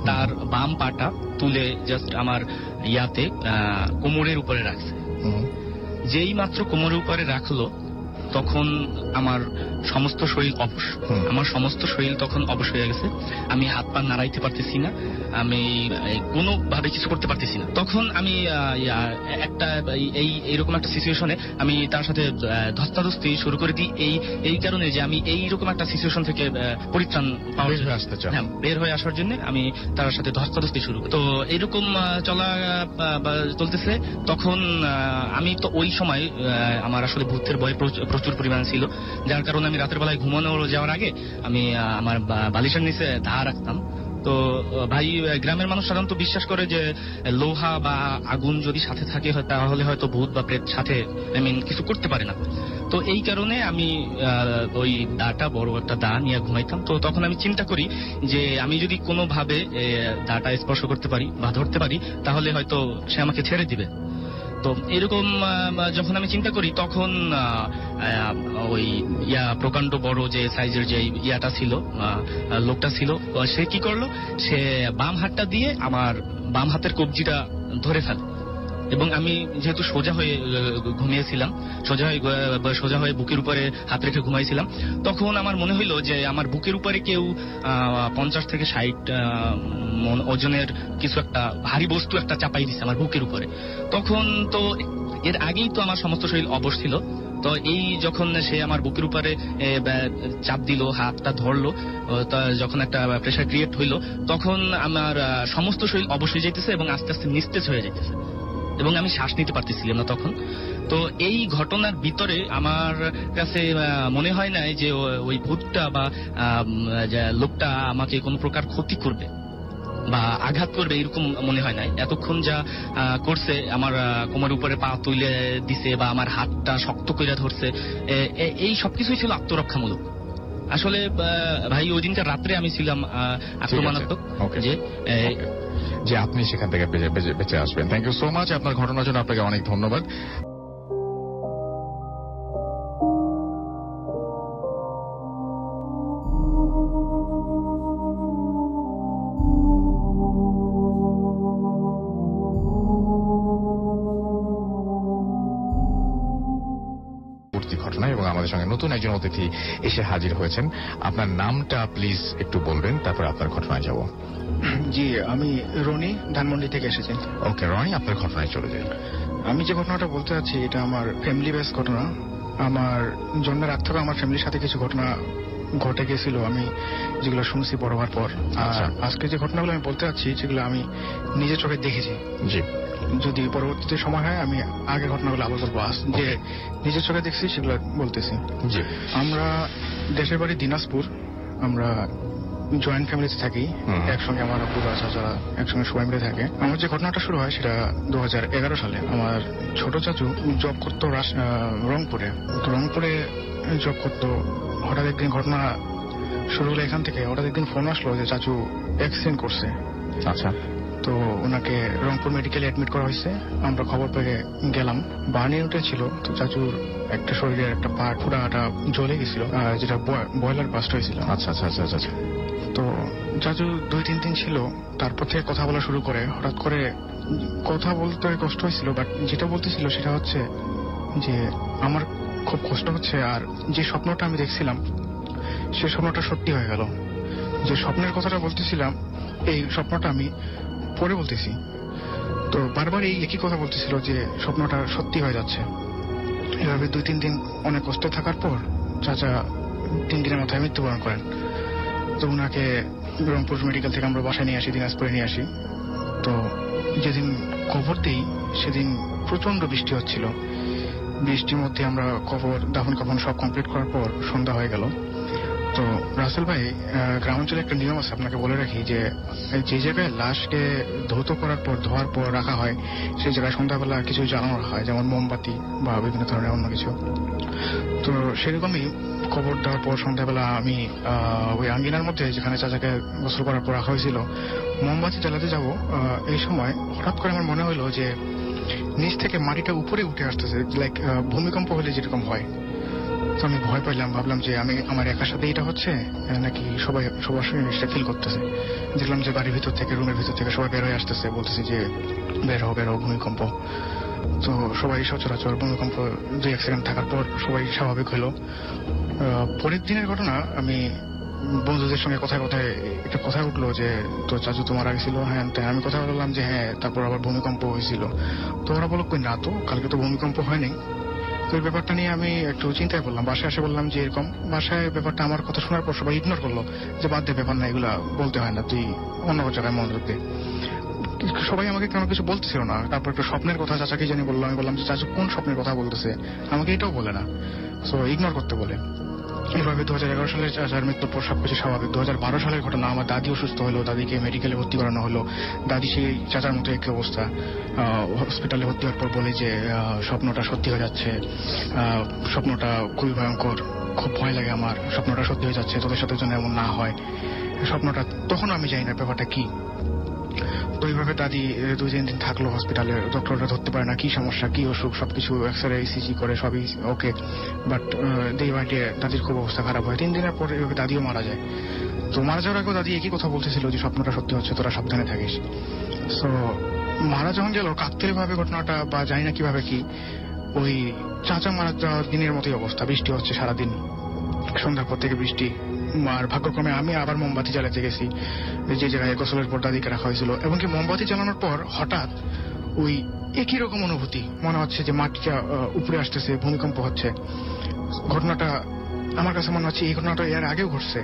[SPEAKER 7] তার বাম পাটা তুলে জাস্ট আমার কোমরের উপরে রাখছে। যেই মাত্র কোমরের উপরে রাখলো তখন আমার সমস্ত শরীর অবশ, আমার সমস্ত শরীর তখন অবশ হয়ে গেছে। আমি হাত পা নাড়াইতে পারতেছি না, আমি কোনোভাবে কিছু করতে পারতেছি না। তখন আমি একটা এইরকম একটা সিচুয়েশনে আমি তার সাথে ধস্তাধস্তি শুরু করে দিই, এই কারণে যে আমি এইরকম একটা সিচুয়েশন থেকে পরিত্রাণ বের হয়ে আসার জন্য আমি তার সাথে ধস্তাধস্তি শুরু করি। তো এইরকম চলতেছে। তখন আমি তো ওই সময় আমার আসলে ভূতের ভয় প্রচুর পরিমাণে ছিল, যার কারণে আমি রাতের বেলায় ঘুমানো যাওয়ার আগে আমি আমার বালিশের নিচে ধা রাখতাম। তো ভাই, গ্রামের মানুষ সাধারণত বিশ্বাস করে যে লোহা বা আগুন যদি সাথে থাকে তাহলে হয়তো ভূত বা প্রেত সাথে কিছু করতে পারে না। তো এই কারণে আমি ওই দাটা, বড় একটা দা নিয়ে ঘুমাইতাম। তো তখন আমি চিন্তা করি যে আমি যদি কোনোভাবে দাটা স্পর্শ করতে পারি বা ধরতে পারি তাহলে হয়তো সে আমাকে ছেড়ে দিবে। তো এরকম যখন আমি চিন্তা করি তখন ওই প্রকাণ্ড বড় যে সাইজের যে ইয়াটা ছিল, লোকটা ছিল, সে কি করলো, সে বাম হাতটা দিয়ে আমার বাম হাতের কবজিটা ধরে ফেলে। এবং আমি যেহেতু সোজা হয়ে ঘুমিয়েছিলাম, সোজা হয়ে বুকের উপরে হাত রেখে ঘুমাইছিলাম, তখন আমার মনে হইলো যে আমার বুকের উপরে কেউ 50 থেকে 60 মণ ওজনের কিছু একটা ভারী বস্তু একটা চাপাই দিচ্ছে আমার বুকের উপরে। তখন তো এর আগেই তো আমার সমস্ত শরীর অবশ ছিল। তো এই যখন সে আমার বুকের উপরে চাপ দিল, হাতটা ধরলো, যখন একটা প্রেসার ক্রিয়েট হইলো, তখন আমার সমস্ত শরীর অবশ হয়ে যাইতেছে এবং আস্তে আস্তে নিস্তেজ হয়ে যাইতেছে এবং আমি শ্বাস নিতে পারতেছিলাম না তখন। তো এই ঘটনার ভিতরে আমার কাছে মনে হয় না যে ওই ভূতটা বা লোকটা আমাকে কোনো প্রকার ক্ষতি করবে বা আঘাত করবে, এরকম মনে হয় না। এতক্ষণ যা করছে, আমার কোমর উপরে পা তুলে দিছে বা আমার হাতটা শক্ত করে ধরছে, এই সবকিছুই ছিল আত্মরক্ষামূলক। আসলে ভাই, ওই দিনকার রাত্রে আমি ছিলাম আক্রমণাত্মক
[SPEAKER 1] যে আপনি সেখান থেকে বেঁচে আসবেন। Thank you so much. আপনার ঘটনার জন্য আপনাকে অনেক ধন্যবাদ। ঘটনা এবং আমাদের সঙ্গে নতুন একজন অতিথি এসে হাজির হয়েছেন। আপনার নামটা প্লিজ একটু বলবেন, তারপরে আপনার ঘটনায় যাব।
[SPEAKER 8] জি, আমি রনি, ধানমন্ডি থেকে এসেছি।
[SPEAKER 1] ওকে রনি, আপনার ঘটনায় চলে যান।
[SPEAKER 8] আমি যে ঘটনাটা বলতে চাচ্ছি এটা আমার ফ্যামিলি বেস ঘটনা। আমার জন্মের আগ থেকে আমার ফ্যামিলির সাথে কিছু ঘটনা ঘটে গেছিল, আমি যেগুলো শুনছি বড় হওয়ার পর। আর আজকে যে ঘটনাগুলো আমি বলতে চাচ্ছি সেগুলো আমি নিজের চোখে দেখেছি।
[SPEAKER 1] জি,
[SPEAKER 8] যদি পরবর্তীতে সময় হয় আমি আগে ঘটনাগুলো আবার বলবো, যে নিজের চোখে দেখছি সেগুলো বলতেছি।
[SPEAKER 1] জি,
[SPEAKER 8] আমরা দেশের বাড়ি দিনাজপুর, আমরা জয়েন্ট ফ্যামিলিতে থাকি, একসঙ্গে আমার আব্বু চাচারা একসঙ্গে সবাই মিলে থাকে। আমার যে ঘটনাটা শুরু হয় সেটা 2011 সালে। আমার ছোট চাচু জব করতো রংপুরে। তো রংপুরে জব করতো। হঠাৎ একদিন ঘটনা শুরু হলো এখান থেকে। হঠাৎ একদিন ফোন আসলো যে চাচু অ্যাক্সিডেন্ট করছে।
[SPEAKER 1] আচ্ছা।
[SPEAKER 8] তো ওনাকে রংপুর মেডিকেলে অ্যাডমিট করা হয়েছে। আমরা খবর পেয়ে গেলাম। বার্ন ইউনিটে ছিল। তো চাচুর একটা শরীরের একটা পার্ট পুরাটা জ্বলে গেছিল, যেটা বয়লার বাস্ট হয়েছিল।
[SPEAKER 1] আচ্ছা আচ্ছা আচ্ছা আচ্ছা।
[SPEAKER 8] তো চাচু 2-3 দিন ছিল, তারপর থেকে কথা বলা শুরু করে। হঠাৎ করে কথা বলতে কষ্ট হয়েছিল, বাট যেটা বলতেছিল সেটা হচ্ছে যে আমার খুব কষ্ট হচ্ছে, আর যে স্বপ্নটা আমি দেখছিলাম সে স্বপ্নটা সত্যি হয়ে গেল। যে স্বপ্নের কথাটা বলতেছিলাম এই স্বপ্নটা আমি পরে বলতেছি। তো বারবার এই একই কথা বলতেছিল যে স্বপ্নটা সত্যি হয়ে যাচ্ছে। এভাবে 2-3 দিন অনেক কষ্ট থাকার পর চাচা 3 দিনের মাথায় মৃত্যুবরণ করেন। তো ওনাকে রংপুর মেডিকেল থেকে আমরা বাসায় নিয়ে আসি, দিনাজপুরে নিয়ে আসি। তো যেদিন কবর দিই সেদিন প্রচন্ড বৃষ্টি হচ্ছিল। বৃষ্টির মধ্যে আমরা কবর দাফন কাফন সব কমপ্লিট করার পর সন্ধ্যা হয়ে গেল। তো রাসেল ভাই, গ্রামাঞ্চলে একটা নিয়ম আছে, আপনাকে বলে রাখি, যে যে জায়গায় লাশকে ধৌত করার পর ধোয়ার পর রাখা হয় সেই জায়গায় সন্ধ্যাবেলা কিছু জ্বালানো হয়, যেমন মোমবাতি বা বিভিন্ন ধরনের অন্য কিছু। তো সেরকমই কবর দেওয়ার পর সন্ধ্যাবেলা আমি ওই আঙ্গিনার মধ্যে যেখানে চাচাকে গোসল করার পর রাখা হয়েছিল মোমবাতি জ্বালাতে যাব। এই সময় হঠাৎ করে আমার মনে হলো যে নিচ থেকে মাটিটা উপরে উঠে আসতেছে, লাইক ভূমিকম্প হলে যেরকম হয়। তো আমি ভয় পাইলাম, ভাবলাম যে আমি আমার একার সাথে এটা হচ্ছে নাকি সবার সঙ্গে জিনিসটা ফিল করতেছে। দেখলাম যে বাড়ির ভিতর থেকে, রুমের ভিতর থেকে সবাই বের হয়ে আসতেছে, বলতেছে যে বের হো ভূমিকম্প। তো সবাই সচরাচর ভূমিকম্প 2-1 সেকেন্ড থাকার পর সবাই স্বাভাবিক হলো। পরের দিনের ঘটনা, আমি বন্ধুদের সঙ্গে কথায় একটা কথা উঠলো যে তো চাচু তো মারা গেছিল। হ্যাঁ, আমি কথা বললাম যে হ্যাঁ, তারপর আবার ভূমিকম্প হয়েছিল। তো ওরা বলল কই না তো, কালকে তো ভূমিকম্প হয়নি। তো এই ব্যাপারটা নিয়ে আমি একটু চিন্তায় পড়লাম। বাসায় এসে বললাম যে এরকম। বাসায় ব্যাপারটা আমার কথা শোনার পর সবাই ইগনোর করলো যে বাদ দে, ব্যাপার না, এগুলা বলতে হয় না, তুই অন্য জায়গায় মনোযোগ দে। সবাই আমাকে কেন কিছু বলতেছিল না। তারপর একটা স্বপ্নের কথা চাচাকে জানি বললো। আমি বললাম যে চাচু কোন স্বপ্নের কথা বলতেছে, আমাকে এটাও বলে না, সো ইগনোর করতে বলে। এভাবে 2011 সালে চাচার মৃত্যুর পর সবকিছু স্বাভাবিক। 2012 সালের ঘটনা, আমার দাদি অসুস্থ হলো, দাদিকে মেডিকেলে ভর্তি করানো হলো। দাদি সেই চাচার মতো একই অবস্থা, হসপিটালে ভর্তি হওয়ার পর বলে যে স্বপ্নটা সত্যি হয়ে যাচ্ছে, স্বপ্নটা খুবই ভয়ঙ্কর, খুব ভয় লাগে আমার, স্বপ্নটা সত্যি হয়ে যাচ্ছে, তোদের সাথে যেন এমন না হয় স্বপ্নটা। তখন আমি জানি না ব্যাপারটা কি। তো এইভাবে দাদি 2-3 দিন থাকলো হসপিটালে। ডক্টররা ধরতে পারে না কি সমস্যা, কি অসুখ, সবকিছু এক্সরে ইসিজি করে সবই ওকে, বাট ডে বাই ডে দাদির খুব অবস্থা খারাপ হয়। 3 দিনের পরে দাদিও মারা যায়। তো মারা যাওয়ার আগেও দাদি একই কথা বলতেছিল যে স্বপ্নটা সত্যি হচ্ছে, তোরা সাবধানে থাকিস। সো মারা যখন গেল, কাকতালীয় ভাবে ঘটনাটা বা জানি না কিভাবে কি, ওই চাচা মারা যাওয়ার দিনের মতোই অবস্থা। বৃষ্টি হচ্ছে সারাদিন, সন্ধ্যার পর থেকে বৃষ্টি। আর ভাগ্যক্রমে আমি আবার মোমবাতি জ্বালাতে গেছি যে জায়গায় গোসলের পর দাদিকে রাখা হয়েছিল। এবং কি মোমবাতি জ্বালানোর পর হঠাৎ ওই একই রকম অনুভূতি, মনে হচ্ছে যে মাটিটা উপরে আসতেছে, ভূমিকম্প হচ্ছে। ঘটনাটা আমার কাছে মনে হচ্ছে এই ঘটনাটা এর আগেও ঘটছে।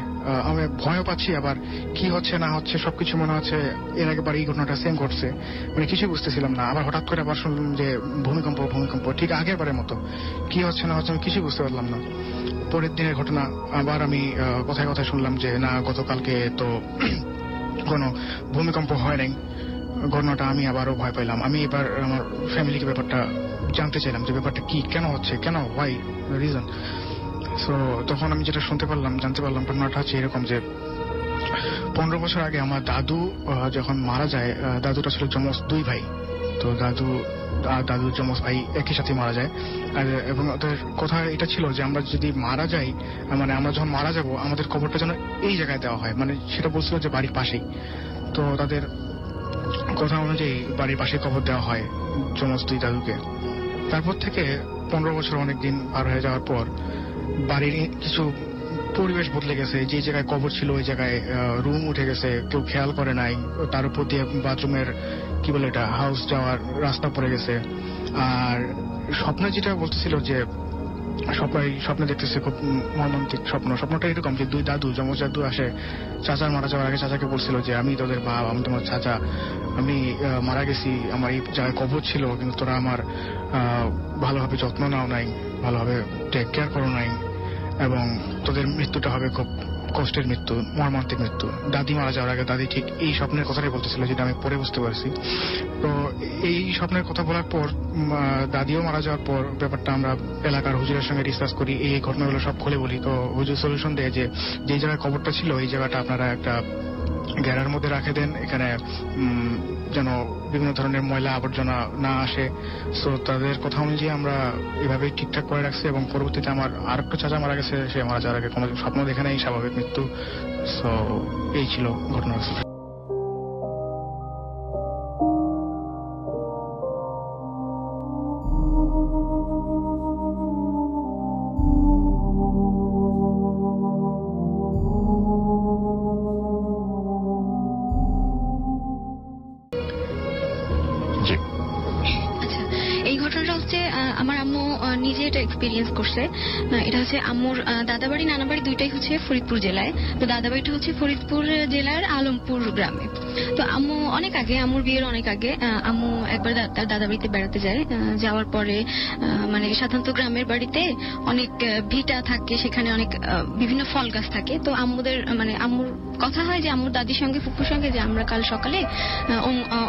[SPEAKER 8] আমি ভয়ও পাচ্ছি, আবার কি হচ্ছে না হচ্ছে সবকিছু মনে হচ্ছে এর আগেবার এই ঘটনাটা সেম ঘটছে, মানে কিছু বুঝতেছিলাম না। আবার হঠাৎ করে আবার শুনলাম যে ভূমিকম্প ঠিক আগের বারের মতো। কি হচ্ছে না হচ্ছে আমি কিছু বুঝতে পারলাম না। পরের দিনের ঘটনা, আবার আমি কথায় কথায় শুনলাম যে না, গতকালকে তো কোনো ভূমিকম্প হয় নাই। ঘটনাটা আমি আবারও ভয় পাইলাম। আমি এবার আমার ফ্যামিলিকে ব্যাপারটা জানতে চাইলাম যে ব্যাপারটা কি, কেন হচ্ছে, কেন, হোয়াই, রিজন। সো তখন আমি যেটা জানতে পারলাম ঘটনাটা হচ্ছে এরকম যে 15 বছর আগে আমার দাদু যখন মারা যায়, দাদুটা ছিল যমজ 2 ভাই। তো দাদুর যমজ ভাই একই সাথে মারা যায়। এবং ওদের কথা এটা ছিল যে আমরা যদি মারা যাই, মানে আমরা যখন মারা যাব আমাদের কবরটা যেন এই জায়গায় দেওয়া হয়, মানে সেটা বলছিল যে বাড়ির পাশেই। তো তাদের কথা অনুযায়ী বাড়ির পাশে কবর দেওয়া হয় যমজ 2 দাদুকে। তারপর থেকে 15 বছর অনেকদিন পার হয়ে যাওয়ার পর বাড়ির কিছু পরিবেশ বদলে গেছে। যে জায়গায় কবর ছিল ওই জায়গায় রুম উঠে গেছে, কেউ খেয়াল করে নাই। তার উপর দিয়ে বাথরুমের কি বলে এটা, হাউস যাওয়ার রাস্তা পড়ে গেছে। আর স্বপ্নে যেটা বলতেছিল যে স্বপ্নে দেখতেছে খুব মর্মান্তিক স্বপ্নটা এরকম যে 2 দাদু, যমজ দাদু আসে চাচার মারা যাওয়ার আগে চাচাকে বলছিল যে আমি তোদের বাপ, আমি তোমার চাচা, আমি মারা গেছি, আমার এই জায়গায় কবর ছিল, কিন্তু তোরা আমার ভালোভাবে যত্ন নাও নাই, ভালোভাবে টেক কেয়ার করো নাই, এবং তোদের মৃত্যুটা হবে খুব কষ্টের মৃত্যু, মর্মান্তিক মৃত্যু। দাদি মারা যাওয়ার আগে দাদি ঠিক এই স্বপ্নের কথাটাই বলতেছিল, যেটা আমি পরে বুঝতে পারছি। তো এই স্বপ্নের কথা বলার পর দাদিও মারা যাওয়ার পর ব্যাপারটা আমরা এলাকার হুজুরের সঙ্গে ডিসকাস করি, এই ঘটনাগুলো সব খুলে বলি। তো হুজুর সলিউশন দেয় যে যে জায়গায় কবরটা ছিল এই জায়গাটা আপনারা একটা ঘেরার মধ্যে রাখে দেন, এখানে যেন বিভিন্ন ধরনের ময়লা আবর্জনা না আসে। সো তাদের কথা অনুযায়ী আমরা এভাবেই ঠিকঠাক করে রাখছি। এবং পরবর্তীতে আমার আরেকটা চাচা মারা গেছে, সে মারা যাওয়ার আগে কোনো স্বপ্ন দেখে নেই, স্বাভাবিক মৃত্যু। সো এই ছিল ঘটনা।
[SPEAKER 9] আমার আম্মু নিজে এটা এক্সপিরিয়েন্স করছে। এটা হচ্ছে আম্মুর দাদাবাড়ি নানাবাড়ি দুইটাই হচ্ছে ফরিদপুর জেলায়। তো দাদাবাড়িটা হচ্ছে ফরিদপুর জেলার আলমপুর গ্রামে। তো আম্মু অনেক আগে, আম্মুর বিয়ের অনেক আগে আম্মু একবার তার দাদাবাড়িতে বেড়াতে যায়। যাওয়ার পরে মানে সাধারণত গ্রামের বাড়িতে অনেক ভিটা থাকে, সেখানে অনেক বিভিন্ন ফল গাছ থাকে। তো আম্মুদের মানে আম্মুর কথা হয় যে আম্মুর দাদির সঙ্গে ফুপুর সঙ্গে যে আমরা কাল সকালে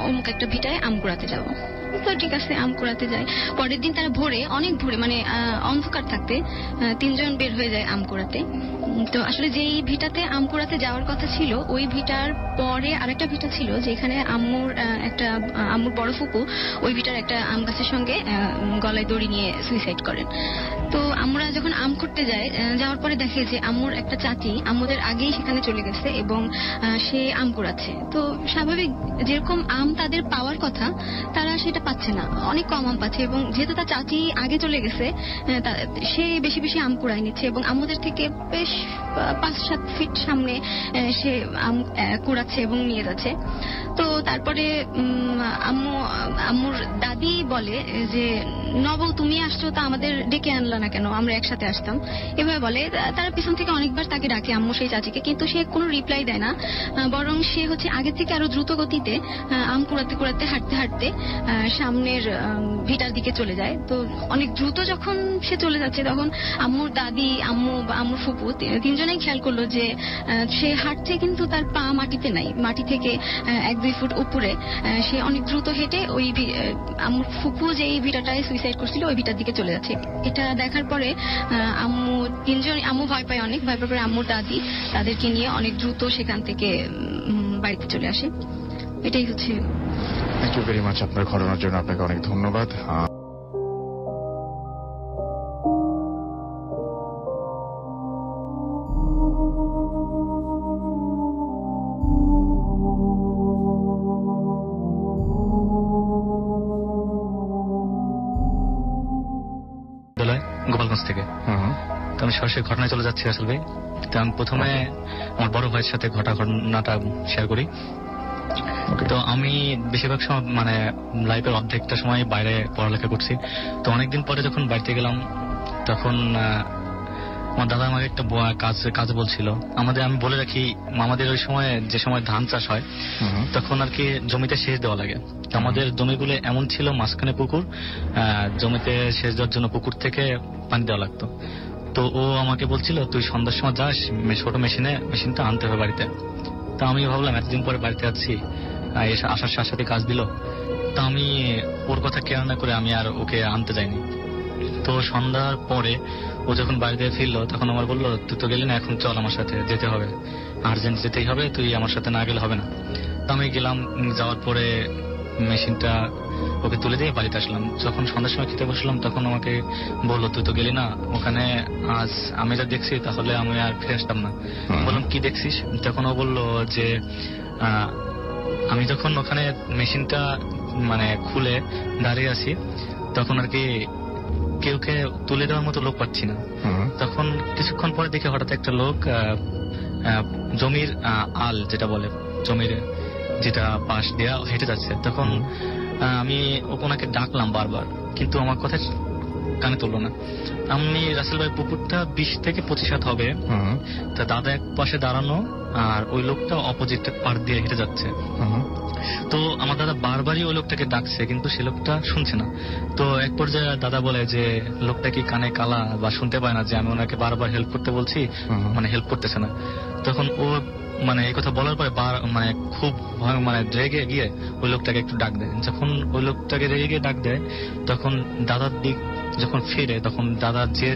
[SPEAKER 9] অমুক একটা ভিটায় আম কুড়াতে যাবো। তো ঠিক আছে, আম কুড়াতে যায়। পরের দিন তারা অনেক ভোরে মানে অন্ধকার থাকতে 3 জন বের হয়ে যায় আম কুড়াতে। তো আসলে যেই ভিটাতে আম কুড়াতে যাওয়ার কথা ছিল, ওই ভিটার পরে আরেকটা ভিটা ছিল যেখানে আম্মুর বড় ফুপু ওই ভিটার একটা আম গাছের সঙ্গে গলায় দড়ি নিয়ে সুইসাইড করেন। তো আমরা যখন আম করতে যাওয়ার পরে দেখে যে আম্মুর একটা চাচি আম্মুদের আগেই সেখানে চলে গেছে এবং সে আম কুড়াচ্ছে। তো স্বাভাবিক যেরকম আম তাদের পাওয়ার কথা তারা সেটা পাচ্ছে না, অনেক কম আম পাচ্ছে। এবং যেহেতু তার চাচি আগে চলে গেছে, সে বেশি বেশি আম কুড়াই নিচ্ছে এবং আমাদের থেকে বেশ 5-7 ফিট সামনে সে আম কুড়াচ্ছে এবং নিয়ে যাচ্ছে। তো তারপরে আম্মুর দাদি বলে যে নবল তুমি আসছো, তা আমাদের ডেকে আনলা না কেন, আমরা একসাথে আসতাম, এভাবে বলে। তারা পিছন থেকে অনেকবার তাকে ডাকে আম্মু সেই চাচিকে, কিন্তু সে কোনো রিপ্লাই দেয় না, বরং সে হচ্ছে আগের থেকে আরো দ্রুত গতিতে আম কুড়াতে কুড়াতে হাঁটতে হাঁটতে সামনের ভিটার দিকে চলে যায়। তো অনেক দ্রুত যখন সে চলে যাচ্ছে তখন আম্মুর দাদি, আম্মু বা আম্মুর ফুপু তিনজনেই খেয়াল করলো যে সে হাঁটছে কিন্তু তার পা মাটিতে নাই, মাটি থেকে 1-2 ফুট উপরে। সে অনেক দ্রুত হেঁটে ওই আম্মুর ফুপু যে ভিটাটায় সুইসাইড করছিল ওই ভিটার দিকে চলে যাচ্ছে। এটা দেখার পরে আম্মু ভয় পায়, অনেক ভয় পাওয়ার পরে আম্মুর দাদি তাদেরকে নিয়ে অনেক দ্রুত সেখান থেকে বাড়িতে চলে আসে। এটাই হচ্ছে।
[SPEAKER 1] থ্যাংক ইউ ভেরি মাচ আপনার ঘটনার জন্য, আপনাকে অনেক ধন্যবাদ।
[SPEAKER 7] গোপালগঞ্জ থেকে। তো আমি সরাসরি ঘটনায় চলে যাচ্ছি আসল ভাই। তো আমি প্রথমে আমার বড় ভাইয়ের সাথে ঘটনাটা শেয়ার করি। তো আমি বেশিরভাগ সময় মানে লাইফের অর্ধেকটা সময় বাইরে পড়ালেখা করছি। তো অনেকদিন পরে যখন বাড়িতে গেলাম তখন আমার দাদা আমাকে একটা কাজ বলছিল। আমি বলে রাখি, আমাদের ওই সময় যে সময় ধান চাষ হয় তখন আর কি জমিতে সেচ দেওয়া লাগে। আমাদের জমিগুলো এমন ছিল, মাঝখানে পুকুর, জমিতে সেচ দেওয়ার জন্য পুকুর থেকে পানি দেওয়া লাগতো। তো ও আমাকে বলছিল তুই সন্ধ্যার সময় যাস, ছোট মেশিনটা আনতে হবে বাড়িতে। তো আমি ভাবলাম এতদিন পরে বাড়িতে আছি, আসার সাথে সাথে কাজ দিল। তো আমি ওর কথা কেয়ার না করে আমি আর ওকে আনতে যাইনি। তো সন্ধ্যার পরে ও যখন বাড়িতে ফিরলো তখন আমার বললো তুই তো গেলি না, এখন চল আমার সাথে, যেতে হবে, আর্জেন্ট যেতেই হবে, তুই আমার সাথে না গেলে হবে না। তো আমি গেলাম, যাওয়ার পরে মেশিনটা ওকে তুলে দিয়ে বাড়িতে আসলাম। যখন সন্ধ্যার সময় খেতে বসলাম তখন আমাকে বললো তুই তো গেলি না ওখানে, আজ আমি যা দেখছি তাহলে আমি আর ফিরে আসতাম না। বললাম কি দেখছিস? তখন ও বললো যে আমি যখন ওখানে মেশিনটা মানে খুলে দাঁড়িয়ে আছি তখন আর কি কেউকে তুলে দেওয়ার মতো লোক পাচ্ছি না। তখন কিছুক্ষণ পরে দেখে হঠাৎ একটা লোক জমির আল যেটা বলে, জমির যেটা পাশ দেয়া হেঁটে যাচ্ছে। তখন আমি ওনাকে ডাকলাম বারবার, কিন্তু আমার কথা কানে তুললো না। আমি রাসেল ভাই পুকুরটা 20 থেকে 25 হাত হবে। তা দাদা এক পাশে দাঁড়ানো আর ওই লোকটা অপোজিট পার দিয়ে হেঁটে যাচ্ছে। তো আমার দাদা বারবারই ওই লোকটাকে ডাকছে কিন্তু সে লোকটা শুনছে না। তো এক পর্যায়ে দাদা বলে যে লোকটা কি কানে কালা বা শুনতে পায় না যে আমি ওনাকে বারবার হেল্প করতে বলছি, মানে হেল্প করতেছে না। তখন ও মানে এই কথা বলার পরে মানে খুব মানে রেগে গিয়ে ওই লোকটাকে একটু ডাক দেয়। যখন ওই লোকটাকে রেগে গিয়ে ডাক দেয় তখন দাদার দিক যখন ফিরে তখন দাদা যে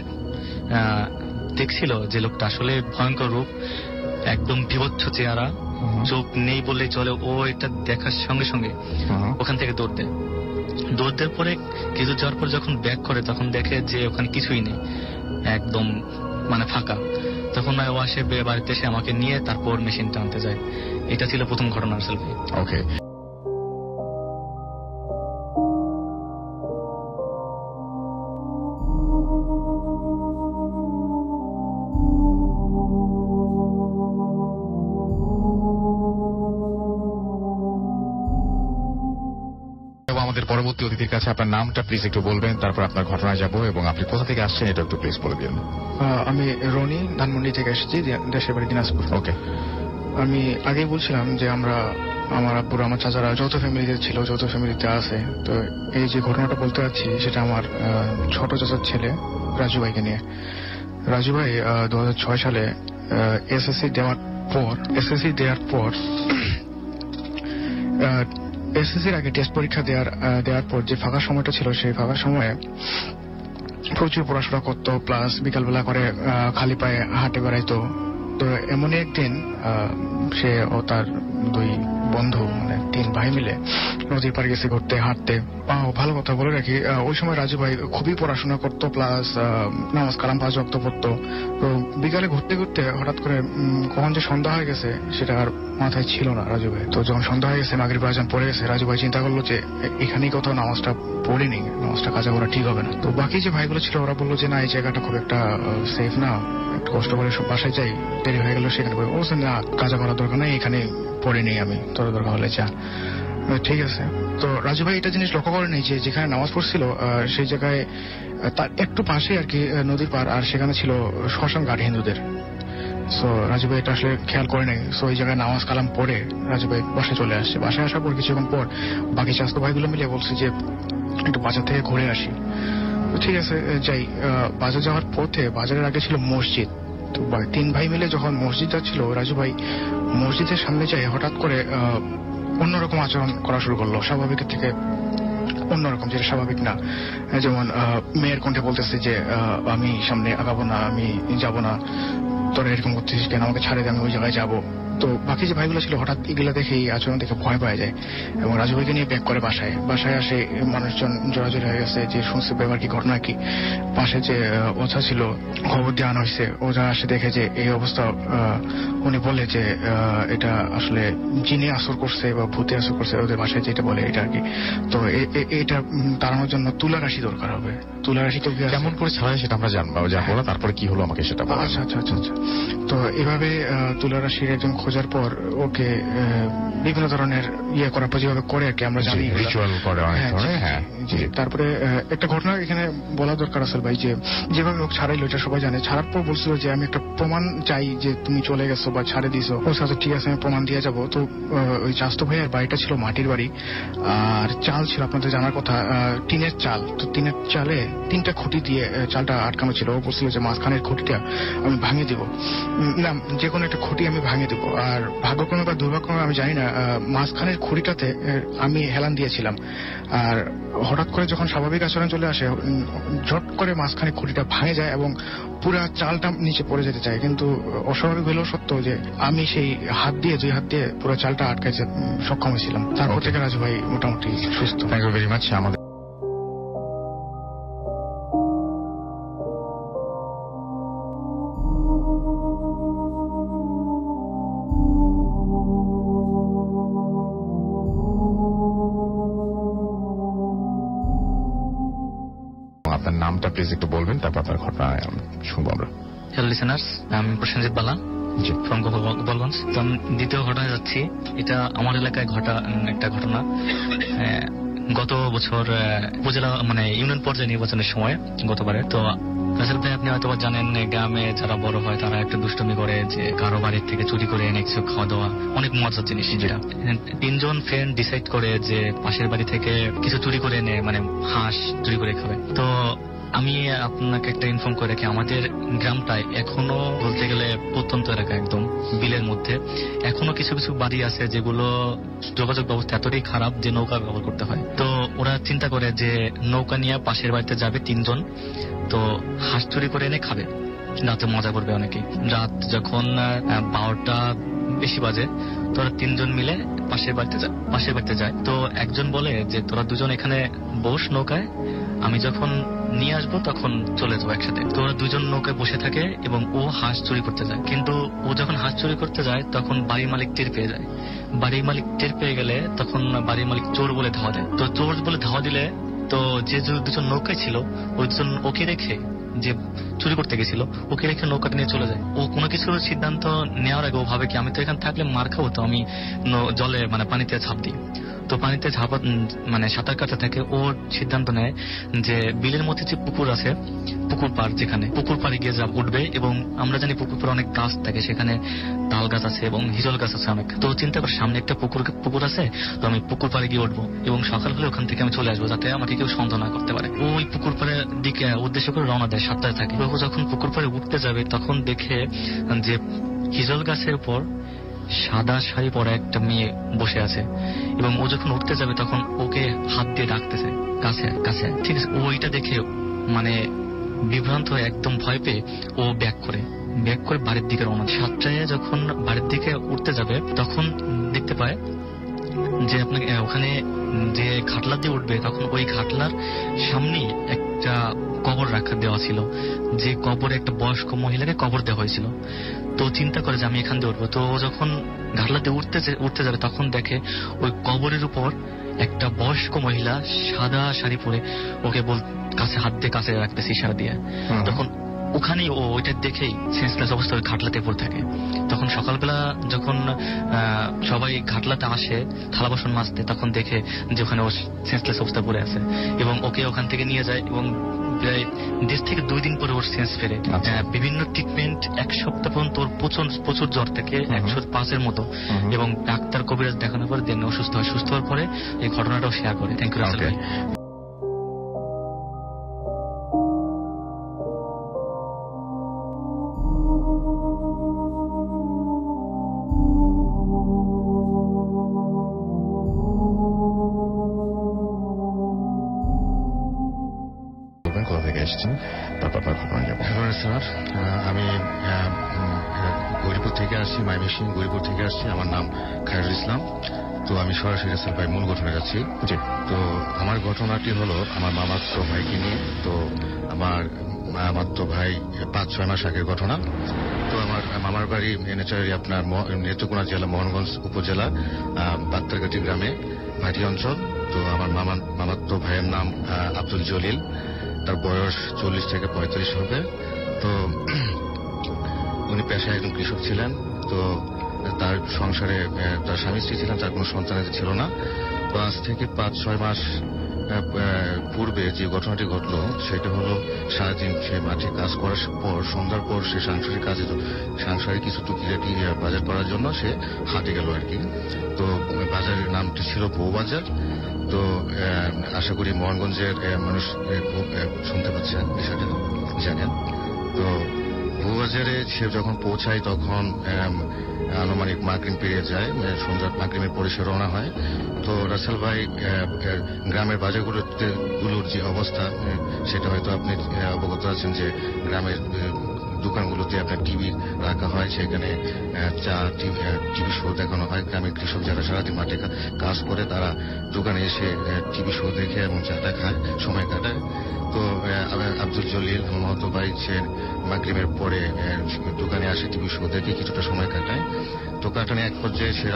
[SPEAKER 7] দেখছিল যে লোকটা আসলে ভয়ঙ্কর রূপ, একদম বিভৎস চেহারা, চোখ নেই বললেই চলে। ও এটা দেখার সঙ্গে সঙ্গে ওখান থেকে দৌড় দেওয়ার পরে কিছু যাওয়ার পর যখন ব্যাক করে তখন দেখে যে ওখানে কিছুই নেই, একদম মানে ফাঁকা। তখন ও আসে বাড়িতে এসে আমাকে নিয়ে তারপর মেশিনটা আনতে যায়। এটা ছিল প্রথম ঘটনা আসলে।
[SPEAKER 1] ওকে, আমাদের পরবর্তী অতিথির কাছে আপনার নামটা প্লিজ একটু বলবেন, তারপর আপনার ঘটনায় যাব এবং আপনি কোথা থেকে আসছেন এটা একটু প্লিজ বলে দিন।
[SPEAKER 8] আমি রনি, ধানমন্ডি থেকে এসেছি, দেশের বাড়ি দিনাজপুর।
[SPEAKER 1] ওকে,
[SPEAKER 8] আমি আগেই বলছিলাম যে আমার আব্বুর আমার চাচারা যৌথ ফ্যামিলিতে ছিল, যৌথ ফ্যামিলিতে আছে। তো এই যে ঘটনাটা বলতে যাচ্ছি সেটা আমার ছোট চাচার ছেলে রাজু ভাইকে নিয়ে। রাজু ভাই 2006 সালে এসএসসি দেওয়ার পর এসএসসির আগে টেস্ট পরীক্ষা দেওয়ার পর যে ফাঁকা সময়টা ছিল সেই ফাঁকা সময়ে প্রচুর পড়াশোনা করতো, প্লাস বিকালবেলা করে খালি পায়ে হাঁটে বেড়াইতো। তো এমনই একদিন সে ও তার দুই বন্ধু মানে 3 ভাই মিলে নদীর পাড়ে গেছে ঘুরতে, হাঁটতে। ভালো কথা বলে রাখি, ওই সময় রাজু ভাই খুবই পড়াশোনা করতো, প্লাস নামাজ কালাম 5 ওয়াক্ত পড়তো। তো বিকালে ঘুরতে ঘুরতে হঠাৎ করে কখন যে সন্ধ্যা হয়ে গেছে সেটা আর মাথায় ছিল না রাজু ভাই। তো যখন সন্ধ্যা হয়ে গেছে, মাগরিব আজান পড়ে গেছে, রাজু ভাই চিন্তা করলো যে এখানেই কোথাও নামাজটা পড়িনি, নামাজটা কাজা করা ঠিক হবে না। তো বাকি যে ভাইগুলো ছিল ওরা বললো যে না, এই জায়গাটা খুব একটা সেফ না, একটু কষ্ট করে সব বাসায় যাই, দেরি হয়ে গেল সেখানে। ও না, কাজা করার দরকার নেই, এখানে পড়ে নেই আমি, তোর দরকার হলে যা। ঠিক আছে। তো রাজু ভাই এটা জিনিস লক্ষ্য করেনি যে যেখানে নামাজ পড়ছিল সেই জায়গায় তার একটু পাশে আর কি নদীর পার, আর সেখানে ছিল শ্মশান ঘাট হিন্দুদের। সো রাজু ভাই এটা আসলে খেয়াল করে নাই। সো এই জায়গায় নামাজ কালাম পড়ে রাজু ভাই বাসায় চলে আসছে। বাসায় আসার পর কিছুক্ষণ পর বাকি চাস্তো ভাইগুলো মিলে বলছে যে একটু বাজার থেকে ঘুরে আসি। ঠিক আছে যাই। বাজার যাওয়ার পথে বাজারের আগে ছিল মসজিদ। তো 3 ভাই মিলে যখন মসজিদ যাচ্ছিল, রাজু ভাই মসজিদের সামনে যাই হঠাৎ করে অন্যরকম আচরণ করা শুরু করলো, স্বাভাবিকের থেকে অন্যরকম, যেটা স্বাভাবিক না। যেমন মেয়ের কণ্ঠে বলতেছে যে আমি সামনে আগাবো না, আমি যাবো না, তোরা এরকম করতেছিস কেন, আমাকে ছাড়ে দে, আমি ওই জায়গায় যাবো। তো বাকি যে ভাইগুলো ছিল হঠাৎ এগুলো দেখে, এই আচরণ দেখে ভয় পাওয়া যায় এবং রাজু ভাইকে নিয়ে ব্যাক করে বাসায় আসে। মানুষজন জোরাজোরি হয়ে গেছে যে শুনছে ব্যাপার কি, ঘটনা কি। পাশে যে ওঝা ছিল খবর দিয়ে আনা হয়েছে, ওঝা আসে দেখে যে এই অবস্থা। উনি বলে যে এটা আসলে জিনে আসর করছে বা ভূতে আসর করছে, ওদের বাসায় যেটা বলে এটা আর কি। তো এটা তাড়ানোর জন্য তুলা রাশি দরকার হবে। তুলা রাশি তো
[SPEAKER 1] কেমন করে ছাড়াই সেটা আমরা জানবো না, তারপরে কি হলো আমাকে সেটা বলো।
[SPEAKER 8] আচ্ছা আচ্ছা আচ্ছা আচ্ছা। তো এভাবে তুলা রাশির একজন খোঁজার পর ওকে বিভিন্ন ধরনের ইয়ে করার পর যেভাবে করে আর কি আমরা জানি,
[SPEAKER 1] রিচুয়াল করে অনেক ধরনের। হ্যাঁ,
[SPEAKER 8] তারপরে একটা ঘটনা এখানে বলা দরকার আসল ভাই, যে যেভাবে ওকে ছাড়াইলো এটা সবাই জানে। ছাড়ার পর বলছিল যে আমি একটা প্রমাণ চাই যে তুমি চলে গেছো বা ছাড়ে দিছো। ও আচ্ছা ঠিক আছে, আমি প্রমাণ দিয়ে যাবো। তো ওই চাস্তো ভাইয়ের বাড়িটা ছিল মাটির বাড়ি, আর চাল ছিল আপনাদের জানার কথা টিনের চাল। তো টিনের চালে 3টা খুঁটি দিয়ে চালটা আটকানো ছিল। ও বলছিল যে মাঝখানের খুঁটিটা আমি ভাঙিয়ে দেবো, না যে কোনো একটা খুঁটি আমি ভাঙিয়ে দেবো। আর ভাগ্যক্রমে বা দুর্ভাগ্যক্রমে আমি জানি না, মাঝখানের খুঁটিটাতে আমি হেলান দিয়েছিলাম। আর হঠাৎ করে যখন স্বাভাবিক আচরণ চলে আসে, ঝট করে মাঝখানে খুঁটিটা ভাঙে যায় এবং পুরা চালটা নিচে পড়ে যেতে চায়। কিন্তু অস্বাভাবিক হলেও সত্য যে আমি সেই দুই হাত দিয়ে পুরো চালটা আটকাইতে সক্ষম হয়েছিলাম। তারপর থেকে রাজু ভাই মোটামুটি সুস্থ।
[SPEAKER 1] Thank you very much. আমাদের আপনার নামটা প্লিজ একটু বলবেন, তারপর আপনার ঘটনা শুনবো আমরা।
[SPEAKER 7] হ্যালো লিসেনার্স, আমি প্রসেনজিৎ বালা ফ্রম গোপালগঞ্জ। তো আমি দ্বিতীয় ঘটনায় যাচ্ছি। এটা আমার এলাকায় ঘটা একটা ঘটনা। গত বছর উপজেলা মানে ইউনিয়ন পর্যায়ে নির্বাচনের সময় গতবারে। তো রাসেল ভাই, আপনি হয়তো জানেন গ্রামে যারা বড় হয় তারা একটা দুষ্টমি করে যে কারো বাড়ির থেকে চুরি করে এনে কিছু খাওয়া দাওয়া, অনেক মজার জিনিস যেটা। 3 জন ফ্রেন্ড ডিসাইড করে যে পাশের বাড়ি থেকে কিছু চুরি করে এনে মানে হাঁস চুরি করে খাবে। তো আমি আপনাকে একটা ইনফর্ম করে রাখি, আমাদের গ্রামটায় এখনো বলতে গেলে প্রত্যন্ত এলাকা, একদম বিলের মধ্যে এখনো কিছু কিছু বাড়ি আছে যেগুলো যোগাযোগ ব্যবস্থা এতটাই খারাপ যে নৌকা ব্যবহার করতে হয়। তো ওরা চিন্তা করে যে নৌকা নিয়ে পাশের বাড়িতে যাবে 3 জন, তো হাঁস চুরি করে এনে খাবে, রাতে মজা করবে অনেকেই। রাত যখন 12টা বেশি বাজে, তোরা 3 জন মিলে পাশের বাড়িতে যায়। তো একজন বলে যে তোরা 2 জন এখানে বস নৌকায়, আমি যখন নিয়ে আসবো তখন চলে যাবো একসাথে। তো ওরা 2 জন নৌকায় বসে থাকে এবং ও হাঁস চুরি করতে যায়। কিন্তু ও যখন হাঁস চুরি করতে যায় তখন বাড়ির মালিক টের পেয়ে যায়। বাড়ির মালিক টের পেয়ে গেলে তখন বাড়ির মালিক চোর বলে ধাওয়া দেয়। তো চোর বলে ধাওয়া দিলে তো যে 2 জন নৌকায় ছিল ওই 2 জন ওকে রেখে, যে চুরি করতে গেছিল ওকে রেখে নৌকাটা নিয়ে চলে যায়। ও কোনো কিছুর সিদ্ধান্ত নেওয়ার আগে ও ভাবে কি আমি তো এখানে থাকলে মার খাবো, তো আমি জলে মানে পানিতে ঝাঁপ দিই। তো পানিতে ঝাঁপা মানে সাঁতার কাটতে থাকে। ওর সিদ্ধান্ত নেয় যে বিলের মধ্যে যে পুকুর আছে, পুকুর পাড়, যেখানে পুকুর পাড়ে গিয়ে উঠবে। এবং আমরা জানি পুকুর পাড়ে অনেক গাছ থাকে, সেখানে তাল গাছ আছে এবং হিজল গাছ আছে অনেক। তো চিন্তা করে সামনে একটা পুকুর আছে, তো আমি পুকুর পাড়ে গিয়ে উঠবো এবং সকাল হলে ওখান থেকে আমি চলে আসবো, যাতে আমাকে কেউ সন্দেহ না করতে পারে। ওই পুকুর পাড়ের দিকে উদ্দেশ্য করে রওনা দেয়, 7টায় থাকে। ও যখন পুকুর পাড়ে উঠতে যাবে তখন দেখে যে হিজল গাছের উপর সাদা শাড়ি পরা একটা মেয়ে বসে আছে এবং ও যখন উঠতে যাবে তখন ওকে হাত দিয়ে ডাকতেছে কাছে। ঠিক আছে, ও এটা দেখে মানে বিভ্রান্ত হয়ে একদম ভয় পেয়ে ও ব্যাক করে বাড়ির দিকে রওনা। 7টায় যখন বাড়ির দিকে উঠতে যাবে তখন দেখতে পায় যে আপনাকে ওখানে যে খাটলা দিয়ে উঠবে তখন ওই খাটলার সামনে একটা কবর রাখা দেওয়া ছিল, যে কবরে একটা বয়স্ক মহিলাকে কবর দেওয়া হয়েছিল। তো চিন্তা করে যে আমি এখান দিয়ে উঠবো। তো যখন ঘাটলা দিয়ে উঠতে যাবে তখন দেখে ওই কবরের উপর একটা বয়স্ক মহিলা সাদা শাড়ি পরে ওকে কাছে হাত দিয়ে কাছে রাখতেছে ইশারা দিয়ে। তখন ওখানেই ও ওইটা দেখেই সেন্সলেস অবস্থায় ঘাটলাতে পড়ে থাকে। তখন সকালবেলা যখন সবাই ঘাটলাতে আসে থালা বাসন মাজতে, তখন দেখে যে ওখানে ও সেন্সলেস অবস্থায় পড়ে আছে এবং ওকে ওখান থেকে নিয়ে যায় এবং প্রায় 1.5 থেকে 2 দিন পরে ওর সেন্স ফেরে। বিভিন্ন ট্রিটমেন্ট 1 সপ্তাহ পর্যন্ত ওর প্রচুর জ্বর থাকে 105-এর মতো, এবং ডাক্তার কবিরাজ দেখানোর পরে দেন অসুস্থ হয়। সুস্থ হওয়ার পরে এই ঘটনাটাও শেয়ার করে। থ্যাংক ইউ রাসেল ভাই।
[SPEAKER 1] কোথা থেকে এসেছেন, তারপর আপনার ঘটনা যাবো।
[SPEAKER 10] স্যার, আমি গরিপুর থেকে আসছি, মাইমেসিং গরিপুর থেকে আসছি। আমার নাম খায়রুল ইসলাম। তো আমি সরাসরি রাসেল ভাই মূল ঘটনা যাচ্ছি। তো আমার ঘটনাটি হলো আমার মামাতো ভাইকে নিয়ে। তো আমার মামাতো ভাই 5-6 মাস আগের ঘটনা। তো আমার মামার বাড়ি নেচারালি আপনার নেত্রকোনা জেলা মোহনগঞ্জ উপজেলা বাত্তারঘাটি গ্রামে, ভাটি অঞ্চল। তো আমার মামাতো ভাইয়ের নাম আব্দুল জলিল। তার বয়স 40 থেকে 45 হবে। তো উনি পেশায় একজন কৃষক ছিলেন। তো তার সংসারে তার স্বামী স্ত্রী ছিলেন, তার কোনো সন্তান ছিল না। তো আজ থেকে 5-6 মাস পূর্বে যে ঘটনাটি ঘটলো সেটা হলো, সারাদিন সে মাঠে কাজ করার পর সন্ধ্যার পর সে সাংসারিক কিছু টুকিটাকি বাজার করার জন্য সে হাটে গেল আর কি। তো বাজারের নামটি ছিল বউবাজার। তো আশা করি মোহনগঞ্জের মানুষ শুনতে পাচ্ছেন, বিষয়টা জানেন। তো বউবাজারে সে যখন পৌঁছায় তখন আনুমানিক মাগরিব পেরিয়ে যায়, সন্ধ্যা মাগরিবের পরে সে রওনা হয়। তো রাসেল ভাই, গ্রামের বাজারগুলোর যে অবস্থা সেটা হয়তো আপনি অবগত আছেন যে গ্রামের দোকানগুলোতে আপনার টিভি রাখা হয়, সেখানে টিভি শো দেখানো হয়। গ্রামের কৃষক যারা সারাদিন মাঠে কাজ করে তারা দোকানে এসে টিভি শো দেখে এবং চাটা খায়, সময় কাটায়। তো আব্দুল জলিল আমার মামাতো ভাই সে মাগরিবের পরে দোকানে আসে, টিভি শো দেখে কিছুটা সময় কাটায়। তো কাটানে এক পর্যায়ে সে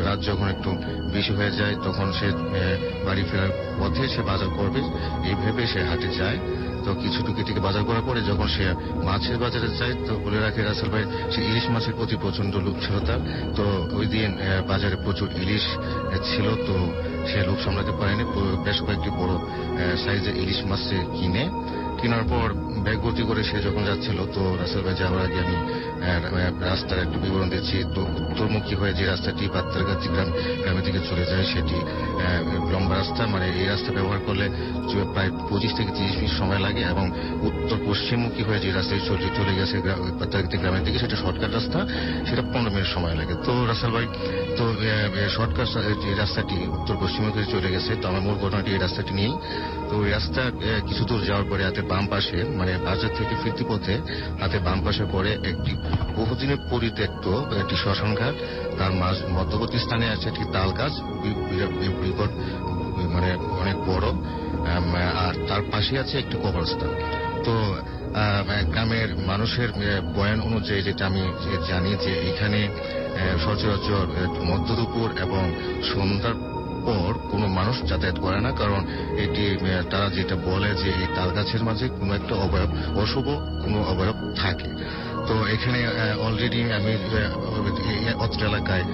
[SPEAKER 10] রাত যখন একটু বেশি হয়ে যায় তখন সে বাড়ি ফেরার পথে সে বাজার করবে এই ভেবে সে হাটে যায়। তো কিছু টুকিটিকে বাজার করার পরে যখন সে মাছের বাজারে যায়, তো বলে রাখে রাসেল ভাই সে ইলিশ মাছের প্রতি প্রচন্ড লোভ ছিল তার। তো ওই দিন বাজারে প্রচুর ইলিশ ছিল। তো সে লোভ সামলাতে পারেনি, বেশ কয়েকটি বড় সাইজের ইলিশ মাছ সে কেনার পর ব্যাগ ভর্তি করে সে যখন যাচ্ছিল, তো রাসেল ভাই যাওয়ার আগে আমি রাস্তার একটু বিবরণ দিচ্ছি। তো উত্তরমুখী হয়ে যে রাস্তাটি বাত্তারঘাটি গ্রামের দিকে চলে যায় সেটি লম্বা রাস্তা, মানে এই রাস্তা ব্যবহার করলে প্রায় 25 থেকে 30 মিনিট সময় লাগে, এবং উত্তর পশ্চিমমুখী হয়ে যে রাস্তায় চলে গেছে বাত্তারঘাটি গ্রামের দিকে সেটা শর্টকাট রাস্তা, সেটা 15 মিনিট সময় লাগে। তো রাসেল ভাই তো শর্টকাট যে রাস্তাটি উত্তর পশ্চিমমুখী চলে গেছে। তো আমার মূল ঘটনাটি এই রাস্তাটি নিয়েই। তো ওই রাস্তা কিছু দূর যাওয়ার পরে হাতে বাম পাশে, মানে বাজার থেকে ফিরতি পথে হাতে বাম পাশে পরে একটি বহুদিনের পরিত্যক্ত একটি শ্মশানঘাট, তার মধ্যবর্তী স্থানে আছে একটি তাল গাছ, বিকট মানে অনেক বড়, আর তার পাশে আছে একটি কবরস্থান। তো গ্রামের মানুষের বয়ান অনুযায়ী যেটা আমি জানি যে এখানে সচরাচর মধ্য দুপুর এবং সন্ধ্যার পর কোনো মানুষ যাতায়াত করে না, কারণ এটি তারা যেটা বলে যে এই তাল গাছের মাঝে কোনো একটা অবয়ব, অশুভ কোনো অবয়ব থাকে। তো এখানে অলরেডি আমি অত্র এলাকায়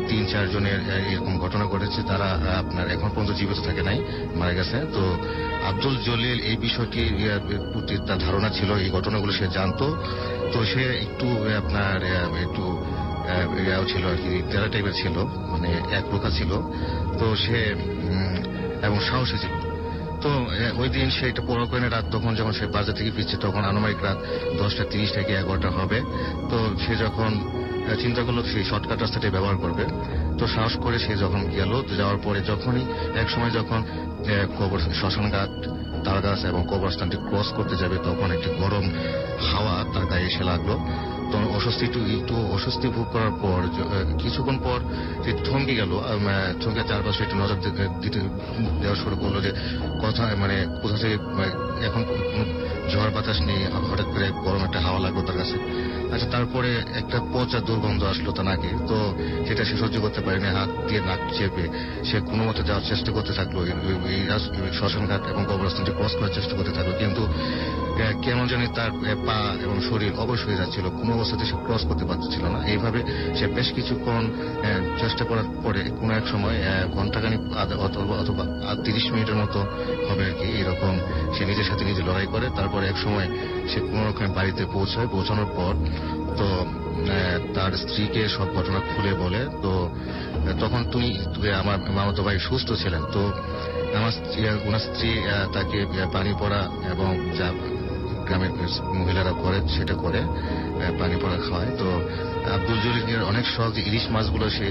[SPEAKER 10] 3-4 জনের এরকম ঘটনা ঘটেছে, তারা আপনার এখন পর্যন্ত জীবিত থাকে নাই, মারা গেছে। তো আব্দুল জলিল এই বিষয়টি তার ধারণা ছিল, এই ঘটনাগুলো সে জানতো। তো সে একটু আপনার একটু ছিল আর কি, তেরা টাইপের ছিল, মানে এক প্রকার ছিল। তো সে এবং সাহসী ছিল। তো ওই দিন সে এটা পড়া করে রাত, তখন যখন সে বাজার থেকে ফিরছে তখন আনুমানিক রাত 10:30 থেকে 11টা হবে। তো সে যখন চিন্তা করলো সেই শর্টকাট রাস্তাটি ব্যবহার করবে, তো সাহস করে সে যখন গেল, যাওয়ার পরে যখনই এক সময় যখন শ্মশানঘাট, তালগাছ এবং কবরস্থানটি ক্রস করতে যাবে তখন একটি গরম হাওয়া তার গায়ে এসে লাগলো। তখন একটু অস্বস্তি ভোগ করার পর কিছুক্ষণ পর সে থমকে গেল, থমকে চারপাশে একটু নজর দিতে দেওয়া শুরু করলো যে কথা মানে কোথা থেকে এখন ঝড় বাতাস নেই, হঠাৎ করে গরম একটা হাওয়া লাগলো তার কাছে। আচ্ছা, তারপরে একটা পচা দুর্গন্ধ আসলো তার নাকে, তো সেটা সে সহ্য করতে পারেনি, হাত দিয়ে নাক চেপে সে কোনো মতে যাওয়ার চেষ্টা করতে থাকলো, এই শ্মশানঘাট এবং কবরস্থানটি ক্রস করার চেষ্টা করতে থাকলো, কিন্তু কেমন জানি তার পা এবং শরীর অবশ হয়ে যাচ্ছিল, কোনো অবস্থাতে সে ক্রস করতে পারছিল না। এইভাবে সে বেশ কিছুক্ষণ চেষ্টা করার পরে কোনো এক সময় ঘন্টাখানি অথবা 30 মিনিটের মতো হবে আর কি, এরকম সে নিজের সাথে নিজে লড়াই করে। তারপরে এক সময় সে কোনো রকম বাড়িতে পৌঁছানোর পর তো তার স্ত্রীকে সব ঘটনা খুলে বলে। তো তখন আমার মামাতো ভাই সুস্থ ছিলেন, তো ওনার স্ত্রী তাকে পানি পড়া এবং যা গ্রামের মহিলারা করে সেটা করে পানি পড়া খাওয়ায়। তো আব্দুল জলিলের অনেক শখ যে ইলিশ মাছগুলো সে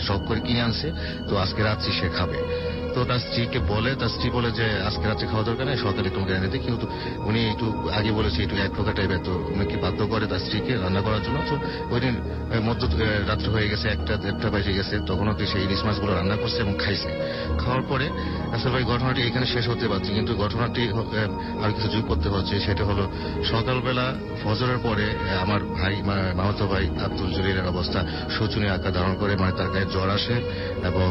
[SPEAKER 10] শখ করে কিনে আনছে, তো আজকে রাত্রি সে খাবে। তো তার স্ত্রীকে বলে, তার স্ত্রী বলে যে আজকে রাত্রে খাওয়া দরকার নেই, সকালে তোমাকে এনে দিই, কিন্তু উনি একটু আগে বলেছে একটু এক প্রকার টাইপের, তো উনি বাধ্য করে তার স্ত্রীকে রান্না করার জন্য। তো ওই দিন মধ্য রাত্রে হয়ে গেছে, একটা বেজে গেছে, তখনও কি সেই ইলিশ মাছগুলো রান্না করছে এবং খাইছে। খাওয়ার পরে আসলে ভাই ঘটনাটি এখানে শেষ হতে পারছে, কিন্তু ঘটনাটি আর কিছু যোগ করতে হচ্ছে। সেটা হলো সকালবেলা ফজরের পরে আমার ভাই মামাতো ভাই আব্দুল জলিলের অবস্থা শোচনীয় আকার ধারণ করে, মানে তার গায়ে জ্বর আসে এবং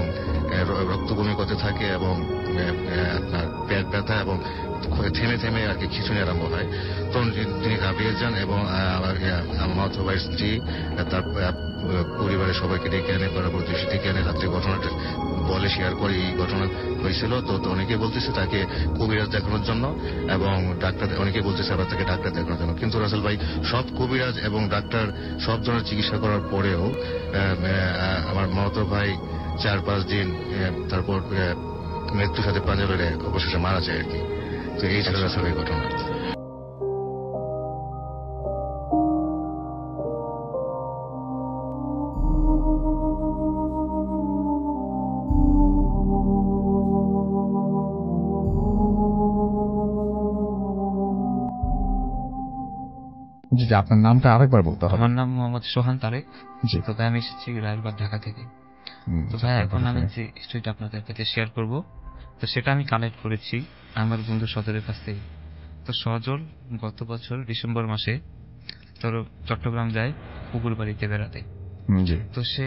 [SPEAKER 10] রক্ত বমি করতে থাকে এবং আপনার পেট ব্যথা এবং থেমে থেমে আর কি খিঁচুনি আরম্ভ হয়। তখন তিনি ঘাবড়িয়ে যান এবং আমার মামাতো ভাইয়ের স্ত্রী তার পরিবারের সবাইকে ডেকে আনে, প্রতিবেশী ডেকে আনে, রাত্রে ঘটনাটা বলে শেয়ার করে এই ঘটনা হয়েছিল। তো অনেকে বলতেছে তাকে কবিরাজ দেখানোর জন্য এবং ডাক্তার, অনেকে বলতেছে আবার তাকে ডাক্তার দেখানোর জন্য, কিন্তু রাসেল ভাই সব কবিরাজ এবং ডাক্তার সব ধরনের চিকিৎসা করার পরেও আমার মামাতো ভাই 4-5 দিন তারপর মৃত্যুর সাথে পাঞ্জা লড়ে অবশেষে মারা যায় আর কি। তো এই ছিল রাসেল ভাই ঘটনা।
[SPEAKER 1] জি, আপনার নামটা আরেকবার বলতে হবে।
[SPEAKER 2] আমার নাম মোহাম্মদ সোহান তারেক।
[SPEAKER 1] জি,
[SPEAKER 2] তবে আমি এসেছি রায়বাগ, ঢাকা থেকে। তো ভাই এখন আমি যে স্টোরিটা আপনাদের কাছে শেয়ার করব, তো সেটা আমি কালেক্ট করেছি আমার বন্ধু সজলের কাছ থেকে। তো সজল গত বছর ডিসেম্বর মাসে তোর চট্টগ্রাম যায় পুকুর বাড়িতে বেড়াতে। তো সে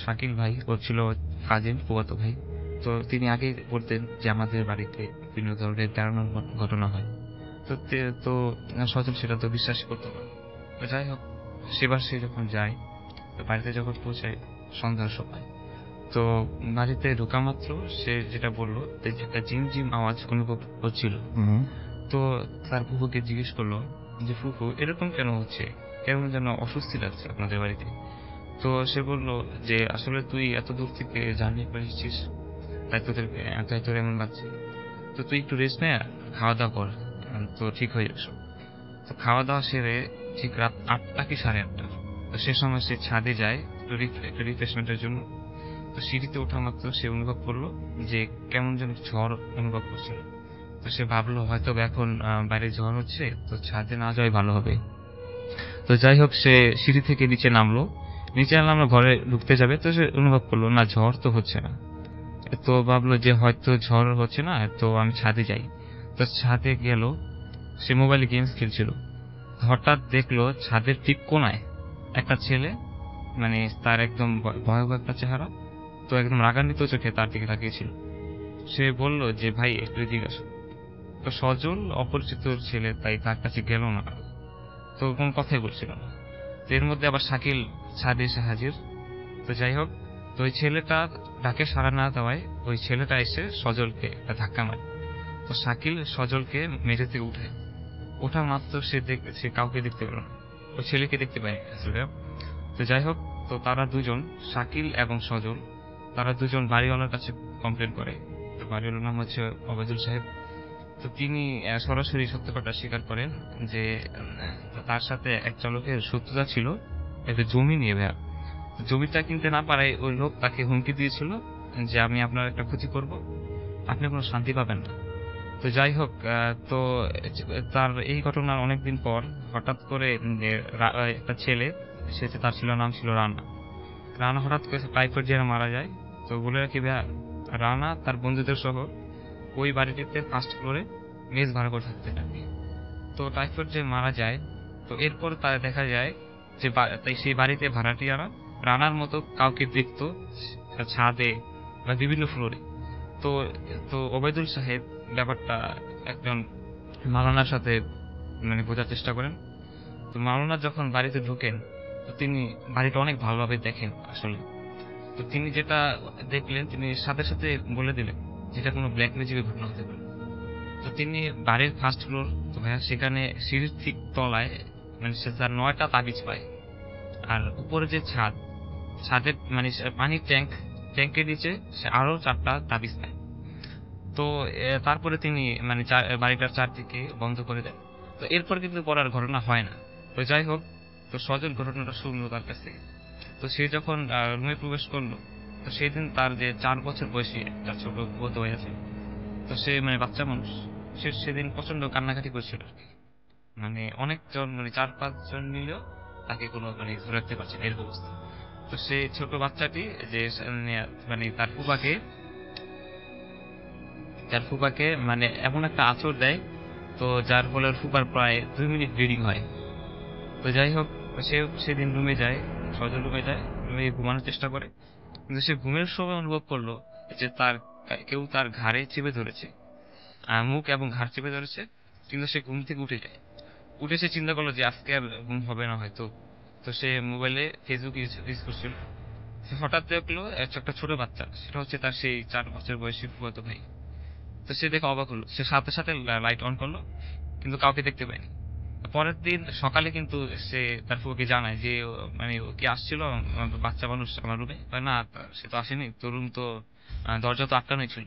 [SPEAKER 2] শাকিল ভাই ও ছিল কাজিন ফুফাতো ভাই, তো তিনি আগে বলতেন যে আমাদের বাড়িতে বিভিন্ন ধরনের বেড়ানোর ঘটনা হয়। তো সজল সেটা তো বিশ্বাস করতো না। যাই হোক, সেবার সে যখন যায়, তো বাড়িতে যখন পৌঁছায় সন্ধ্যার সময়, তো বাড়িতে ঢোকা মাত্র সে যেটা বললো যে একটা জিম আওয়াজ অনুভব হচ্ছিল। তো তার ফুফুকে জিজ্ঞেস করলো যে ফুফু এরকম কেন হচ্ছে, কেমন যেন অস্বস্তি লাগছে আপনাদের বাড়িতে। তো সে বললো যে আসলে তুই এত দূর থেকে জার্নি করে এসেছিস, তাই তোর এমন লাগছে, তো তুই একটু রেস্ট নে, খাওয়া দাওয়া কর, তো ঠিক হয়ে যাস। তো খাওয়া দাওয়া সেরে ঠিক রাত 8টা কি 8:30, তো সে সময় সে ছাদে যায় একটু রিফ্রেশমেন্টের জন্য। তো সিঁড়িতে ওঠা মাত্র সে অনুভব করলো যে কেমন যেন ঝড় অনুভব করছিল। তো সে ভাবলো হয়তো এখন বাইরে ঝড় হচ্ছে, তো ছাদে না যাওয়াই ভালো হবে। তো যাই হোক, সে সিঁড়ি থেকে নিচে নামলো ঘরে ঢুকতে যাবে, তো সে অনুভব করলো না ঝড় তো হচ্ছে না। তো ভাবলো যে হয়তো ঝড় হচ্ছে না, তো আমি ছাদে যাই। তো ছাদে গেল, সে মোবাইলে গেমস খেলছিল। হঠাৎ দেখলো ছাদের ঠিক কোনায় একটা ছেলে, মানে তার একদম ভয়াবহ একটা চেহারা, তো একদম রাগান্বিত চোখে তার দিকে তাকিয়েছিল। সে বলল যে ভাই একটু এদিকে আসো। তো সজল অপরিচিত ছেলে, তাই তার কাছে গেল না, তো কোনো কথাই বলছিল না। তো এর মধ্যে আবার শাকিল ছাদে এসে হাজির। তো যাই হোক, তো ওই ছেলেটা ডাকে সাড়া না দেওয়ায় ওই ছেলেটা এসে সজলকে একটা ধাক্কা মারে। তো শাকিল সজলকে মেঝে থেকে ওঠা মাত্র সে কাউকে দেখতে পেল না, ওই ছেলেকে দেখতে পায়নি আসলে। তো যাই হোক, তো তারা দুজন, শাকিল এবং সজল, তারা দুজন বাড়িওয়ালার কাছে কমপ্লেন করে। তো বাড়িওয়ালার নাম হচ্ছে ওবায়দুল সাহেব। তো তিনি সরাসরি সত্য কথা স্বীকার করেন যে তার সাথে এক চালকের শত্রুতা ছিল একটা জমি নিয়ে। জমিটা কিনতে না পারায় ওই লোক তাকে হুমকি দিয়েছিল যে আমি আপনার একটা ক্ষতি করব, আপনি কোনো শান্তি পাবেন না। তো যাই হোক, তো তার এই ঘটনার অনেকদিন পর হঠাৎ করে একটা ছেলে, তার নাম ছিল রানা হঠাৎ করে টাইফয়েড জ্বরে মারা যায়। তো বলে রাখি ভাইয়া, রানা তার বন্ধুদের সহ ওই বাড়িটিতে ফার্স্ট ফ্লোরে মেস ভাড়া করে থাকতে থাকে। তো টাইফয়েড যে মারা যায়, তো এরপর তার দেখা যায় যে সেই বাড়িতে ভাড়াটিয়ারা রানার মতো কাউকে দেখতো ছাদে বা বিভিন্ন ফ্লোরে। তো তো ওবায়দুল সাহেব ব্যাপারটা একজন মাওলানার সাথে মানে বোঝার চেষ্টা করেন। তো মাওলানা যখন বাড়িতে ঢোকেন, তো তিনি বাড়িটা অনেক ভালোভাবে দেখেন আসলে। তো তিনি যেটা দেখলেন, তিনি সাথে সাথে বলে দিলেন যেটা কোনো ব্ল্যাক ম্যাজিকের ঘটনা হতে পারে। তো তিনি বাড়ির ফার্স্ট ফ্লোর, তো ভাইয়া সেখানে সিঁড়ির ঠিক তলায় মানে সে তার 9টা তাবিজ পায়। আর উপরে যে ছাদের মানে পানির ট্যাঙ্কের নিচে সে আরো 4টা তাবিজ পায়। তো তারপরে তিনি মানে বাড়িটার চারদিকে বন্ধ করে দেন। তো এরপর কিন্তু পড়ার ঘটনা হয় না। তো যাই হোক, তো সজল ঘটনাটা শুনলো তার কাছ থেকে। তো সে যখন রুমে প্রবেশ করলো, তো সেদিন তার যে 4 বছর বয়সী একটা ছোট বোধ হয়ে আছে, তো সে মানে বাচ্চা মানুষ, সে সেদিন প্রচন্ড কান্নাকাটি করছিল। মানে অনেকজন মানে 4-5 জন মিলেও তাকে কোনো মানে ধরে রাখতে পারছে না, এরকম অবস্থা। তো সে ছোট বাচ্চাটি যে মানে তার ফুপাকে মানে এমন একটা আঁচড় দেয়, তো যার ফলে ফুপার প্রায় 2 মিনিট ব্লিডিং হয়। তো যাই হোক, সে সেদিন রুমে যায়, সজল রুমে যায়, রুমে ঘুমানোর চেষ্টা করে। কিন্তু সে ঘুমের সময় অনুভব করলো যে কেউ তার ঘাড়ে চেপে ধরেছে, মুখ এবং ঘাড় চেপে ধরেছে। কিন্তু সে ঘুম থেকে উঠে সে চিন্তা করলো যে আজকে আর ঘুম হবে না হয়তো। তো সে মোবাইলে ফেসবুক ইউজ করছিল। সে হঠাৎ দেখলো একটা ছোট বাচ্চা, সেটা হচ্ছে তার সেই 4 বছর বয়সী ফুফাতো ভাই। তো সে দেখে অবাক হলো, সে সাথে সাথে লাইট অন করলো, কিন্তু কাউকে দেখতে পায়নি। পরের দিন সকালে কিন্তু সে তার ফুফাকে জানায় যে মানে কি আসছিল বাচ্চা মানুষ আমার রুমে? না, সে তো আসেনি, তোর রুম তো দরজা তো আটকানোই ছিল।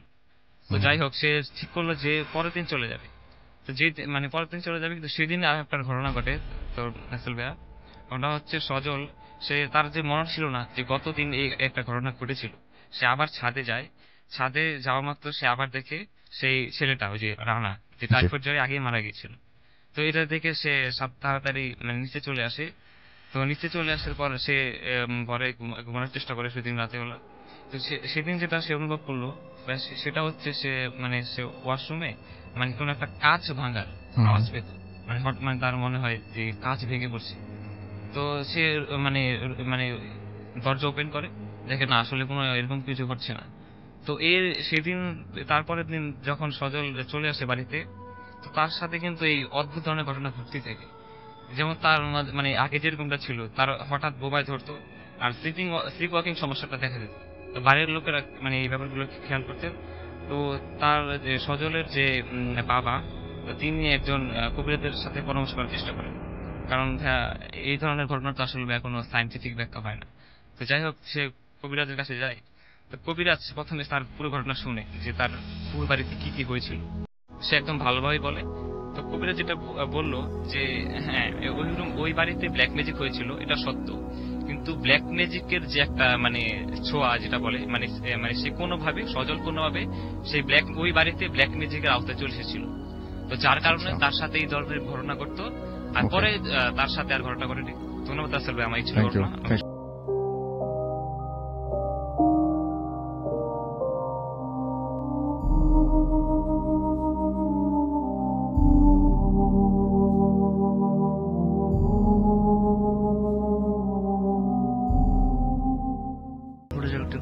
[SPEAKER 2] তো যাই হোক, সে ঠিক করলো যে পরের দিন চলে যাবে। তো মানে পরের দিন চলে যাবে, কিন্তু সেদিন আর একটা ঘটনা ঘটে। তো রাসেল ভাইয়া, ওটা হচ্ছে সজল, সে তার যে মনে ছিল না যে গতদিন এই একটা ঘটনা ঘটেছিল। সে আবার ছাদে যাওয়া মাত্র সে আবার দেখে সেই ছেলেটা, ওই যে রানা, যে টাইফয়েড জ্বরে আগেই মারা গিয়েছিল। তো এটা দেখে সে তাড়াতাড়ি মানে নিচে চলে আসে। তো নিচে চলে আসার পর সে ঘরে ঘুমানোর চেষ্টা করে সেদিন রাতে বেলা। তো সেদিন যেটা সে অনুভব করলো সেটা হচ্ছে সে ওয়াশরুমে মানে কোন একটা কাঁচ ভাঙার আওয়াজ পেত। মানে তার মনে হয় যে কাঁচ ভেঙে পড়ছে। তো সে মানে দরজা ওপেন করে, দেখে না আসলে কোনো এরকম কিছু ঘটছে না। তো সেদিন তারপরের দিন যখন সজল চলে আসে বাড়িতে, তো তার সাথে কিন্তু এই অদ্ভুত ধরনের ঘটনা ঘটতে থাকে। যেমন তার মানে আগে যেরকমটা ছিল, তার হঠাৎ বোবায় ধরতো, আর স্লিপ ওয়াকিং সমস্যাটা দেখা যেত। তো বাড়ির লোকেরা মানে এই ব্যাপারগুলো খেয়াল করতেন। তো তার যে সজলের যে বাবা, তিনি একজন কবিরাজের সাথে পরামর্শ করার চেষ্টা করেন, কারণ এই ধরনের ঘটনা তো আসলে কোনো সায়েন্টিফিক ব্যাখ্যা হয় না। তো যাই হোক, সে কবিরাজের কাছে যায়। তো কবিরাজ প্রথমে তার পুরো ঘটনা শুনে যে তার পুরো বাড়িতে কি কি হয়েছিল, সে একদম ভালোভাবে বলে। তো কবিরাজ যেটা বললো যে হ্যাঁ, ওই বাড়িতে ব্ল্যাক ম্যাজিক হয়েছিল, এটা সত্য, কিন্তু ব্ল্যাক ম্যাজিকের যে একটা মানে ছোঁয়া যেটা বলে মানে সে কোনোভাবে সজল কোনোভাবে সেই ওই বাড়িতে ব্ল্যাক ম্যাজিকের আওতায় চলে এসেছিল। তো যার কারণে তার সাথে এই ধরনের ঘটনা ঘটতো, আর পরে তার সাথে আর ঘটনা ঘটেনি। ধন্যবাদ আসলে আমার এই ছিল ঘটনা।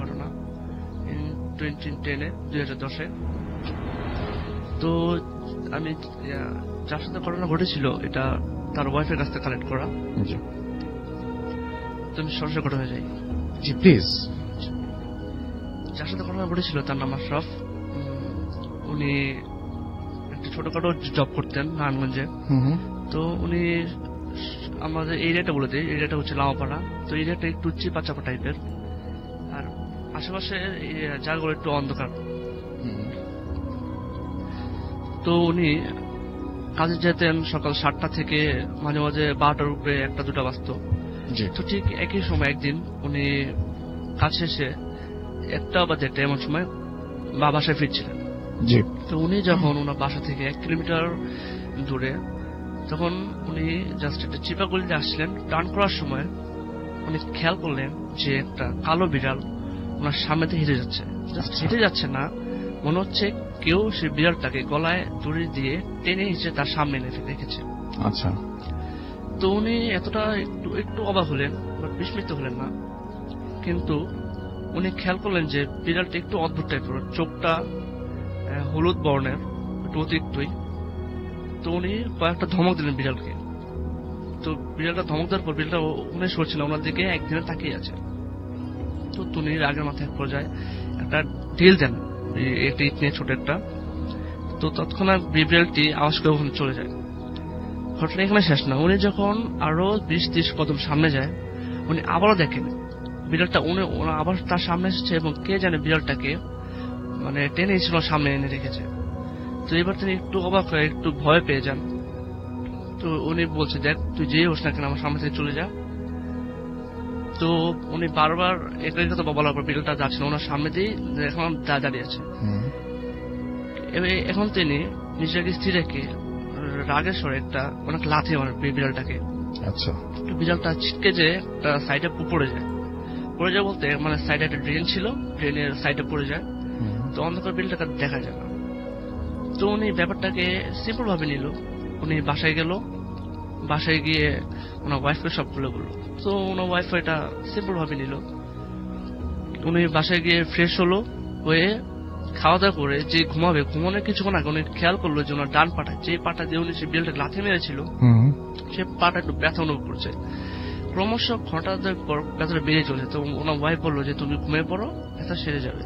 [SPEAKER 11] ঘটনা 2010-এ তো আমি যার সাথে ঘটনা ঘটেছিল এটা তার ওয়াইফের কাছ থেকে কালেক্ট করা। তুমি সরাসরি ঘটনা হয়ে যাই।
[SPEAKER 1] জি প্লিজ।
[SPEAKER 11] যার সাথে ঘটনা ঘটেছিল তার নাম আশরাফ। উনি একটা ছোটখাটো জব করতেন নারায়ণগঞ্জে। তো উনি আমাদের এরিয়াটা বলে দিই, এরিয়াটা হচ্ছে লামাপাড়া। তো এরিয়াটা একটু চিপা চাপা টাইপের, আর আশেপাশে জায়গাগুলো একটু অন্ধকার। তো উনি কাজে যেতেন সকাল 7টা থেকে মাঝে মাঝে 12টার উপরে 1-2টা বাজতো। তো ঠিক একই সময় একদিন উনি কাজ শেষে 1টা বা 1:30 এমন সময় বাসায় ফিরছিলেন। তো উনি যখন ওনার বাসা থেকে 1 কিলোমিটার দূরে, তখন উনি জাস্ট একটা চিপা গলিতে আসছিলেন। টার্ন করার সময় উনি খেয়াল করলেন যে একটা কালো বিড়াল ওনার সামনে দিয়ে হেঁটে যাচ্ছে। জাস্ট হেঁটে যাচ্ছে না, মনে হচ্ছে কেউ সেই বিড়ালটাকে গলায় দড়ি দিয়ে টেনে হিঁচড়ে তার সামনে এনে রেখেছে।
[SPEAKER 1] আচ্ছা।
[SPEAKER 11] তো উনি এতটা একটু অবাক হলেন, বাট বিস্মিত হলেন না। কিন্তু উনি খেয়াল করলেন যে বিড়ালটা একটু অদ্ভুত টাইপের, চোখটা হলুদ বর্ণের, একটু অতিরিক্তই। তো উনি কয়েকটা ধমক দিলেন বিড়ালকে। তো বিড়ালটা ধমক দেওয়ার পর বিড়ালটা উনি সরছিল, ওনার দিকে একদিনে তাকিয়ে আছে। তো তুমি রাগের মাথায় এক পর্যায়ে একটা ঢিল দেন, একটা ইট নিয়ে ছোট একটা। তো তৎক্ষণাৎ বিড়ালটি আওয়াজ করে ওখানে চলে যায়। ঘটনা এখানে শেষ না, উনি যখন আরো 20-30 কদম সামনে যায়, উনি আবারও দেখেন বিড়ালটা উনি আবার তার সামনে এসেছে এবং কে জানে বিড়ালটাকে মানে টেনে ছিল সামনে এনে রেখেছে। তো এবার তিনি একটু অবাক হয়ে একটু ভয় পেয়ে যান। তো উনি বলছে, দেখ তুই যে হোস না কেন আমার সামনে থেকে চলে যা। তো উনি বারবার একই কথা বলার পর বিড়ালটা যাচ্ছিল ওনার সামনে দিয়ে, এখন দাঁড়িয়ে আছে। এখন তিনি নিজেকে স্থির রেখে রাগের স্বরে একটা অনেক লাথি মারে বিড়ালটাকে।
[SPEAKER 1] আচ্ছা।
[SPEAKER 11] বিড়ালটা ছিটকে যে একটা সাইডে পড়ে যায়। পড়ে যায় বলতে মানে সাইডে একটা ড্রেন ছিল, ড্রেনের সাইডে পড়ে যায়। তো অন্ধকার বিড়ালটাকে দেখা যায় না। তো উনি ব্যাপারটাকে সিম্পল ভাবে নিল। উনি বাসায় গেল, বাসায় গিয়ে ওনার ওয়াইফকে সব খুলে বললো। তো ওনার ওয়াইফ এটা সিম্পল ভাবে নিল। উনি বাসায় গিয়ে ফ্রেশ হলো, হয়ে খাওয়া দাওয়া করে যে ঘুমাবে, ঘুমানোর কিছুক্ষণ আগে উনি খেয়াল করলো যে ওনার ডান পাটা, যে পাটা দিয়ে উনি সে বিড়ালটাকে লাথি মেরেছিল, সে পাটা একটু ব্যথা অনুভব করছে। ক্রমশ ঘন্টা পর ব্যথাটা বেড়ে চলেছে। তো ওনার ওয়াইফ বললো যে তুমি ঘুমিয়ে পড়ো, ব্যথা সেরে যাবে।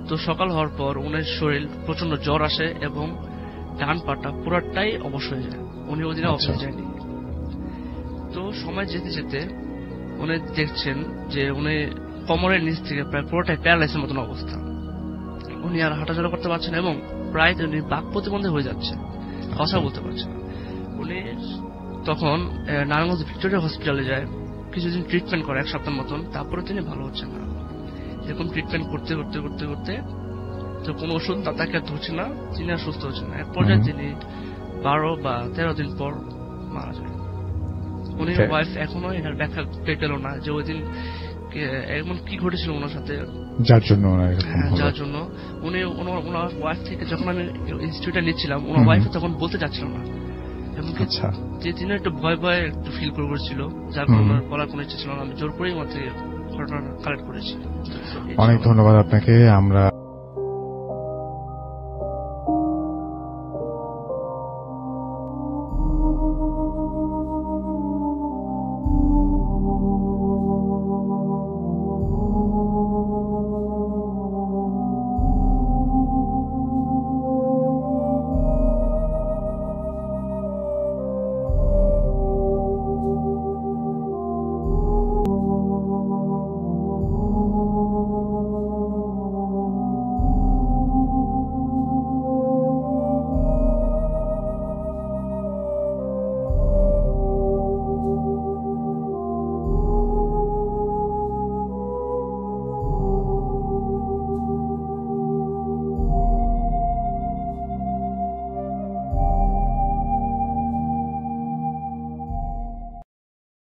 [SPEAKER 11] তো সকাল হওয়ার পর ওনার শরীর প্রচন্ড জ্বর আসে এবং ডান পাটা পুরাটাই অবশ হয়ে যায়। উনি ওদিনে অফিসে যায়নি। তো সময় যেতে যেতে উনি দেখছেন যে উনি কোমরের নিচ থেকে প্রায় পুরোটাই প্যারালাইসের মতন অবস্থা। উনি আর হাঁটাচলা করতে পারছেন এবং প্রায় উনি বাক প্রতিবন্ধী হয়ে যাচ্ছে, কথা বলতে পারছেন। উনি তখন নারায়ণগঞ্জ ভিক্টোরিয়া হসপিটালে যায়, কিছুদিন ট্রিটমেন্ট করে 1 সপ্তাহ মতন। তারপরে তিনি ভালো হচ্ছেন না। এরকম ট্রিটমেন্ট করতে করতে করতে করতে তো কোনো ওষুধ তাকে ধরছে না, তিনি আর সুস্থ হচ্ছেন না। এক পর্যায়ে তিনি 12 বা 13 দিন পর মারা যায়। উনি ওয়াইফ এখনো এটার ব্যাখ্যা পেল না যে ওই দিন এমন কি ঘটেছিল ওনার সাথে, যার জন্য উনি ওনার ওয়াইফ থেকে যখন আমি ইনস্টিটিউটে নিচ্ছিলাম, ওনার ওয়াইফ তখন বলতে চাচ্ছিল না। যে তিনি একটু ভয় ভয় একটু ফিল করছিল, যার কারণে বলার কোনো ইচ্ছা ছিল না। আমি জোর করেই ওনার থেকে ঘটনা কালেক্ট করেছি।
[SPEAKER 1] অনেক ধন্যবাদ আপনাকে। আমরা